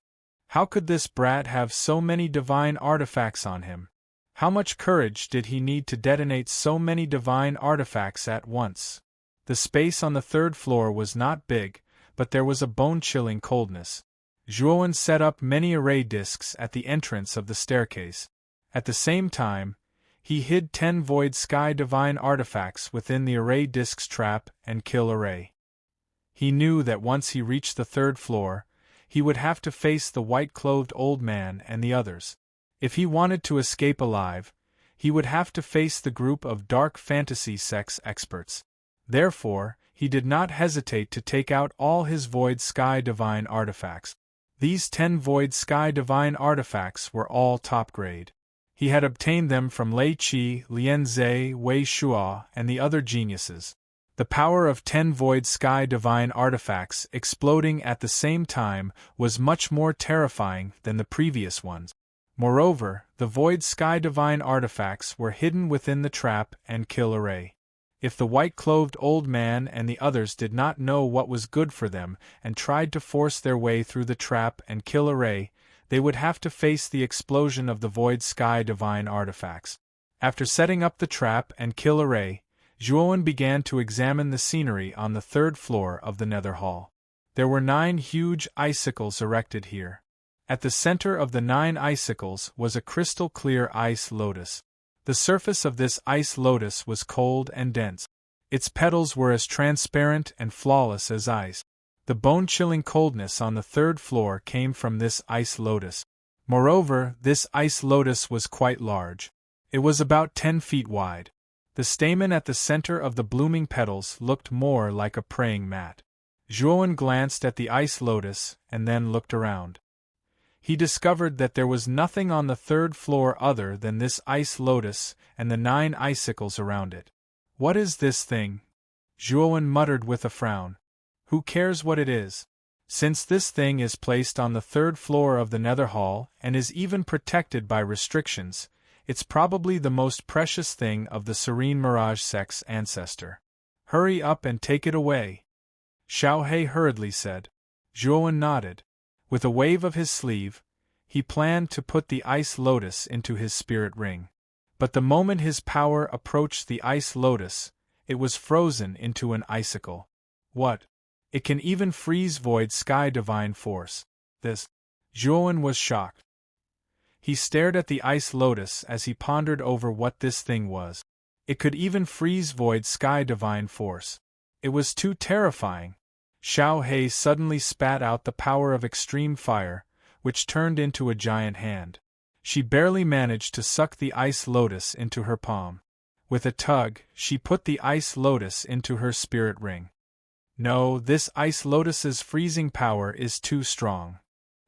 How could this brat have so many divine artifacts on him? How much courage did he need to detonate so many divine artifacts at once? The space on the third floor was not big, but there was a bone-chilling coldness. Zhuowen set up many array discs at the entrance of the staircase. At the same time, he hid 10 void sky divine artifacts within the array discs trap and kill array. He knew that once he reached the third floor, he would have to face the white-clothed old man and the others. If he wanted to escape alive, he would have to face the group of dark fantasy sex experts. Therefore, he did not hesitate to take out all his void sky divine artifacts. These 10 void sky divine artifacts were all top grade. He had obtained them from Lei Qi, Lian Zhe, Wei Shuo, and the other geniuses. The power of 10 void sky divine artifacts exploding at the same time was much more terrifying than the previous ones. Moreover, the void sky divine artifacts were hidden within the trap and kill array. If the white-clothed old man and the others did not know what was good for them and tried to force their way through the trap and kill array, they would have to face the explosion of the void sky divine artifacts. After setting up the trap and kill array, Zhuowen began to examine the scenery on the third floor of the Nether Hall. There were 9 huge icicles erected here. At the center of the 9 icicles was a crystal-clear ice lotus. The surface of this ice lotus was cold and dense. Its petals were as transparent and flawless as ice. The bone-chilling coldness on the third floor came from this ice lotus. Moreover, this ice lotus was quite large. It was about 10 feet wide. The stamen at the center of the blooming petals looked more like a praying mat. Zhuowen glanced at the ice lotus and then looked around. He discovered that there was nothing on the third floor other than this ice lotus and the 9 icicles around it. "What is this thing?" Zhuowen muttered with a frown. "Who cares what it is? Since this thing is placed on the third floor of the Nether Hall and is even protected by restrictions, it's probably the most precious thing of the serene mirage sex ancestor. Hurry up and take it away," Xiao He hurriedly said. Zhuowen nodded. With a wave of his sleeve, he planned to put the ice lotus into his spirit ring. But the moment his power approached the ice lotus, it was frozen into an icicle. "What? It can even freeze void sky divine force. This..." Zhuowen was shocked. He stared at the ice lotus as he pondered over what this thing was. It could even freeze void sky divine force. It was too terrifying. Xiao He suddenly spat out the power of extreme fire, which turned into a giant hand. She barely managed to suck the ice lotus into her palm. With a tug, she put the ice lotus into her spirit ring. "No, this ice lotus's freezing power is too strong.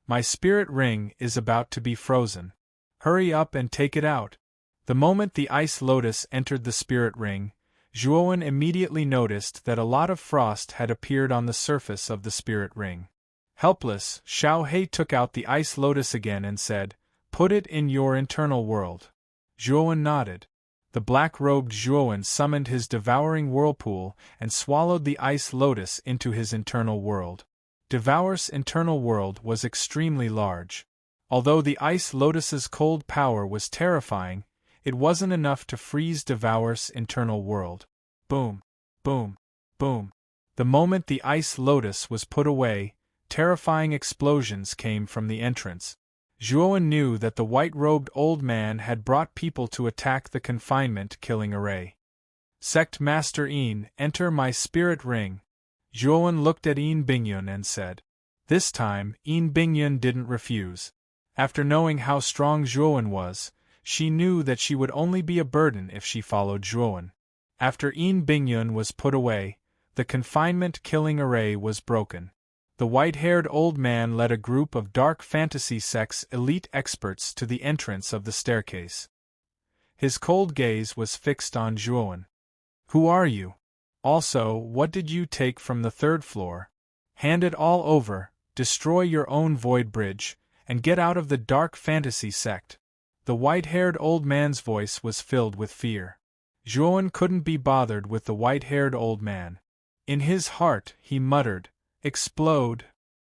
My spirit ring is about to be frozen. Hurry up and take it out." The moment the ice lotus entered the spirit ring, Zhuowen immediately noticed that a lot of frost had appeared on the surface of the spirit ring. Helpless, Xiao He took out the ice lotus again and said, "Put it in your internal world." Zhuowen nodded. The black-robed Zhuowen summoned his devouring whirlpool and swallowed the ice lotus into his internal world. Devour's internal world was extremely large. Although the ice lotus's cold power was terrifying, it wasn't enough to freeze Devour's internal world. Boom, boom, boom. The moment the ice lotus was put away, terrifying explosions came from the entrance. Zhuowen knew that the white-robed old man had brought people to attack the confinement-killing array. "Sect Master Yin, enter my spirit ring." Zhuowen looked at Yin Bingyun and said. This time, Yin Bingyun didn't refuse. After knowing how strong Zhuowen was, she knew that she would only be a burden if she followed Zhuowen. After Yin Bingyun was put away, the confinement-killing array was broken. The white-haired old man led a group of dark fantasy sex elite experts to the entrance of the staircase. His cold gaze was fixed on Zhuowen. "Who are you? Also, what did you take from the third floor? Hand it all over, destroy your own void bridge, and get out of the dark fantasy sect." The white-haired old man's voice was filled with fear. Zhuowen couldn't be bothered with the white-haired old man. In his heart, he muttered, "Explode!"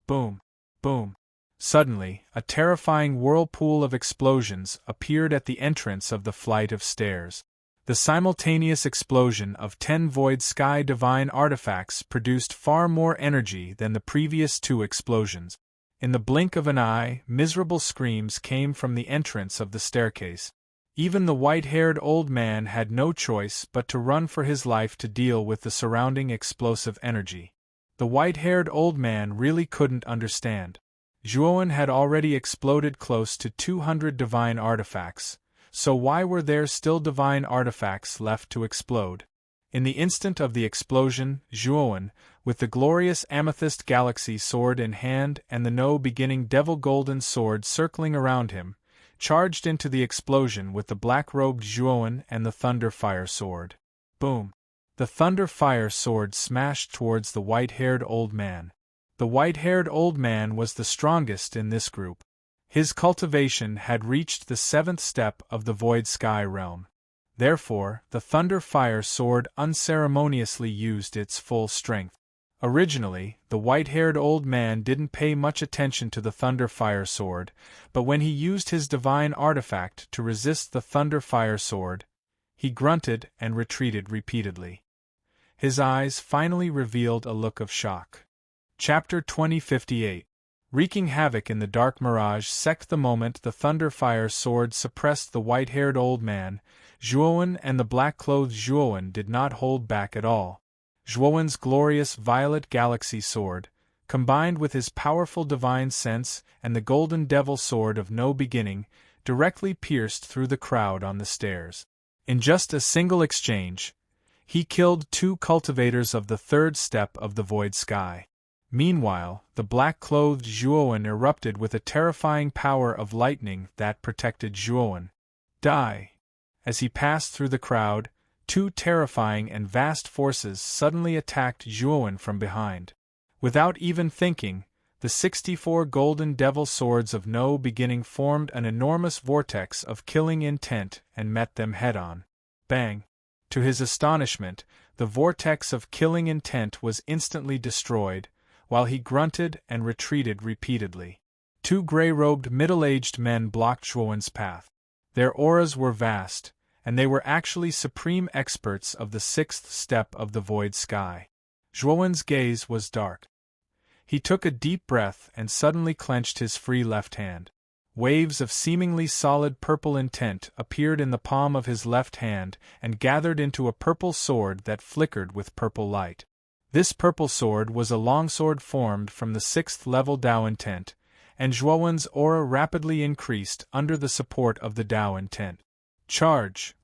Boom! Boom! Suddenly, a terrifying whirlpool of explosions appeared at the entrance of the flight of stairs. The simultaneous explosion of 10 void sky divine artifacts produced far more energy than the previous 2 explosions. In the blink of an eye, miserable screams came from the entrance of the staircase. Even the white-haired old man had no choice but to run for his life to deal with the surrounding explosive energy. The white-haired old man really couldn't understand. Zhuowen had already exploded close to 200 divine artifacts, so why were there still divine artifacts left to explode? In the instant of the explosion, Zhuowen, with the glorious amethyst galaxy sword in hand and the no-beginning devil golden sword circling around him, charged into the explosion with the black-robed Zhuowen and the thunder fire sword. Boom! The thunder fire sword smashed towards the white-haired old man. The white-haired old man was the strongest in this group. His cultivation had reached the 7th step of the void sky realm. Therefore, the thunder fire sword unceremoniously used its full strength. Originally, the white-haired old man didn't pay much attention to the thunder fire sword, but when he used his divine artifact to resist the thunder fire sword, he grunted and retreated repeatedly. His eyes finally revealed a look of shock. Chapter 2058. Wreaking havoc in the dark mirage sect. The moment the thunder fire sword suppressed the white-haired old man, Zhuowen and the black-clothed Zhuowen did not hold back at all. Zhuowen's glorious violet galaxy sword, combined with his powerful divine sense and the golden devil sword of no beginning, directly pierced through the crowd on the stairs. In just a single exchange, he killed 2 cultivators of the 3rd step of the void sky. Meanwhile, the black-clothed Zhuowen erupted with a terrifying power of lightning that protected Zhuowen. Die! As he passed through the crowd, 2 terrifying and vast forces suddenly attacked Zhuowen from behind. Without even thinking, the 64 golden devil swords of no beginning formed an enormous vortex of killing intent and met them head-on. Bang! To his astonishment, the vortex of killing intent was instantly destroyed, while he grunted and retreated repeatedly. 2 gray-robed middle-aged men blocked Zhuowen's path. Their auras were vast, and they were actually supreme experts of the 6th step of the void sky. Zhuowen's gaze was dark. He took a deep breath and suddenly clenched his free left hand. Waves of seemingly solid purple intent appeared in the palm of his left hand and gathered into a purple sword that flickered with purple light. This purple sword was a longsword formed from the 6th level Dao intent, and Zhuowen's aura rapidly increased under the support of the Dao intent. Charge!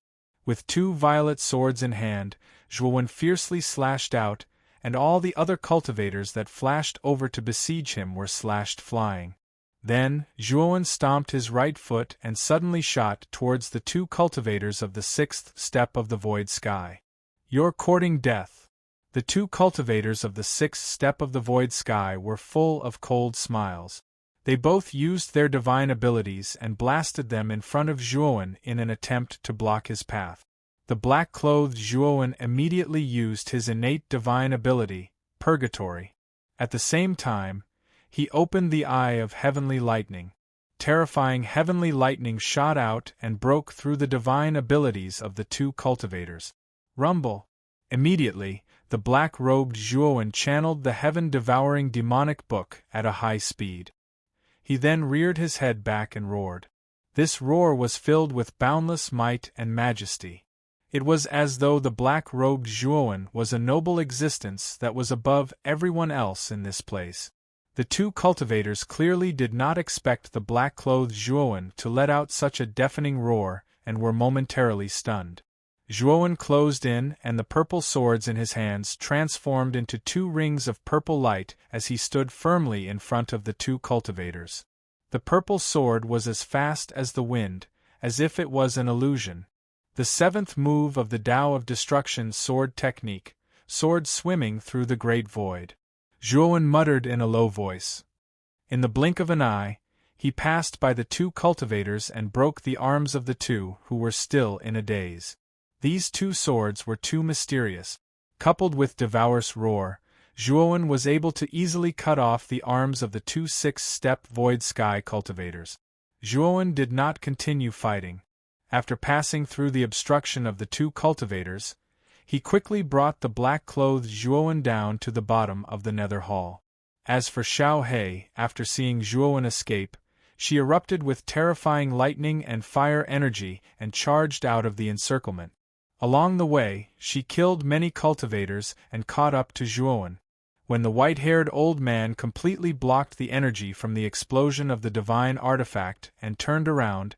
With 2 violet swords in hand, Zhuowen fiercely slashed out, and all the other cultivators that flashed over to besiege him were slashed flying. Then, Zhuowen stomped his right foot and suddenly shot towards the 2 cultivators of the 6th step of the void sky. "You're courting death." The 2 cultivators of the 6th step of the void sky were full of cold smiles. They both used their divine abilities and blasted them in front of Zhuowen in an attempt to block his path. The black-clothed Zhuowen immediately used his innate divine ability, Purgatory. At the same time, he opened the eye of heavenly lightning. Terrifying heavenly lightning shot out and broke through the divine abilities of the 2 cultivators. Rumble! Immediately, the black-robed Zhuowen channeled the heaven-devouring demonic book at a high speed. He then reared his head back and roared. This roar was filled with boundless might and majesty. It was as though the black-robed Zhuowen was a noble existence that was above everyone else in this place. The 2 cultivators clearly did not expect the black-clothed Zhuowen to let out such a deafening roar and were momentarily stunned. Zhuowen closed in and the purple swords in his hands transformed into 2 rings of purple light as he stood firmly in front of the 2 cultivators. The purple sword was as fast as the wind, as if it was an illusion. The seventh move of the Tao of Destruction sword technique, sword swimming through the great void. Zhuowen muttered in a low voice. In the blink of an eye, he passed by the two cultivators and broke the arms of the two who were still in a daze. These two swords were too mysterious. Coupled with Devour's roar, Zhuowen was able to easily cut off the arms of the two six-step Void Sky cultivators. Zhuowen did not continue fighting. After passing through the obstruction of the two cultivators, he quickly brought the black-clothed Zhuowen down to the bottom of the nether hall. As for Xiao He, after seeing Zhuowen escape, she erupted with terrifying lightning and fire energy and charged out of the encirclement. Along the way, she killed many cultivators and caught up to Zhuowen. When the white-haired old man completely blocked the energy from the explosion of the divine artifact and turned around,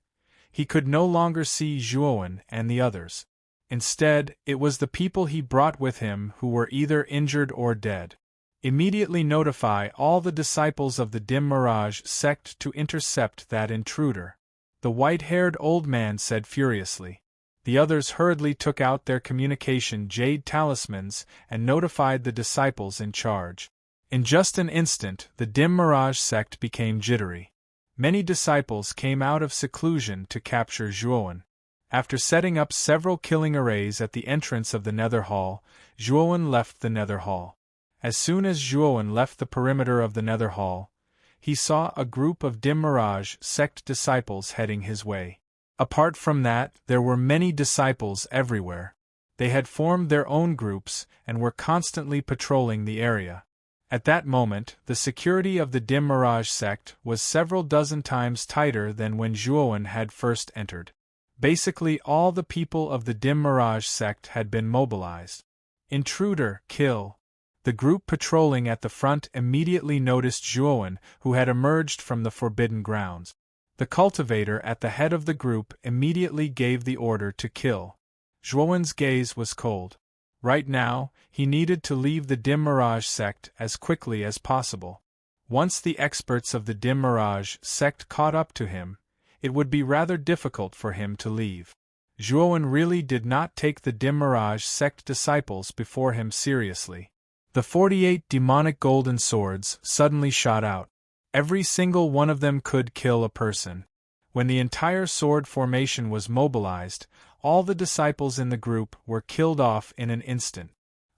he could no longer see Zhuowen and the others. Instead, it was the people he brought with him who were either injured or dead. Immediately notify all the disciples of the Dim Mirage sect to intercept that intruder, the white-haired old man said furiously. The others hurriedly took out their communication jade talismans and notified the disciples in charge. In just an instant, the Dim Mirage sect became jittery. Many disciples came out of seclusion to capture Zhuowen. After setting up several killing arrays at the entrance of the Nether Hall, Zhuowen left the Nether Hall. As soon as Zhuowen left the perimeter of the Nether Hall, he saw a group of Dim Mirage sect disciples heading his way. Apart from that, there were many disciples everywhere. They had formed their own groups and were constantly patrolling the area. At that moment, the security of the Dim Mirage sect was several dozen times tighter than when Zhuowen had first entered. Basically, all the people of the Dim Mirage sect had been mobilized. Intruder, kill. The group patrolling at the front immediately noticed Zhuowen, who had emerged from the Forbidden Grounds. The cultivator at the head of the group immediately gave the order to kill. Zhuowen's gaze was cold. Right now, he needed to leave the Dim Mirage sect as quickly as possible. Once the experts of the Dim Mirage sect caught up to him, it would be rather difficult for him to leave. Zhuowen really did not take the Dim Mirage sect disciples before him seriously. The 48 demonic golden swords suddenly shot out. Every single one of them could kill a person. When the entire sword formation was mobilized, all the disciples in the group were killed off in an instant.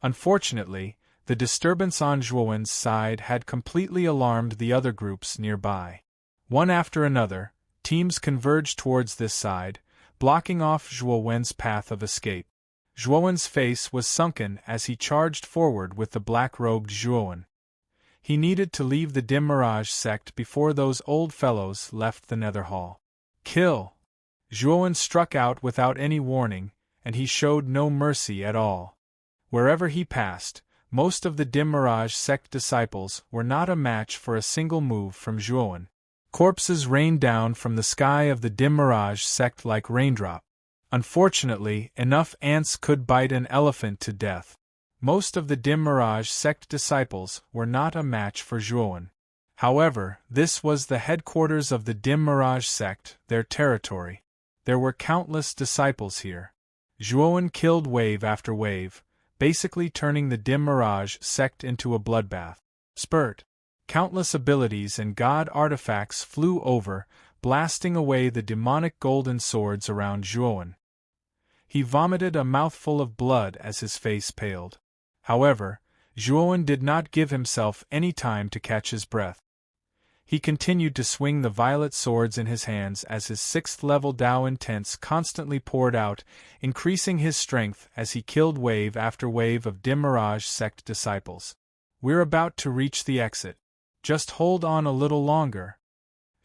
Unfortunately, the disturbance on Zhuowen's side had completely alarmed the other groups nearby. One after another, teams converged towards this side, blocking off Zhuowen's path of escape. Zhuowen's face was sunken as he charged forward with the black-robed Zhuowen. He needed to leave the Dim Mirage sect before those old fellows left the Nether Hall. Kill! Zhuowen struck out without any warning, and he showed no mercy at all. Wherever he passed, most of the Dim Mirage sect disciples were not a match for a single move from Zhuowen. Corpses rained down from the sky of the Dim Mirage sect like raindrop. Unfortunately, enough ants could bite an elephant to death. Most of the Dim Mirage sect disciples were not a match for Zhuowen. However, this was the headquarters of the Dim Mirage sect, their territory. There were countless disciples here. Zhuowen killed wave after wave, basically turning the Dim Mirage sect into a bloodbath. Spurt. Countless abilities and god artifacts flew over, blasting away the demonic golden swords around Zhuowen. He vomited a mouthful of blood as his face paled. However, Zhuowen did not give himself any time to catch his breath. He continued to swing the violet swords in his hands as his 6th-level Tao Intense constantly poured out, increasing his strength as he killed wave after wave of Dim Mirage sect disciples. We're about to reach the exit. Just hold on a little longer.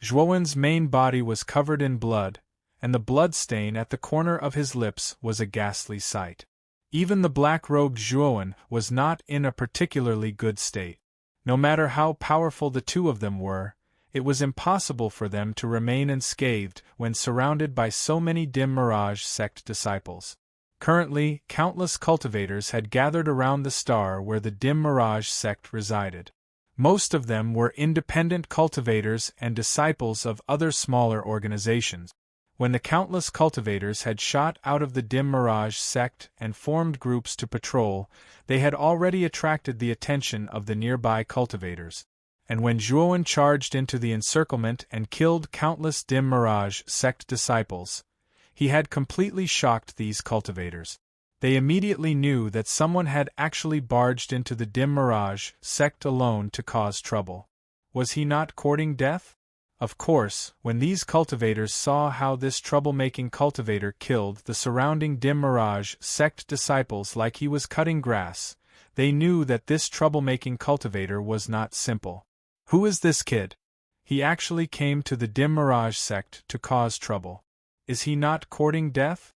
Zhuowen's main body was covered in blood, and the blood stain at the corner of his lips was a ghastly sight. Even the black-robed Zhuowen was not in a particularly good state. No matter how powerful the two of them were, it was impossible for them to remain unscathed when surrounded by so many Dim Mirage sect disciples. Currently, countless cultivators had gathered around the star where the Dim Mirage sect resided. Most of them were independent cultivators and disciples of other smaller organizations. When the countless cultivators had shot out of the dim mirage sect and formed groups to patrol, they had already attracted the attention of the nearby cultivators. And when Zhuowen charged into the encirclement and killed countless dim mirage sect disciples, he had completely shocked these cultivators. They immediately knew that someone had actually barged into the dim mirage sect alone to cause trouble. Was he not courting death? Of course, when these cultivators saw how this troublemaking cultivator killed the surrounding dim mirage sect disciples like he was cutting grass, they knew that this troublemaking cultivator was not simple. Who is this kid? He actually came to the dim mirage sect to cause trouble. Is he not courting death?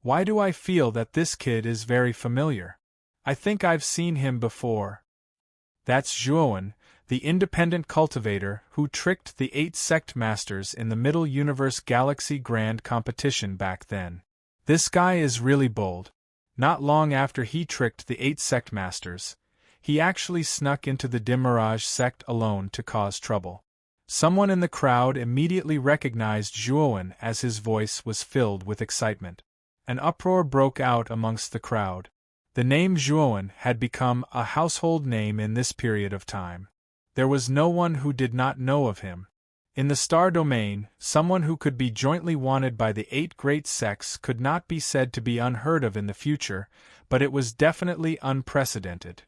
Why do I feel that this kid is very familiar? I think I've seen him before. That's Zhuowen, the independent cultivator who tricked the 8 sect masters in the Middle Universe Galaxy Grand Competition back then. This guy is really bold. Not long after he tricked the 8 sect masters, he actually snuck into the dim mirage sect alone to cause trouble. Someone in the crowd immediately recognized Zhuowen as his voice was filled with excitement. An uproar broke out amongst the crowd. The name Zhuowen had become a household name in this period of time. There was no one who did not know of him. In the star domain, someone who could be jointly wanted by the 8 great sects could not be said to be unheard of in the future, but it was definitely unprecedented.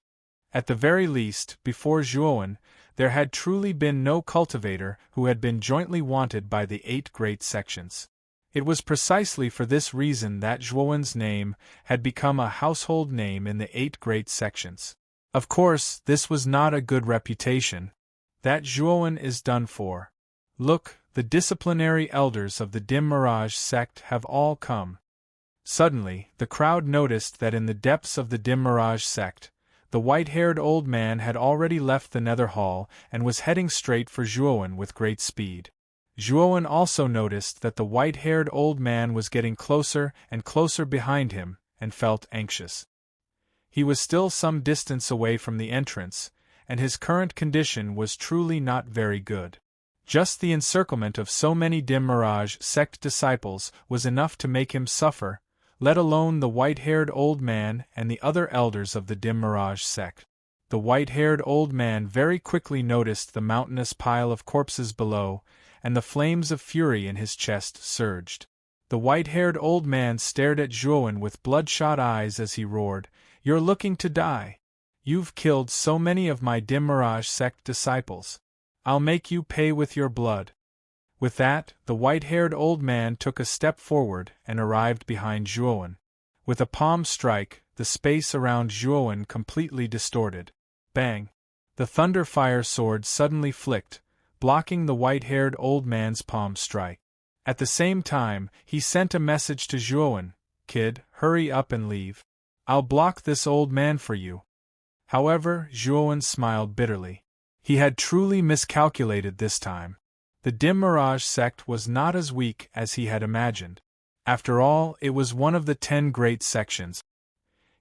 At the very least, before Zhuowen, there had truly been no cultivator who had been jointly wanted by the 8 great sections. It was precisely for this reason that Zhuowen's name had become a household name in the 8 great sections. Of course, this was not a good reputation. That Zhuowen is done for. Look, the disciplinary elders of the dim mirage sect have all come. Suddenly, the crowd noticed that in the depths of the dim mirage sect, the white-haired old man had already left the nether hall and was heading straight for Zhuowen with great speed. Zhuowen also noticed that the white-haired old man was getting closer and closer behind him, and felt anxious. He was still some distance away from the entrance, and his current condition was truly not very good. Just the encirclement of so many dim mirage sect disciples was enough to make him suffer, let alone the white-haired old man and the other elders of the dim mirage sect. The white-haired old man very quickly noticed the mountainous pile of corpses below, and the flames of fury in his chest surged. The white-haired old man stared at Zhuowen with bloodshot eyes as he roared, "You're looking to die. You've killed so many of my dim mirage sect disciples. I'll make you pay with your blood." With that, the white-haired old man took a step forward and arrived behind Zhuowen. With a palm strike, the space around Zhuowen completely distorted. Bang! The thunder-fire sword suddenly flicked, blocking the white-haired old man's palm strike. At the same time, he sent a message to Zhuowen, "Kid, hurry up and leave. I'll block this old man for you." However, Zhuowen smiled bitterly. He had truly miscalculated this time. The dim mirage sect was not as weak as he had imagined. After all, it was one of the 10 great sections.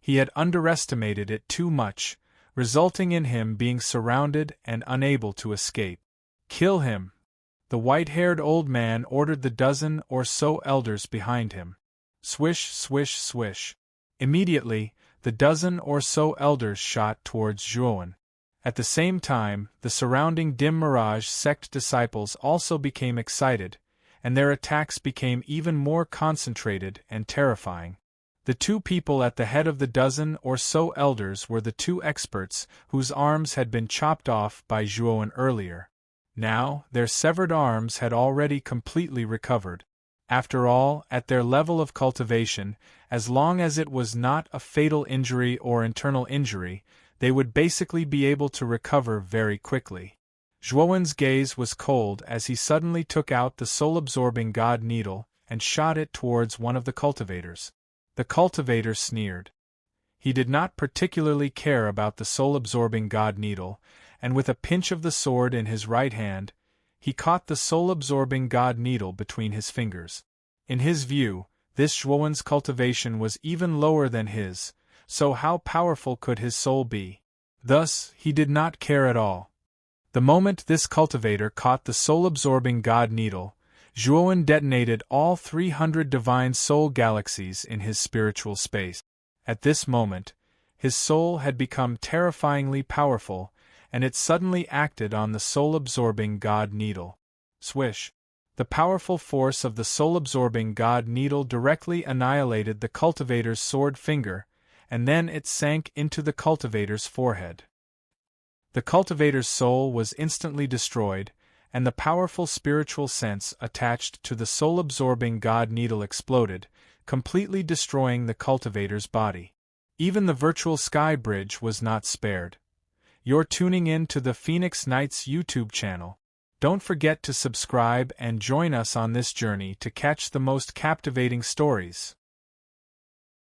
He had underestimated it too much, resulting in him being surrounded and unable to escape. "Kill him!" The white-haired old man ordered the dozen or so elders behind him. Swish, swish, swish. Immediately, the dozen or so elders shot towards Zhuowen. At the same time, the surrounding dim mirage sect disciples also became excited, and their attacks became even more concentrated and terrifying. The 2 people at the head of the dozen or so elders were the 2 experts whose arms had been chopped off by Zhuowen earlier. Now, their severed arms had already completely recovered. After all, at their level of cultivation, as long as it was not a fatal injury or internal injury, they would basically be able to recover very quickly. Zhuowen's gaze was cold as he suddenly took out the soul-absorbing god needle and shot it towards one of the cultivators. The cultivator sneered. He did not particularly care about the soul-absorbing god needle, and with a pinch of the sword in his right hand, he caught the soul-absorbing god needle between his fingers. In his view, this Zhuowen's cultivation was even lower than his, so how powerful could his soul be? Thus, he did not care at all. The moment this cultivator caught the soul-absorbing god needle, Zhuowen detonated all 300 divine soul galaxies in his spiritual space. At this moment, his soul had become terrifyingly powerful, and it suddenly acted on the soul-absorbing God Needle. Swish! The powerful force of the soul-absorbing God Needle directly annihilated the cultivator's sword finger, and then it sank into the cultivator's forehead. The cultivator's soul was instantly destroyed, and the powerful spiritual sense attached to the soul-absorbing God Needle exploded, completely destroying the cultivator's body. Even the virtual sky bridge was not spared. You're tuning in to the Phoenix Knights YouTube channel. Don't forget to subscribe and join us on this journey to catch the most captivating stories.